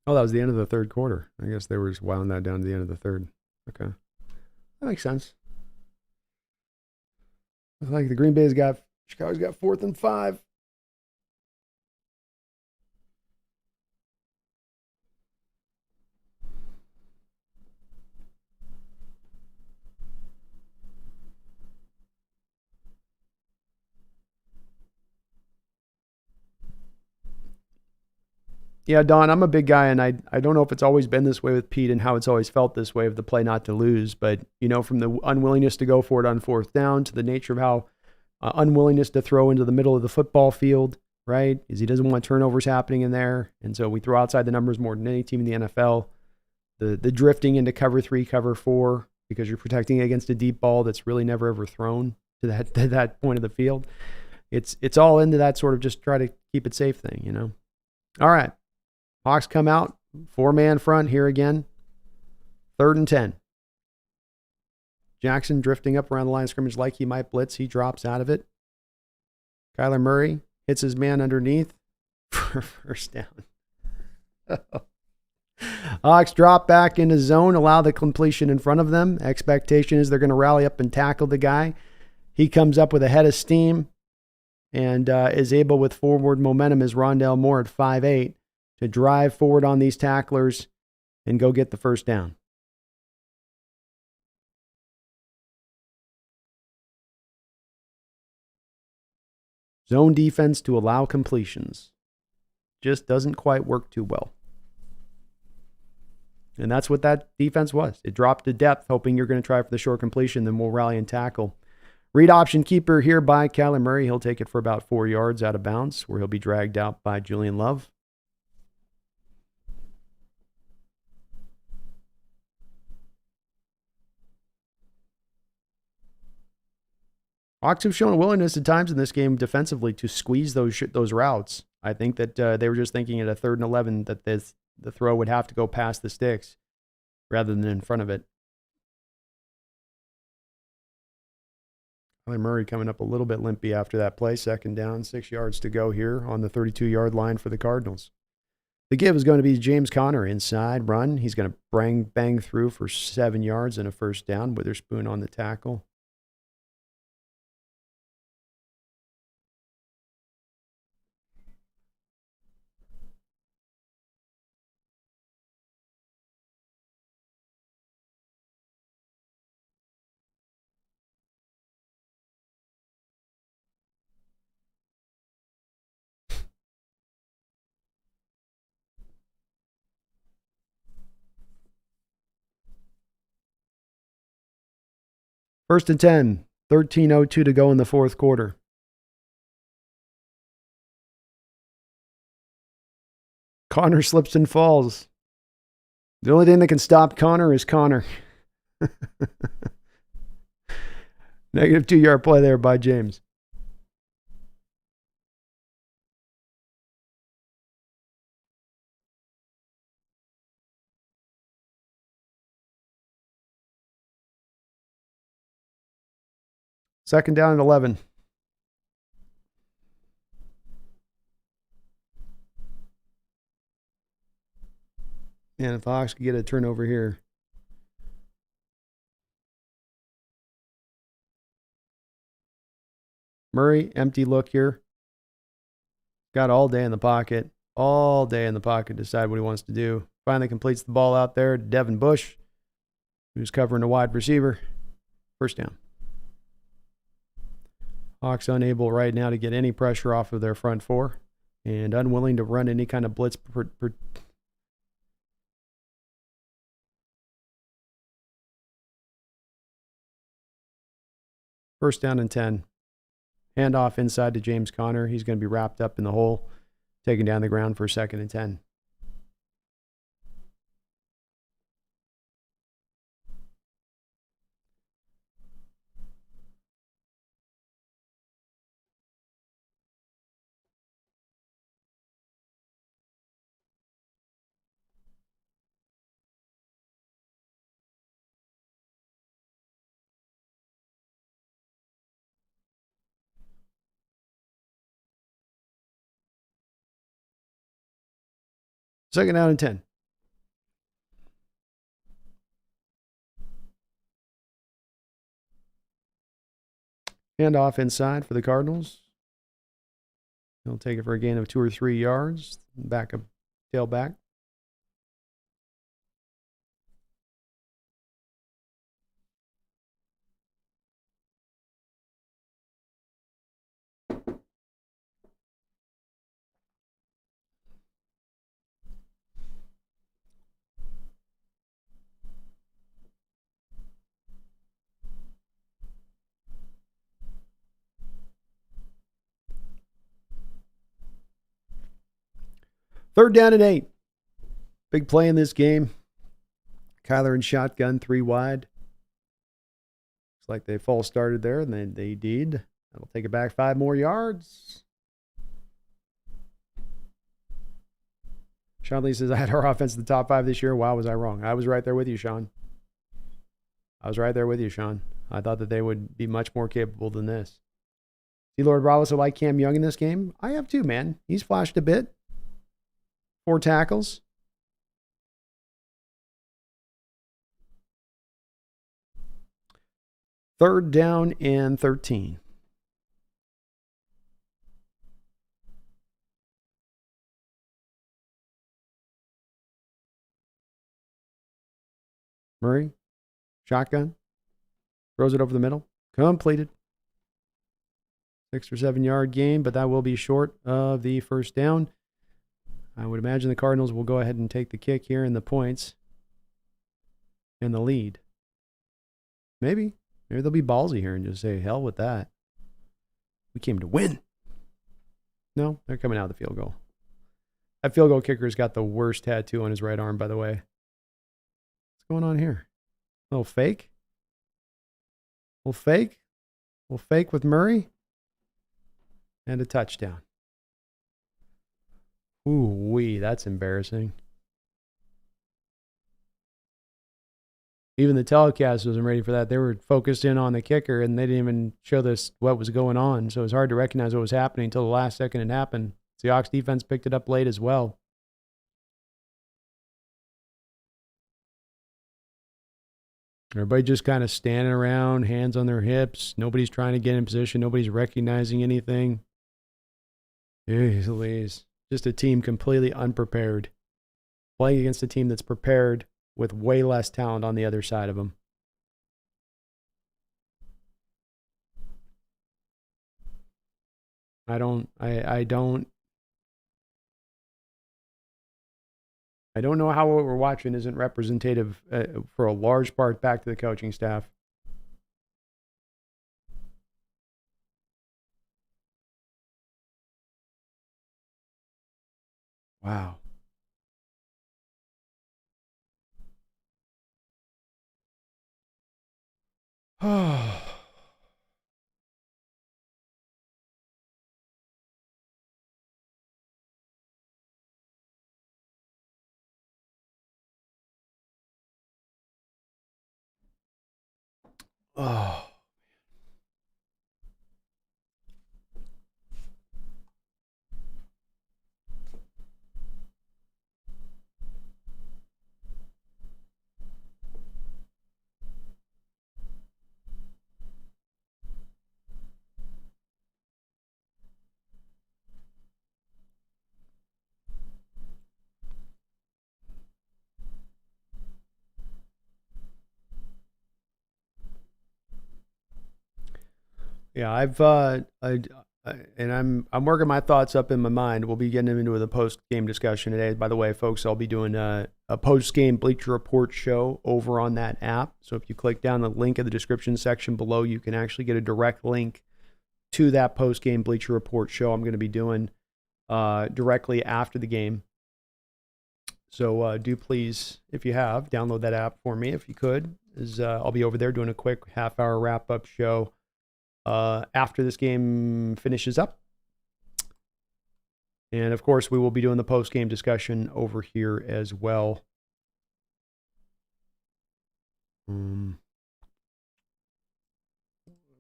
Oh, that was the end of the 3rd quarter. I guess they were just winding that down to the end of the 3rd. Okay. That makes sense. Looks like Chicago's got 4th and 5. Yeah, Don, I'm a big guy, and I don't know if it's always been this way with Pete and how it's always felt this way of the play not to lose. But, from the unwillingness to go for it on 4th down to the nature of how unwillingness to throw into the middle of the football field, right? Is he doesn't want turnovers happening in there. And so we throw outside the numbers more than any team in the NFL. The drifting into cover 3, cover 4, because you're protecting against a deep ball that's really never ever thrown to that point of the field. It's all into that sort of just try to keep it safe thing. All right. Hawks come out, 4-man front here again. 3rd and 10. Jackson drifting up around the line of scrimmage like he might blitz. He drops out of it. Kyler Murray hits his man underneath for 1st down. Hawks drop back into zone, allow the completion in front of them. Expectation is they're going to rally up and tackle the guy. He comes up with a head of steam and is able with forward momentum as Rondale Moore at 5'8" to drive forward on these tacklers and go get the 1st down. Zone defense to allow completions. Just doesn't quite work too well. And that's what that defense was. It dropped to depth, hoping you're going to try for the short completion, then we'll rally and tackle. Read option keeper here by Kyler Murray. He'll take it for about 4 yards out of bounds, where he'll be dragged out by Julian Love. Hawks have shown a willingness at times in this game defensively to squeeze those routes. I think that they were just thinking at a 3rd and 11 that the throw would have to go past the sticks rather than in front of it. Kyler Murray coming up a little bit limpy after that play. 2nd down, 6 yards to go here on the 32-yard line for the Cardinals. The give is going to be James Conner inside run. He's going to bang through for 7 yards and a 1st down. Witherspoon on the tackle. First and 10, 13:02 to go in the 4th quarter. Connor slips and falls. The only thing that can stop Connor is Connor. Negative 2-yard play there by James. Second down and 11. And if the Hawks could get a turnover here. Murray, empty look here. Got all day in the pocket. All day in the pocket to decide what he wants to do. Finally completes the ball out there to Devin Bush, who's covering a wide receiver. 1st down. Hawks unable right now to get any pressure off of their front 4 and unwilling to run any kind of blitz. First down and 10. Handoff inside to James Conner. He's going to be wrapped up in the hole, taken down the ground for 2nd and 10. Second down and 10. Handoff inside for the Cardinals. He'll take it for a gain of 2 or 3 yards. Back up, tailback. Third down and 8. Big play in this game. Kyler in shotgun, 3 wide. Looks like they false started there, and they did. That'll take it back 5 more yards. Sean Lee says, I had our offense in the top 5 this year. Wow, was I wrong? I was right there with you, Sean. I thought that they would be much more capable than this. See Lord Bravos, I like Cam Young in this game. I have too, man. He's flashed a bit. 4 tackles. Third down and 13. Murray, shotgun, throws it over the middle. Completed. 6 or 7 yard gain, but that will be short of the first down. I would imagine the Cardinals will go ahead and take the kick here and the points and the lead. Maybe they'll be ballsy here and just say, hell with that. We came to win. No, they're coming out of the field goal. That field goal kicker's got the worst tattoo on his right arm, by the way. What's going on here? A little fake? A little fake with Murray? And a touchdown. Ooh-wee, that's embarrassing. Even the telecast wasn't ready for that. They were focused in on the kicker, and they didn't even show us what was going on. So it was hard to recognize what was happening until the last second it happened. Seahawks defense picked it up late as well. Everybody just kind of standing around, hands on their hips. Nobody's trying to get in position. Nobody's recognizing anything. Jeez Louise. Just a team completely unprepared. Playing against a team that's prepared with way less talent on the other side of them. I don't know how what we're watching isn't representative for a large part back to the coaching staff. Wow. Oh. Oh. Yeah, I'm working my thoughts up in my mind. We'll be getting into the post game discussion today. By the way, folks, I'll be doing a post game Bleacher Report show over on that app. So if you click down the link in the description section below, you can actually get a direct link to that post game Bleacher Report show I'm going to be doing directly after the game. So do please, if you have, download that app for me if you could. I'll be over there doing a quick half-hour wrap-up show after this game finishes up. And, of course, we will be doing the post-game discussion over here as well.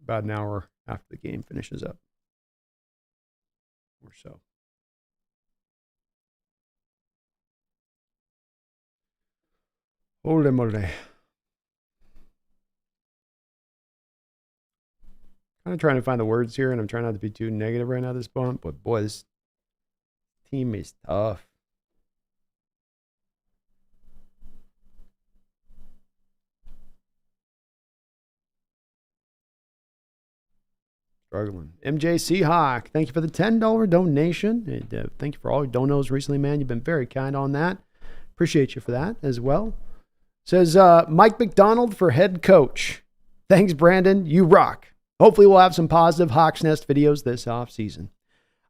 About an hour after the game finishes up or so. Ole mole. kind of trying to find the words here, and I'm trying not to be too negative right now at this point. But boy, this team is tough. Struggling. MJ Seahawk, thank you for the $10 donation. And, thank you for all your donos recently, man. You've been very kind on that. Appreciate you for that as well. Says Mike McDonald for head coach. Thanks, Brandon. You rock. Hopefully we'll have some positive Hawks Nest videos this offseason.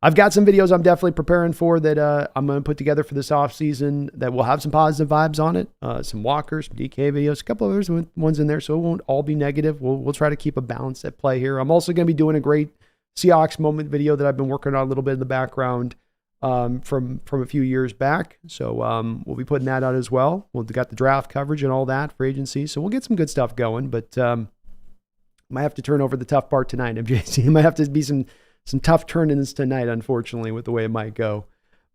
I've got some videos I'm definitely preparing for that I'm going to put together for this offseason that will have some positive vibes on it. Some Walker, some DK videos, a couple of others ones in there, so it won't all be negative. We'll try to keep a balance at play here. I'm also going to be doing a great Seahawks moment video that I've been working on a little bit in the background from a few years back. So we'll be putting that out as well. We've got the draft coverage and all that for agency, so we'll get some good stuff going, but might have to turn over the tough part tonight, MJC. Might have to be some tough turn-ins tonight, unfortunately, with the way it might go.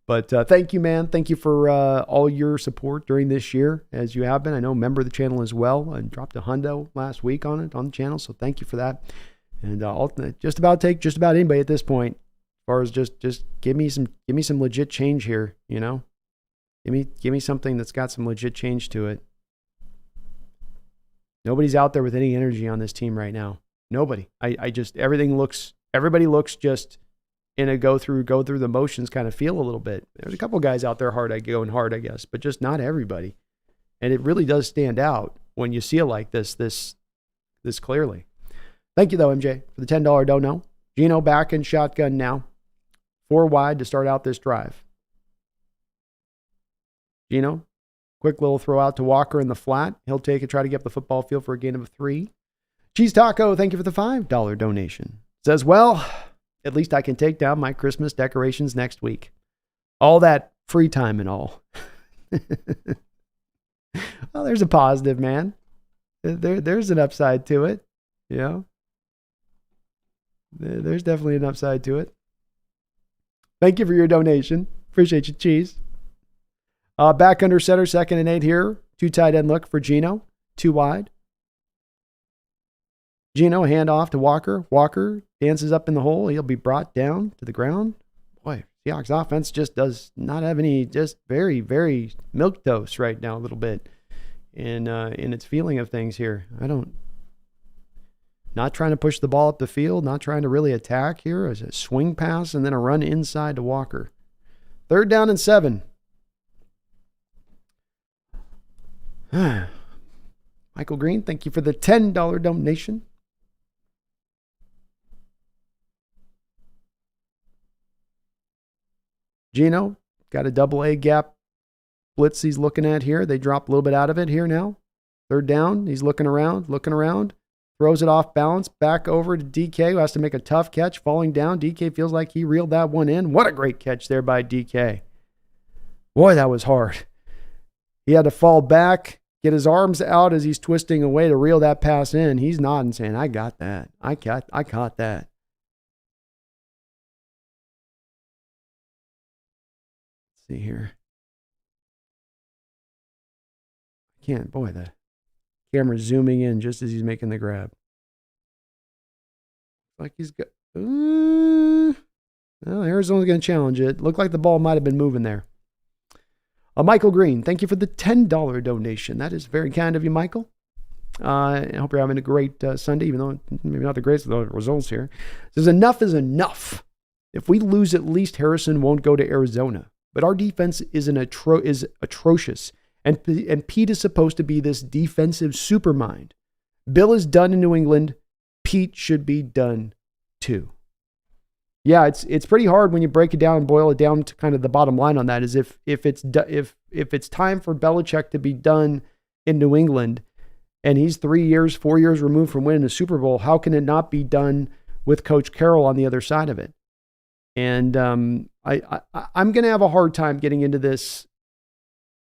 But thank you, man. Thank you for all your support during this year, as you have been. I know, member of the channel as well. I dropped a hundo last week on it on the channel, so thank you for that. And I'll just about take just about anybody at this point, as far as just give me some legit change here. You know, give me something that's got some legit change to it. Nobody's out there with any energy on this team right now. Nobody. Everybody looks just in a go through the motions kind of feel a little bit. There's a couple guys out there going hard, I guess, but just not everybody. And it really does stand out when you see it like this clearly. Thank you, though, MJ, for the $10 dono. Gino back in shotgun now. 4 wide to start out this drive. Gino, quick little throw out to Walker in the flat. He'll take it, try to get up the football field for a gain of 3. Cheese Taco, thank you for the $5 donation. Says, well, at least I can take down my Christmas decorations next week. All that free time and all. Well, there's a positive, man. There's an upside to it. You know? There's definitely an upside to it. Thank you for your donation. Appreciate you, Cheese. Back under center, 2nd and 8 here. 2 tight end look for Gino. 2 wide. Gino, hand off to Walker. Walker dances up in the hole. He'll be brought down to the ground. Boy, Seahawks offense just does not have any, just very, very milquetoast right now a little bit in its feeling of things here. Not trying to push the ball up the field, not trying to really attack here. It's a swing pass and then a run inside to Walker. 3rd down and 7. Michael Green, thank you for the $10 donation. Gino, got a double A gap blitz he's looking at here. They drop a little bit out of it here now. 3rd down, he's looking around, throws it off balance, back over to DK, who has to make a tough catch, falling down. DK feels like he reeled that one in. What a great catch there by DK. Boy, that was hard. He had to fall back, get his arms out as he's twisting away to reel that pass in. He's nodding, saying, I got that. I caught that. See here. The camera's zooming in just as he's making the grab. Like he's got, well, Arizona's going to challenge it. Looked like the ball might have been moving there. Michael Green, thank you for the $10 donation. That is very kind of you, Michael. I hope you're having a great Sunday, even though maybe not the greatest of the results here. It says, enough is enough. If we lose, at least Harrison won't go to Arizona. But our defense is atrocious, and Pete is supposed to be this defensive supermind. Bill is done in New England. Pete should be done too. Yeah, it's pretty hard when you break it down and boil it down to kind of the bottom line on that. Is if it's time for Belichick to be done in New England, and he's 4 years removed from winning a Super Bowl, how can it not be done with Coach Carroll on the other side of it? And I'm going to have a hard time getting into this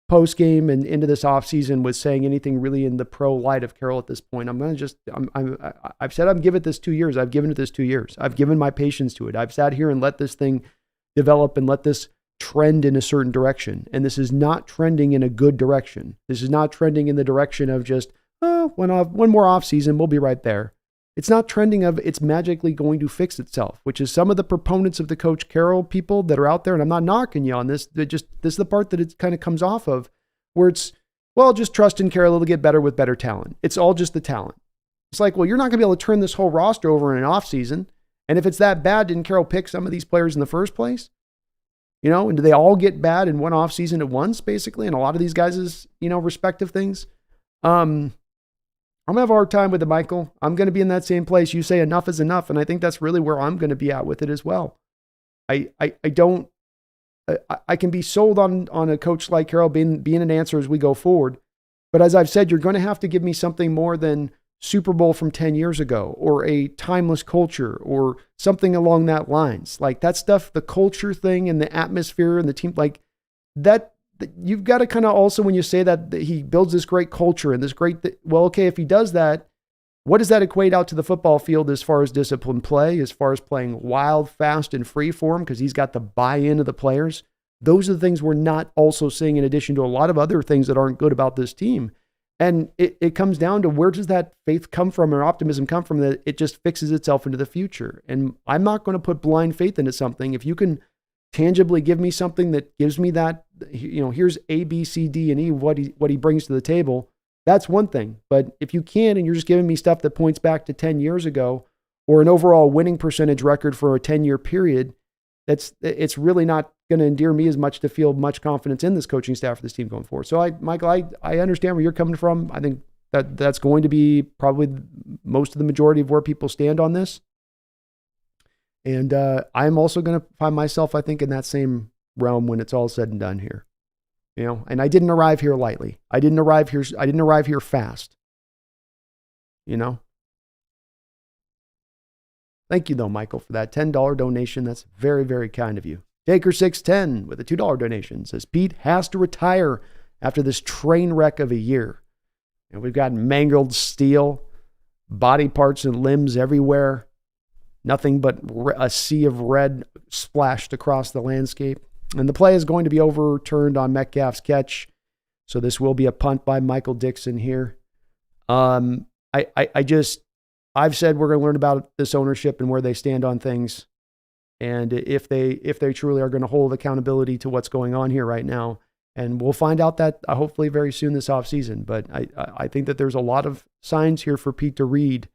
post game and into this offseason with saying anything really in the pro light of Carroll at this point. I've said I've given it this 2 years. I've given it this 2 years. I've given my patience to it. I've sat here and let this thing develop and let this trend in a certain direction. And this is not trending in a good direction. This is not trending in the direction of just, one more offseason, we'll be right there. It's not trending of it's magically going to fix itself, which is some of the proponents of the Coach Carroll people that are out there. And I'm not knocking you on this. This is the part that it kind of comes off of, where it's, well, just trust in Carroll to get better with better talent. It's all just the talent. It's like, well, you're not going to be able to turn this whole roster over in an offseason. And if it's that bad, didn't Carroll pick some of these players in the first place? And do they all get bad in one offseason at once, basically? And a lot of these guys' respective things. I'm going to have a hard time with it, Michael. I'm going to be in that same place. You say enough is enough. And I think that's really where I'm going to be at with it as well. I can be sold on a coach like Carroll being an answer as we go forward. But as I've said, you're going to have to give me something more than Super Bowl from 10 years ago, or a timeless culture, or something along that lines. Like that stuff, the culture thing and the atmosphere and the team, like that, you've got to kind of also, when you say that he builds this great culture and this great, well, okay, if he does that, what does that equate out to the football field as far as disciplined play, as far as playing wild, fast, and free for him, because he's got the buy-in of the players? Those are the things we're not also seeing, in addition to a lot of other things that aren't good about this team. And it comes down to, where does that faith come from, or optimism come from, that it just fixes itself into the future? And I'm not going to put blind faith into something. If you can tangibly give me something that gives me that, here's A, B, C, D, and E, what he brings to the table, that's one thing. But if you can, and you're just giving me stuff that points back to 10 years ago, or an overall winning percentage record for a 10-year period, it's really not going to endear me as much to feel much confidence in this coaching staff for this team going forward. So Michael, I understand where you're coming from. I think that's going to be probably most of the majority of where people stand on this. And I'm also going to find myself, I think, in that same realm when it's all said and done here. And I didn't arrive here lightly. I didn't arrive here fast. Thank you, though, Michael, for that $10 donation. That's very, very kind of you. Taker610 with a $2 donation says, Pete has to retire after this train wreck of a year. And we've got mangled steel, body parts and limbs everywhere. Nothing but a sea of red splashed across the landscape. And the play is going to be overturned on Metcalf's catch. So this will be a punt by Michael Dixon here. I've said we're going to learn about this ownership and where they stand on things. And if they truly are going to hold accountability to what's going on here right now. And we'll find out that hopefully very soon this offseason. But I think that there's a lot of signs here for Pete to read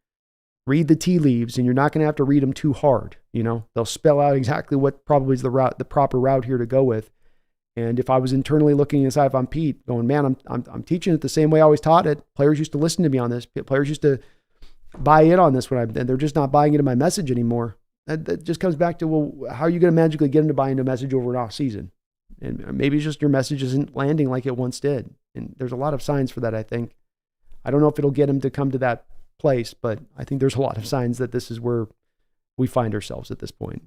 the tea leaves, and you're not going to have to read them too hard. They'll spell out exactly what probably is the proper route here to go with. And if I was internally looking inside, if I'm Pete, going, man, I'm teaching it the same way I always taught it. Players used to listen to me on this. Players used to buy in on this and they're just not buying into my message anymore. That just comes back to, well, how are you going to magically get them to buy into a message over an off season? And maybe it's just your message isn't landing like it once did. And there's a lot of signs for that, I think. I don't know if it'll get them to come to that place, but I think there's a lot of signs that this is where we find ourselves at this point.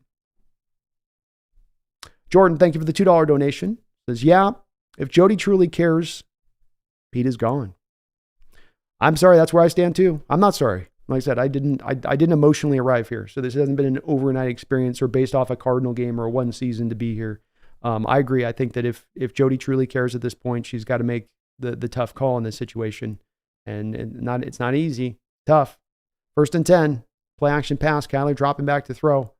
Jordan, thank you for the $2 donation. Says, yeah, if Jody truly cares, Pete is gone. I'm sorry, that's where I stand too. I'm not sorry. Like I said, I didn't emotionally arrive here. So this hasn't been an overnight experience or based off a Cardinal game or one season to be here. I agree. I think that if Jody truly cares at this point, she's got to make the tough call in this situation. And it's not easy. Tough. 1st and 10. Play action pass. Kyler dropping back to throw.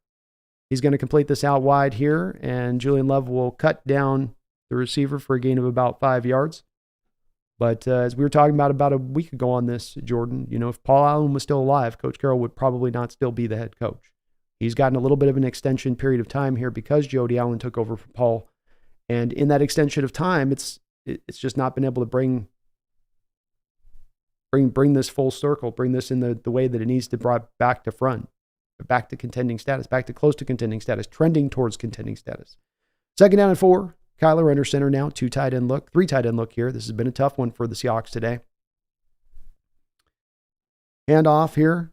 He's going to complete this out wide here, and Julian Love will cut down the receiver for a gain of about 5 yards. But as we were talking about a week ago on this, Jordan, if Paul Allen was still alive, Coach Carroll would probably not still be the head coach. He's gotten a little bit of an extension period of time here because Jody Allen took over for Paul. And in that extension of time, it's just not been able to bring this full circle, bring this in the way that it needs to bring back to front, back to contending status, back to close to contending status, trending towards contending status. 2nd down and 4. Kyler under center now, 2 tight end look, 3 tight end look here. This has been a tough one for the Seahawks today. Hand off here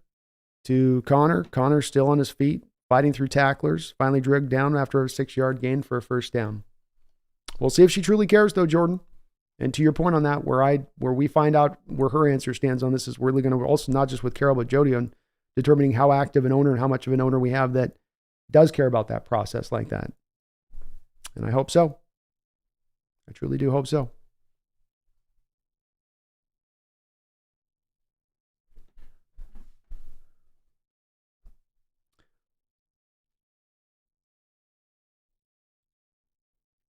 to Connor. Connor still on his feet, fighting through tacklers, finally dragged down after a 6-yard gain for a 1st down. We'll see if she truly cares though, Jordan. And to your point on that, where we find out where her answer stands on this is really going to also, not just with Carroll, but Jody, on determining how active an owner and how much of an owner we have that does care about that process like that. And I hope so. I truly do hope so.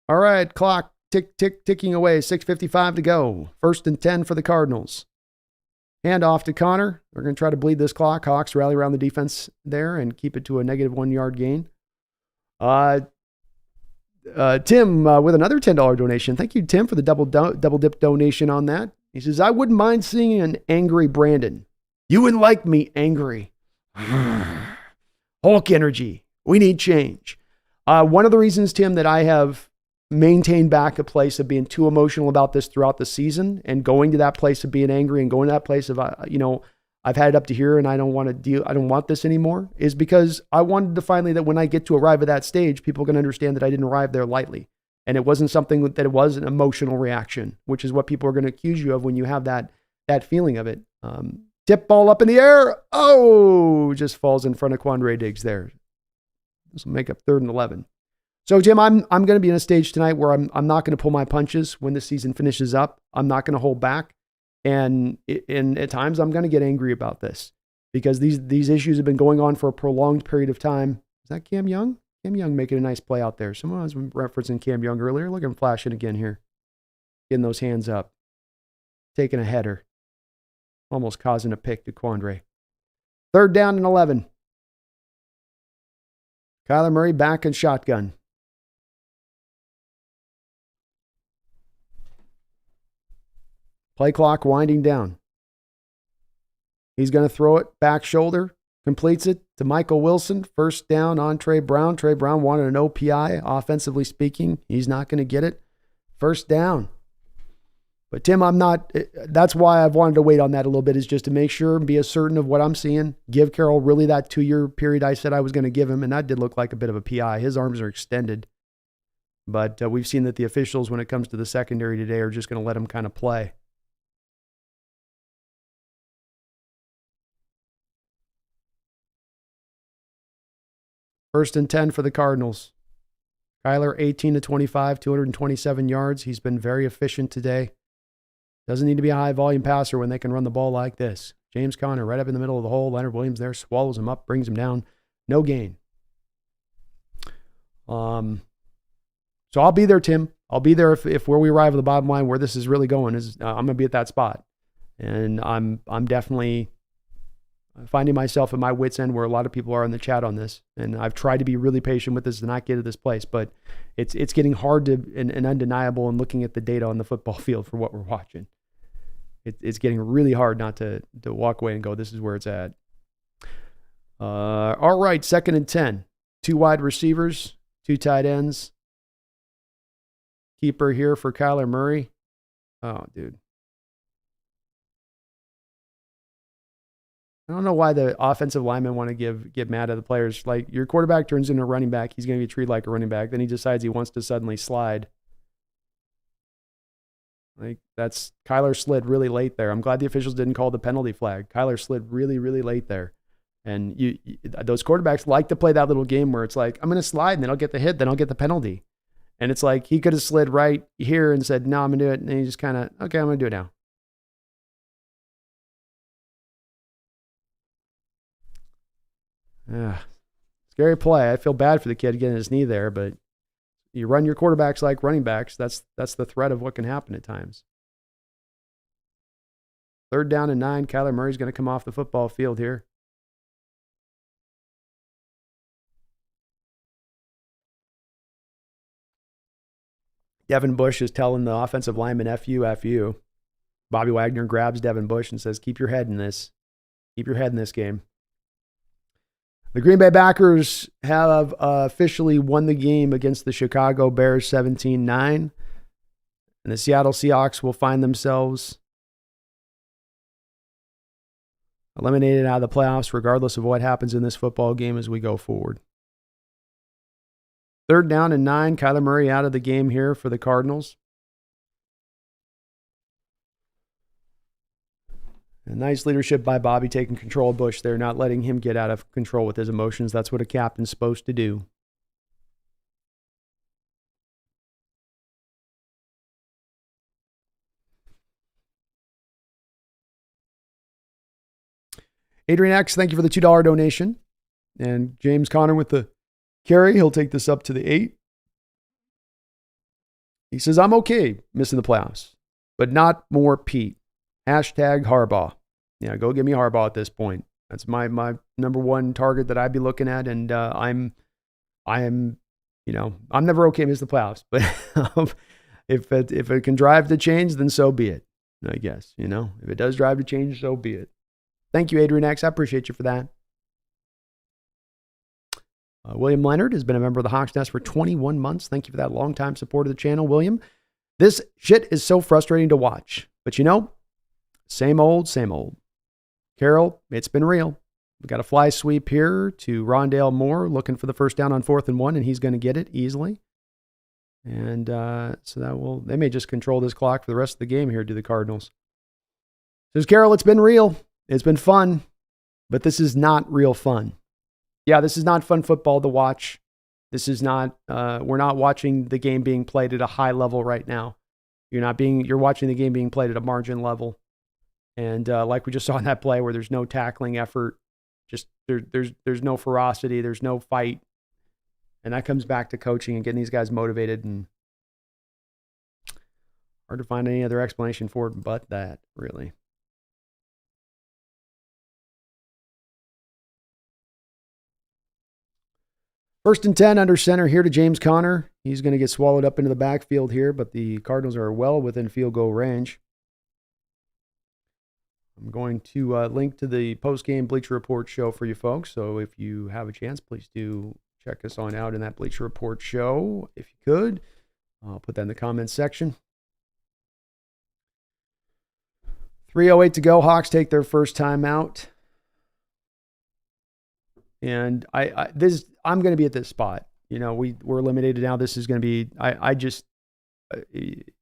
All right, clock ticking away. 6:55 to go. 1st and 10 for the Cardinals. Hand off to Connor. They're going to try to bleed this clock. Hawks rally around the defense there and keep it to a negative 1 yard gain. Tim with another $10 donation. Thank you, Tim, for the double dip donation on that. He says, I wouldn't mind seeing an angry Brandon. You wouldn't like me angry. Hulk energy. We need change. One of the reasons, Tim, that I have maintained back a place of being too emotional about this throughout the season and going to that place of being angry and going to that place of, I've had it up to here and I don't want this anymore, is because I wanted to finally, that when I get to arrive at that stage, people can understand that I didn't arrive there lightly. And it wasn't something that it was an emotional reaction, which is what people are going to accuse you of when you have that feeling of it. Tip ball up in the air. Oh, just falls in front of Quandre Diggs there. This will make up 3rd and 11. So, Jim, I'm going to be in a stage tonight where I'm not going to pull my punches when the season finishes up. I'm not going to hold back. And at times I'm going to get angry about this because these issues have been going on for a prolonged period of time. Is that Cam Young? Cam Young making a nice play out there. Someone was referencing Cam Young earlier. Look at him flashing again here. Getting those hands up. Taking a header. Almost causing a pick to Quandre. 3rd down and 11. Kyler Murray back in shotgun. Play clock winding down. He's going to throw it back shoulder, completes it to Michael Wilson. 1st down on Trey Brown. Trey Brown wanted an OPI, offensively speaking. He's not going to get it. 1st down. But Tim, that's why I've wanted to wait on that a little bit, is just to make sure and be as certain of what I'm seeing. Give Carroll really that 2-year period I said I was going to give him, and that did look like a bit of a PI. His arms are extended. But we've seen that the officials, when it comes to the secondary today, are just going to let him kind of play. First and 10 for the Cardinals. Kyler, 18 to 25, 227 yards. He's been very efficient today. Doesn't need to be a high-volume passer when they can run the ball like this. James Conner right up in the middle of the hole. Leonard Williams there, swallows him up, brings him down. No gain. So I'll be there, Tim. I'll be there if where we arrive at the bottom line, where this is really going, is I'm going to be at that spot. And I'm definitely finding myself at my wit's end where a lot of people are in the chat on this. And I've tried to be really patient with this to not get to this place, but it's getting hard to and undeniable, and looking at the data on the football field for what we're watching. It's getting really hard not to walk away and go, this is where it's at. All right, 2nd and 10. 2 wide receivers, 2 tight ends. Keeper here for Kyler Murray. Oh, dude. I don't know why the offensive linemen want to get mad at the players. Like, your quarterback turns into a running back. He's going to be treated like a running back. Then he decides he wants to suddenly slide. Like, Kyler slid really late there. I'm glad the officials didn't call the penalty flag. Kyler slid really, really late there. And those quarterbacks like to play that little game where it's like, I'm going to slide and then I'll get the hit, then I'll get the penalty. And it's like, he could have slid right here and said, no, I'm going to do it. And he just kind of, okay, I'm going to do it now. Scary play. I feel bad for the kid getting his knee there, but you run your quarterbacks like running backs. That's the threat of what can happen at times. 3rd down and 9. Kyler Murray's going to come off the football field here. Devin Bush is telling the offensive lineman, F you, F you. Bobby Wagner grabs Devin Bush and says, keep your head in this. Keep your head in this game. The Green Bay Packers have officially won the game against the Chicago Bears 17-9. And the Seattle Seahawks will find themselves eliminated out of the playoffs regardless of what happens in this football game as we go forward. 3rd down and 9. Kyler Murray out of the game here for the Cardinals. And nice leadership by Bobby, taking control of Bush there, not letting him get out of control with his emotions. That's what a captain's supposed to do. Adrian X, thank you for the $2 donation. And James Conner with the carry. He'll take this up to the 8. He says, I'm okay missing the playoffs, but not more Pete. Hashtag Harbaugh. Yeah, go give me Harbaugh at this point. That's my number one target that I'd be looking at. And I am, I'm never okay missing the playoffs, but if it can drive to change, then so be it. I guess, if it does drive to change, so be it. Thank you, Adrian X. I appreciate you for that. William Leonard has been a member of the Hawks Nest for 21 months. Thank you for that long-time support of the channel, William. This shit is so frustrating to watch. But same old, same old. Carroll, it's been real. We got a fly sweep here to Rondale Moore looking for the first down on 4th and 1, and he's going to get it easily. And so they may just control this clock for the rest of the game here to the Cardinals. Says Carroll, it's been real. It's been fun, but this is not real fun. Yeah, this is not fun football to watch. This is not, we're not watching the game being played at a high level right now. You're watching the game being played at a margin level. And like we just saw in that play where there's no tackling effort, just there's no ferocity, there's no fight. And that comes back to coaching and getting these guys motivated, and hard to find any other explanation for it but that, really. First and 10 under center here to James Conner. He's going to get swallowed up into the backfield here, but the Cardinals are well within field goal range. I'm going to link to the post-game Bleacher Report show for you folks. So if you have a chance, please do check us on out in that Bleacher Report show, if you could. I'll put that in the comments section. 3:08 to go. Hawks take their first time out. And I'm going to be at this spot. We're eliminated now. This is going to be,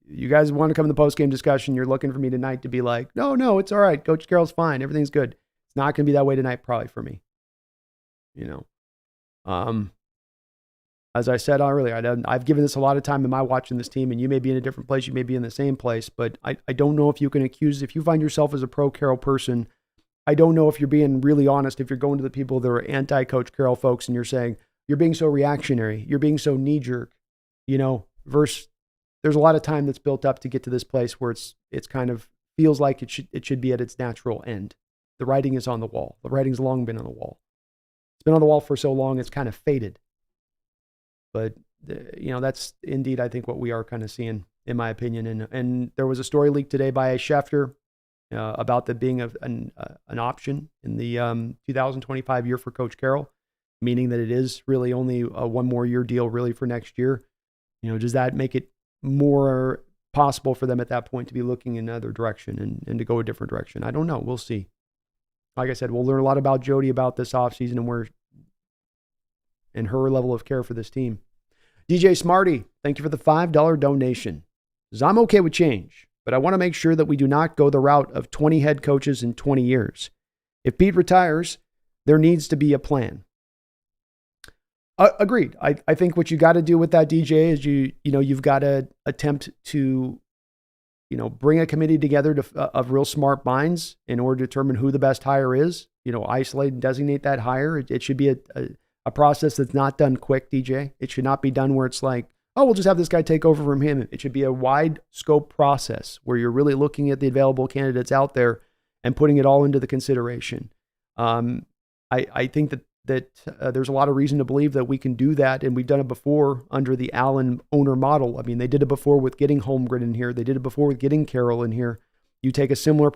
you guys want to come in the post-game discussion. You're looking for me tonight to be like, no, it's all right. Coach Carroll's fine. Everything's good. It's not going to be that way tonight, probably for me. As I said earlier, I've given this a lot of time in my watching this team, and you may be in a different place. You may be in the same place, but I don't know if you can accuse, if you find yourself as a pro-Carroll person, I don't know if you're being really honest, if you're going to the people that are anti-Coach Carroll folks and you're saying, you're being so reactionary, you're being so knee-jerk, versus there's a lot of time that's built up to get to this place where it's kind of feels like it should be at its natural end. The writing is on the wall. The writing's long been on the wall. It's been on the wall for so long, it's kind of faded. But, that's indeed, I think, what we are kind of seeing, in my opinion. And there was a story leaked today by Schefter about that being an option in the 2025 year for Coach Carroll, meaning that it is really only a one more year deal really for next year. Does that make it more possible for them at that point to be looking in another direction and to go a different direction? I don't know. We'll see. Like I said, we'll learn a lot about Jody about this offseason and her level of care for this team. DJ Smarty, thank you for the $5 donation. Says, I'm okay with change, but I want to make sure that we do not go the route of 20 head coaches in 20 years. If Pete retires, there needs to be a plan. Agreed. I think what you got to do with that, DJ, is you've got to attempt to, bring a committee together of real smart minds in order to determine who the best hire is. Isolate and designate that hire. It should be a process that's not done quick, DJ. It should not be done where it's like, oh, we'll just have this guy take over from him. It should be a wide scope process where you're really looking at the available candidates out there and putting it all into the consideration. I think that there's a lot of reason to believe that we can do that, and we've done it before under the Allen owner model. I mean, they did it before with getting Holmgren in here. They did it before with getting Carroll in here. You take a similar,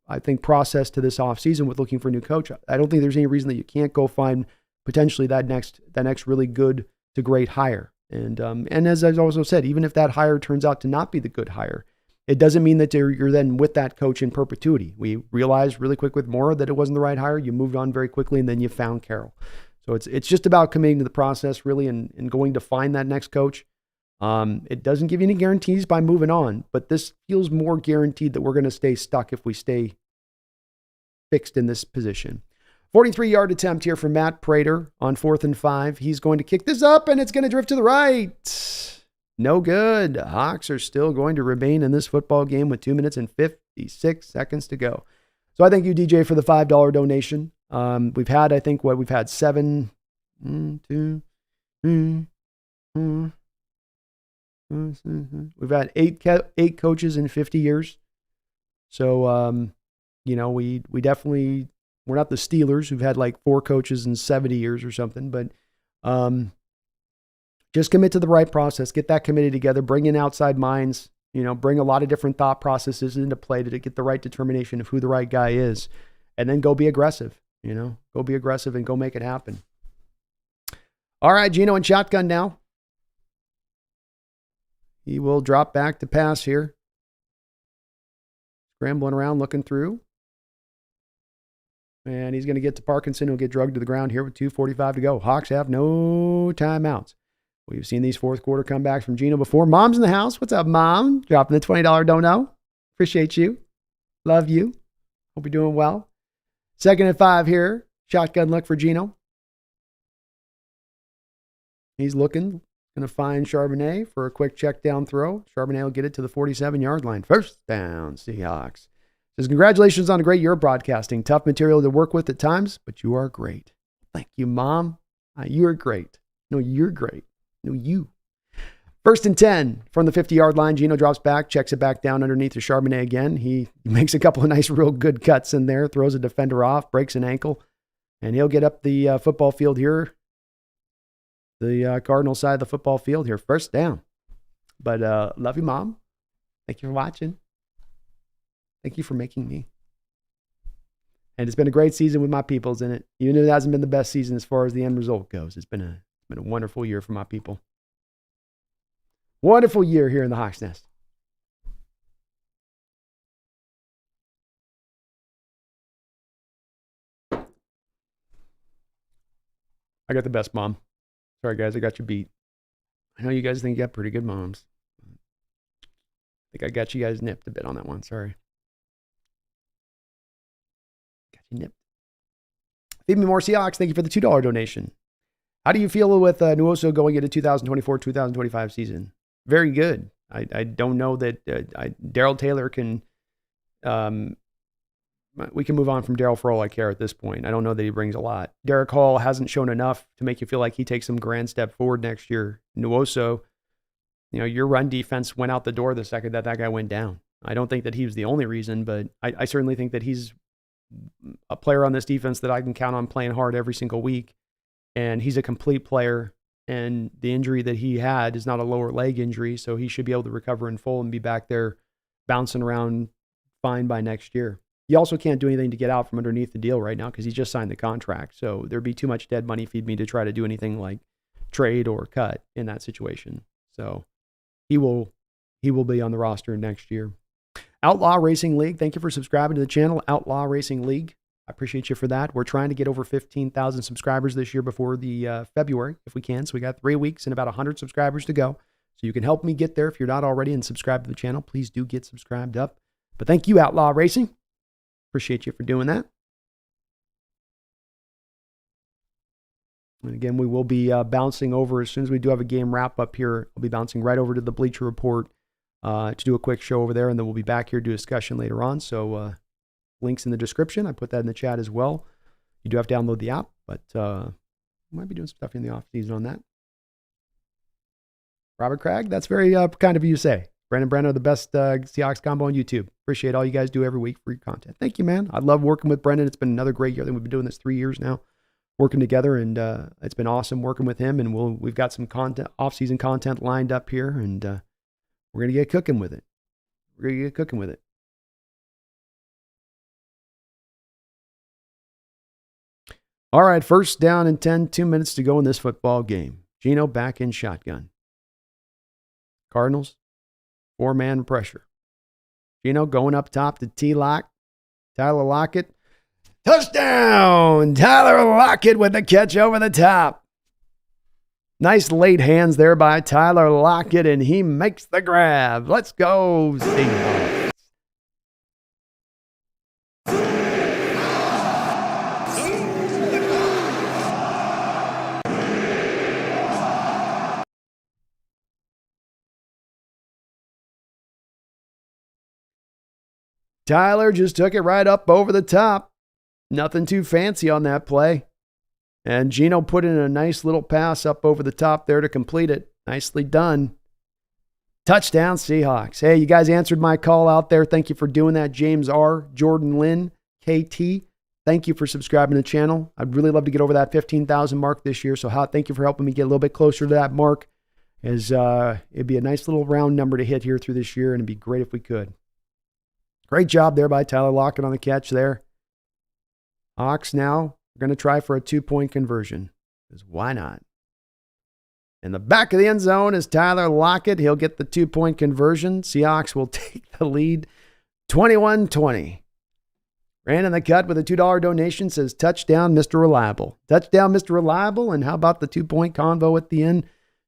I think, process to this offseason with looking for a new coach. I don't think there's any reason that you can't go find potentially that next really good to great hire. And as I've also said, even if that hire turns out to not be the good hire, it doesn't mean that you're then with that coach in perpetuity. We realized really quick with Mora that it wasn't the right hire. You moved on very quickly, and then you found Carroll. So it's just about committing to the process, really, and going to find that next coach. It doesn't give you any guarantees by moving on, but this feels more guaranteed that we're going to stay stuck if we stay fixed in this position. 43-yard attempt here from Matt Prater on 4th and 5. He's going to kick this up, and it's going to drift to the right. No good. Hawks are still going to remain in this football game with 2 minutes and 56 seconds to go. So I thank you, DJ, for the $5 donation. We've had 7, 2, 3, 4, We've had eight coaches in 50 years. So, we definitely, we're not the Steelers who've had like 4 coaches in 70 years or something, but just commit to the right process, get that committee together, bring in outside minds, bring a lot of different thought processes into play to get the right determination of who the right guy is, and then go be aggressive, go be aggressive and go make it happen. All right, Gino in shotgun now. He will drop back to pass here. Scrambling around, looking through. And he's going to get to Parkinson. He'll get drugged to the ground here with 2:45 to go. Hawks have no timeouts. We've seen these fourth quarter comebacks from Gino before. Mom's in the house. What's up, Mom? Dropping the $20 don't know. Appreciate you. Love you. Hope you're doing well. 2nd and 5 here. Shotgun look for Gino. He's looking. Going to find Charbonnet for a quick check down throw. Charbonnet will get it to the 47-yard line. First down, Seahawks. Says, congratulations on a great year of broadcasting. Tough material to work with at times, but you are great. Thank you, Mom. You're great. No, you're great. No, you. 1st and 10 from the 50-yard line. Gino drops back, checks it back down underneath to Charbonnet again. He makes a couple of nice, real good cuts in there, throws a defender off, breaks an ankle, and he'll get up the football field here. The Cardinals side of the football field here. 1st down. But love you, Mom. Thank you for watching. Thank you for making me. And it's been a great season with my peoples in it. Even if it hasn't been the best season as far as the end result goes. It's been a wonderful year for my people. Wonderful year here in the Hawks Nest. I got the best mom. Sorry, guys, I got you beat. I know you guys think you got pretty good moms. I think I got you guys nipped a bit on that one. Sorry. Got you nipped. Feed me more Seahawks. Thank you for the $2 donation. How do you feel with Nwosu going into 2024-2025 season? Very good. I don't know that Darrell Taylor can... we can move on from Darrell for all I care at this point. I don't know that he brings a lot. Derek Hall hasn't shown enough to make you feel like he takes some grand step forward next year. Nwosu, your run defense went out the door the second that guy went down. I don't think that he was the only reason, but I certainly think that he's a player on this defense that I can count on playing hard every single week. And he's a complete player. And the injury that he had is not a lower leg injury, so he should be able to recover in full and be back there bouncing around fine by next year. You also can't do anything to get out from underneath the deal right now because he just signed the contract. So there'd be too much dead money feed me to try to do anything like trade or cut in that situation. So he will be on the roster next year. Outlaw Racing League, thank you for subscribing to the channel. Outlaw Racing League, I appreciate you for that. We're trying to get over 15,000 subscribers this year before the February, if we can. So we got 3 weeks and about 100 subscribers to go. So you can help me get there if you're not already and subscribe to the channel. Please do get subscribed up. But thank you, Outlaw Racing. Appreciate you for doing that. And again, we will be bouncing over as soon as we do have a game wrap up here. I'll be bouncing right over to the Bleacher Report to do a quick show over there, and then we'll be back here to do a discussion later on. So links in the description. I put that in the chat as well. You do have to download the app, but might be doing some stuff in the off season on that. Robert Craig, that's very kind of you to say. Brandon are the best Seahawks combo on YouTube. Appreciate all you guys do every week for your content. Thank you, man. I love working with Brendan. It's been another great year. I think we've been doing this 3 years now, working together, and it's been awesome working with him. And we've got some content, off-season content lined up here, and we're gonna get cooking with it. All right, 1st down and 10, 2 minutes to go in this football game. Gino back in shotgun. Cardinals. 4-man pressure. Gino going up top to T-Lock. Tyler Lockett. Touchdown! Tyler Lockett with the catch over the top. Nice late hands there by Tyler Lockett, and he makes the grab. Let's go, Seahawks. Tyler just took it right up over the top. Nothing too fancy on that play. And Gino put in a nice little pass up over the top there to complete it. Nicely done. Touchdown Seahawks. Hey, you guys answered my call out there. Thank you for doing that. James R., Jordan Lynn, KT. Thank you for subscribing to the channel. I'd really love to get over that 15,000 mark this year. So thank you for helping me get a little bit closer to that mark. It'd be a nice little round number to hit here through this year, and it'd be great if we could. Great job there by Tyler Lockett on the catch there. Hawks now are going to try for a 2-point conversion. Because why not? In the back of the end zone is Tyler Lockett. He'll get the 2-point conversion. Seahawks will take the lead 21-20. Ran in the cut with a $2 donation, says touchdown, Mr. Reliable. Touchdown, Mr. Reliable. And how about the 2-point convo at the end?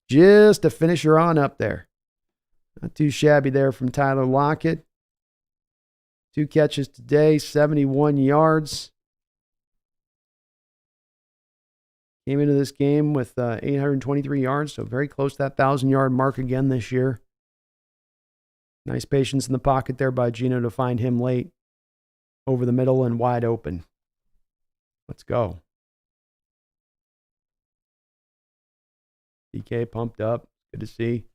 Just to finish her on up there. Not too shabby there from Tyler Lockett. 2 catches today, 71 yards. Came into this game with 823 yards, so very close to that 1,000-yard mark again this year. Nice patience in the pocket there by Gino to find him late. Over the middle and wide open. Let's go. DK pumped up. Good to see.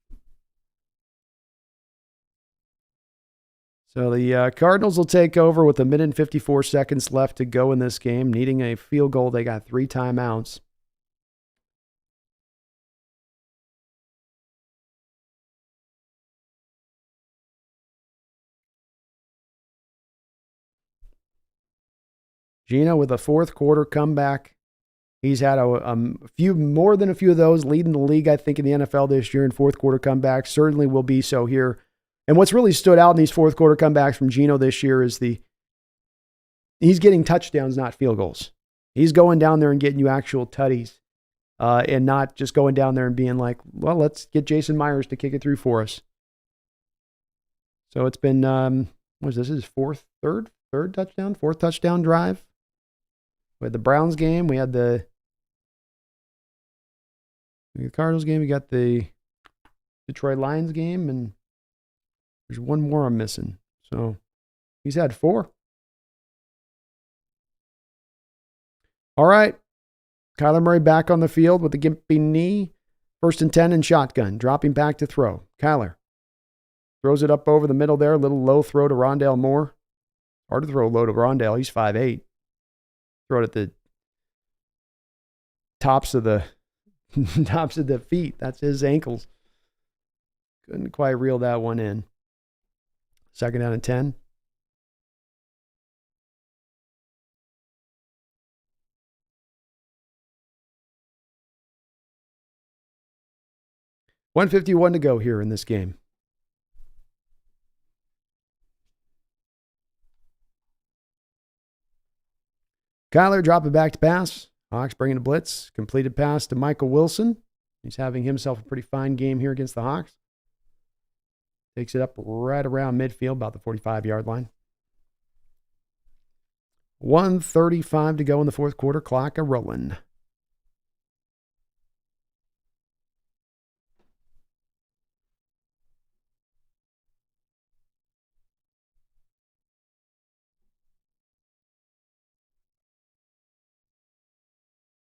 So the Cardinals will take over with 1 minute and 54 seconds left to go in this game. Needing a field goal, they got 3 timeouts. Gino with a fourth quarter comeback. He's had more than a few of those, leading the league, I think, in the NFL this year in fourth quarter comebacks. Certainly will be so here. And what's really stood out in these fourth quarter comebacks from Gino this year is he's getting touchdowns, not field goals. He's going down there and getting you actual tutties, and not just going down there and being like, well, let's get Jason Myers to kick it through for us. So it's been, what is this? His fourth touchdown drive. We had the Browns game. We had the Cardinals game. We got the Detroit Lions game. And there's one more I'm missing. So he's had 4. All right. Kyler Murray back on the field with the gimpy knee. 1st and 10 and shotgun. Dropping back to throw. Kyler throws it up over the middle there. A little low throw to Rondale Moore. Hard to throw low to Rondale. He's 5'8". Throw it at the tops of the feet. That's his ankles. Couldn't quite reel that one in. 2nd down and 10. $151 to go here in this game. Kyler dropping back to pass. Hawks bringing a blitz. Completed pass to Michael Wilson. He's having himself a pretty fine game here against the Hawks. Takes it up right around midfield, about the 45-yard line. 1:35 to go in the fourth quarter. Clock a-rolling.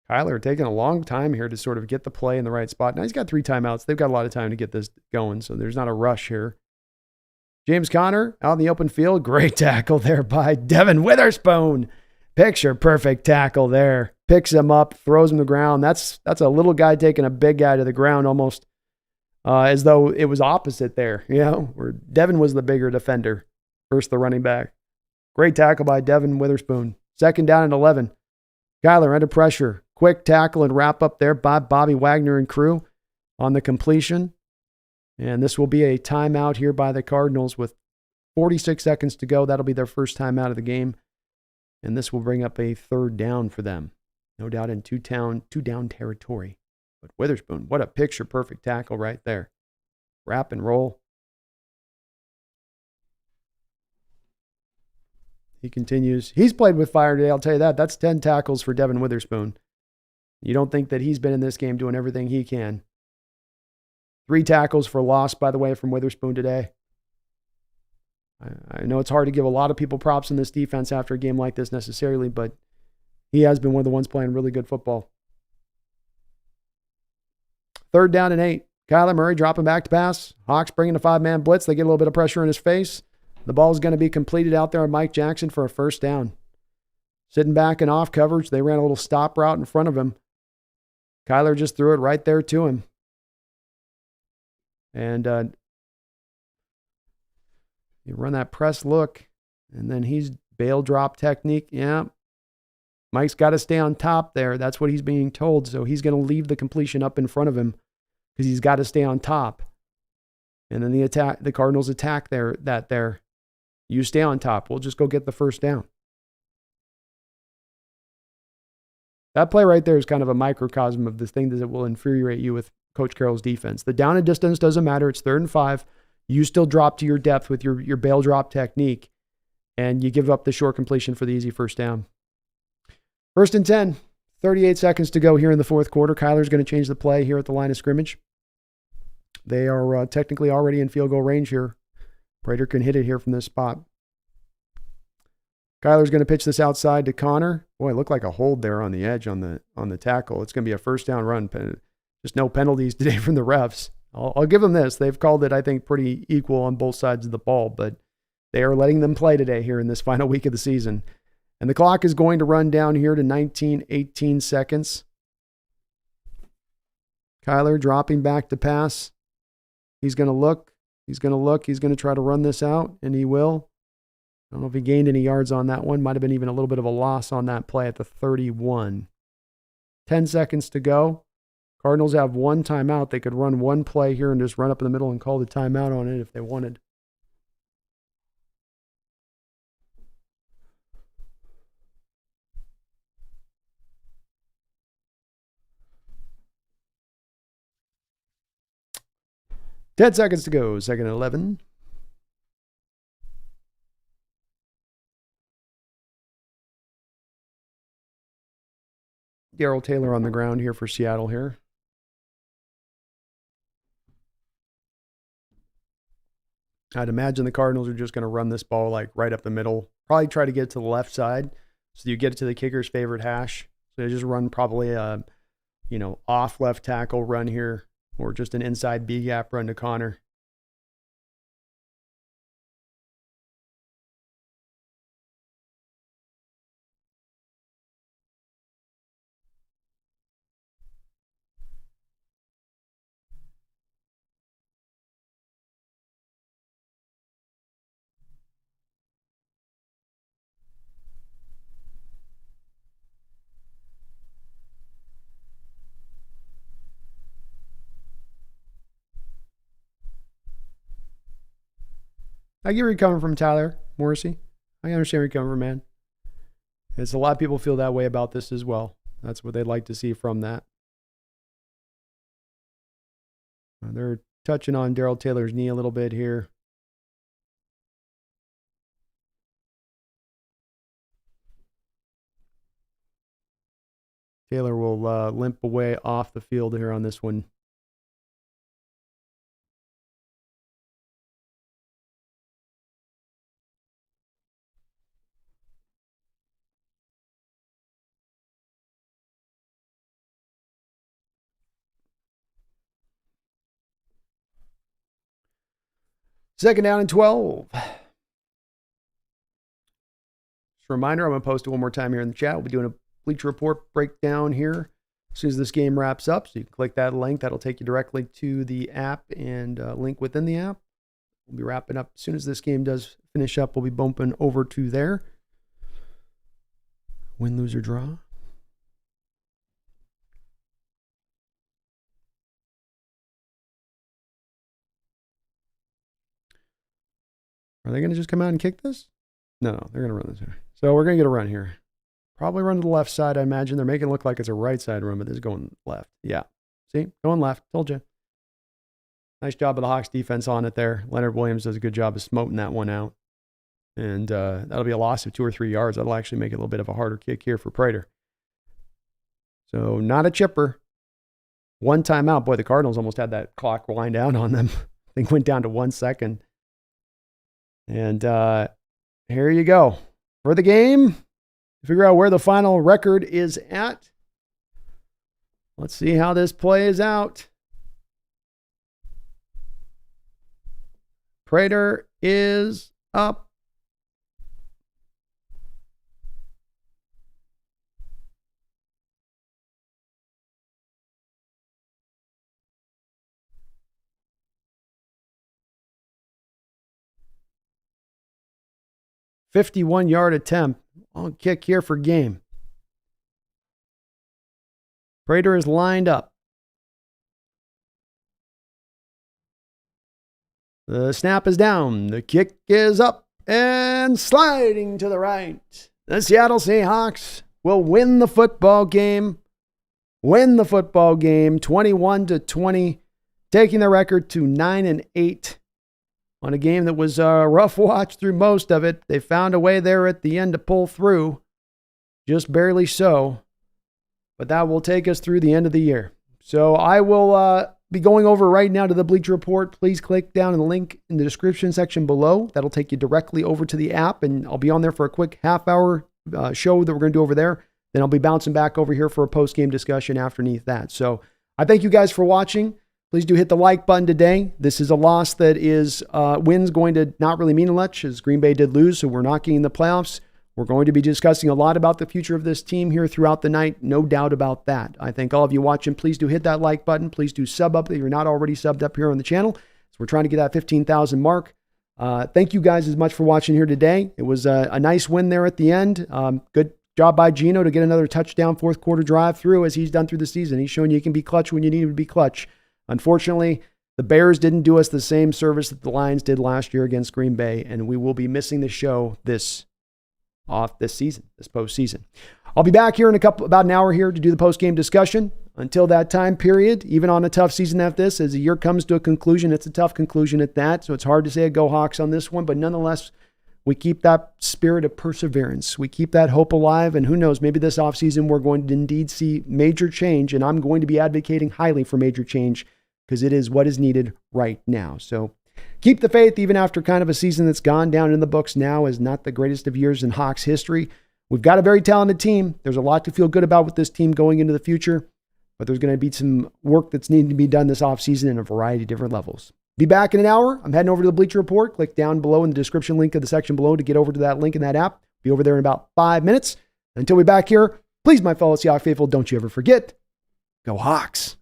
Kyler taking a long time here to sort of get the play in the right spot. Now he's got 3 timeouts. They've got a lot of time to get this going, so there's not a rush here. James Conner out in the open field. Great tackle there by Devin Witherspoon. Picture perfect tackle there. Picks him up, throws him to the ground. That's a little guy taking a big guy to the ground, almost as though it was opposite there, where Devin was the bigger defender versus the running back. Great tackle by Devin Witherspoon. 2nd down and 11. Kyler under pressure. Quick tackle and wrap up there by Bobby Wagner and crew on the completion. And this will be a timeout here by the Cardinals with 46 seconds to go. That'll be their first timeout of the game. And this will bring up a 3rd down for them. No doubt in two down territory. But Witherspoon, what a picture-perfect tackle right there. Wrap and roll. He continues. He's played with fire today, I'll tell you that. That's 10 tackles for Devin Witherspoon. You don't think that he's been in this game doing everything he can. 3 tackles for loss, by the way, from Witherspoon today. I know it's hard to give a lot of people props in this defense after a game like this necessarily, but he has been one of the ones playing really good football. 3rd down and 8. Kyler Murray dropping back to pass. Hawks bringing a 5-man blitz. They get a little bit of pressure in his face. The ball is going to be completed out there on Mike Jackson for a first down. Sitting back and off coverage, they ran a little stop route in front of him. Kyler just threw it right there to him. And you run that press look, and then he's bail drop technique. Yeah. Mike's got to stay on top there. That's what he's being told. So he's going to leave the completion up in front of him because he's got to stay on top. And then the Cardinals attack there. You stay on top. We'll just go get the first down. That play right there is kind of a microcosm of the thing that will infuriate you with Coach Carroll's defense. The down and distance doesn't matter. It's 3rd and 5. You still drop to your depth with your bail drop technique, and you give up the short completion for the easy first down. 1st and 10, 38 seconds to go here in the fourth quarter. Kyler's going to change the play here at the line of scrimmage. They are technically already in field goal range here. Prater can hit it here from this spot. Kyler's going to pitch this outside to Connor. Boy, it looked like a hold there on the edge on the tackle. It's going to be a first down run. Just no penalties today from the refs. I'll give them this. They've called it, I think, pretty equal on both sides of the ball, but they are letting them play today here in this final week of the season. And the clock is going to run down here to 18 seconds. Kyler dropping back to pass. He's going to look. He's going to try to run this out, and he will. I don't know if he gained any yards on that one. Might have been even a little bit of a loss on that play at the 31. 10 seconds to go. Cardinals have one timeout. They could run one play here and just run up in the middle and call the timeout on it if they wanted. Ten seconds to go. 2nd and 11. Darrell Taylor on the ground here for Seattle here. I'd imagine the Cardinals are just going to run this ball like right up the middle. Probably try to get it to the left side so you get it to the kicker's favorite hash. So they just run probably a, off left tackle run here or just an inside B gap run to Connor. I get where you're coming from, Tyler Morrissey. I understand where you're coming from, man. It's a lot of people feel that way about this as well. That's what they'd like to see from that. They're touching on Darrell Taylor's knee a little bit here. Taylor will limp away off the field here on this one. Second down and 12. Just a reminder, I'm going to post it one more time here in the chat. We'll be doing a Bleacher Report breakdown here as soon as this game wraps up. So you can click that link. That'll take you directly to the app and link within the app. We'll be wrapping up as soon as this game does finish up. We'll be bumping over to there. Win, lose, or draw. Are they going to just come out and kick this? No, they're going to run this here. So we're going to get a run here. Probably run to the left side, I imagine. They're making it look like it's a right side run, but this is going left. Yeah. See? Going left. Told you. Nice job of the Hawks defense on it there. Leonard Williams does a good job of smoting that one out. And that'll be a loss of 2 or 3 yards. That'll actually make it a little bit of a harder kick here for Prater. So not a chipper. One timeout. Boy, the Cardinals almost had that clock wind down on them. I think went down to 1 second. And here you go. For the game, figure out where the final record is at. Let's see how this plays out. Prater is up. .51-yard attempt. Long kick here for game. Prater is lined up. The snap is down. The kick is up and sliding to the right. The Seattle Seahawks will win the football game. 21-20, taking the record to 9-8 on a game that was a rough watch through most of it. They found a way there at the end to pull through, just barely so. But that will take us through the end of the year. So I will be going over right now to the Bleacher Report. Please click down on the link in the description section below. That'll take you directly over to the app, and I'll be on there for a quick half-hour show that we're going to do over there. Then I'll be bouncing back over here for a post-game discussion underneath that. So I thank you guys for watching. Please do hit the like button today. This is a loss that is wins going to not really mean much, as Green Bay did lose, so we're not getting the playoffs. We're going to be discussing a lot about the future of this team here throughout the night. No doubt about that. I thank all of you watching. Please do hit that like button. Please do sub up if you're not already subbed up here on the channel. So we're trying to get that 15,000 mark. Thank you guys as much for watching here today. It was a nice win there at the end. Good job by Gino to get another touchdown fourth quarter drive through, as he's done through the season. He's shown you can be clutch when you need to be clutch. Unfortunately, the Bears didn't do us the same service that the Lions did last year against Green Bay, and we will be missing the show this season, this postseason. I'll be back here in about an hour here to do the post-game discussion. Until that time period, even on a tough season like this, as the year comes to a conclusion, it's a tough conclusion at that, so it's hard to say a go Hawks on this one, but nonetheless, we keep that spirit of perseverance. We keep that hope alive, and who knows, maybe this offseason we're going to indeed see major change, and I'm going to be advocating highly for major change because it is what is needed right now. So keep the faith even after kind of a season that's gone down in the books now as not the greatest of years in Hawks history. We've got a very talented team. There's a lot to feel good about with this team going into the future, but there's going to be some work that's needing to be done this offseason in a variety of different levels. Be back in an hour. I'm heading over to the Bleacher Report. Click down below in the description link of the section below to get over to that link in that app. Be over there in about 5 minutes. Until we're back here, please, my fellow Seahawks faithful, don't you ever forget, go Hawks.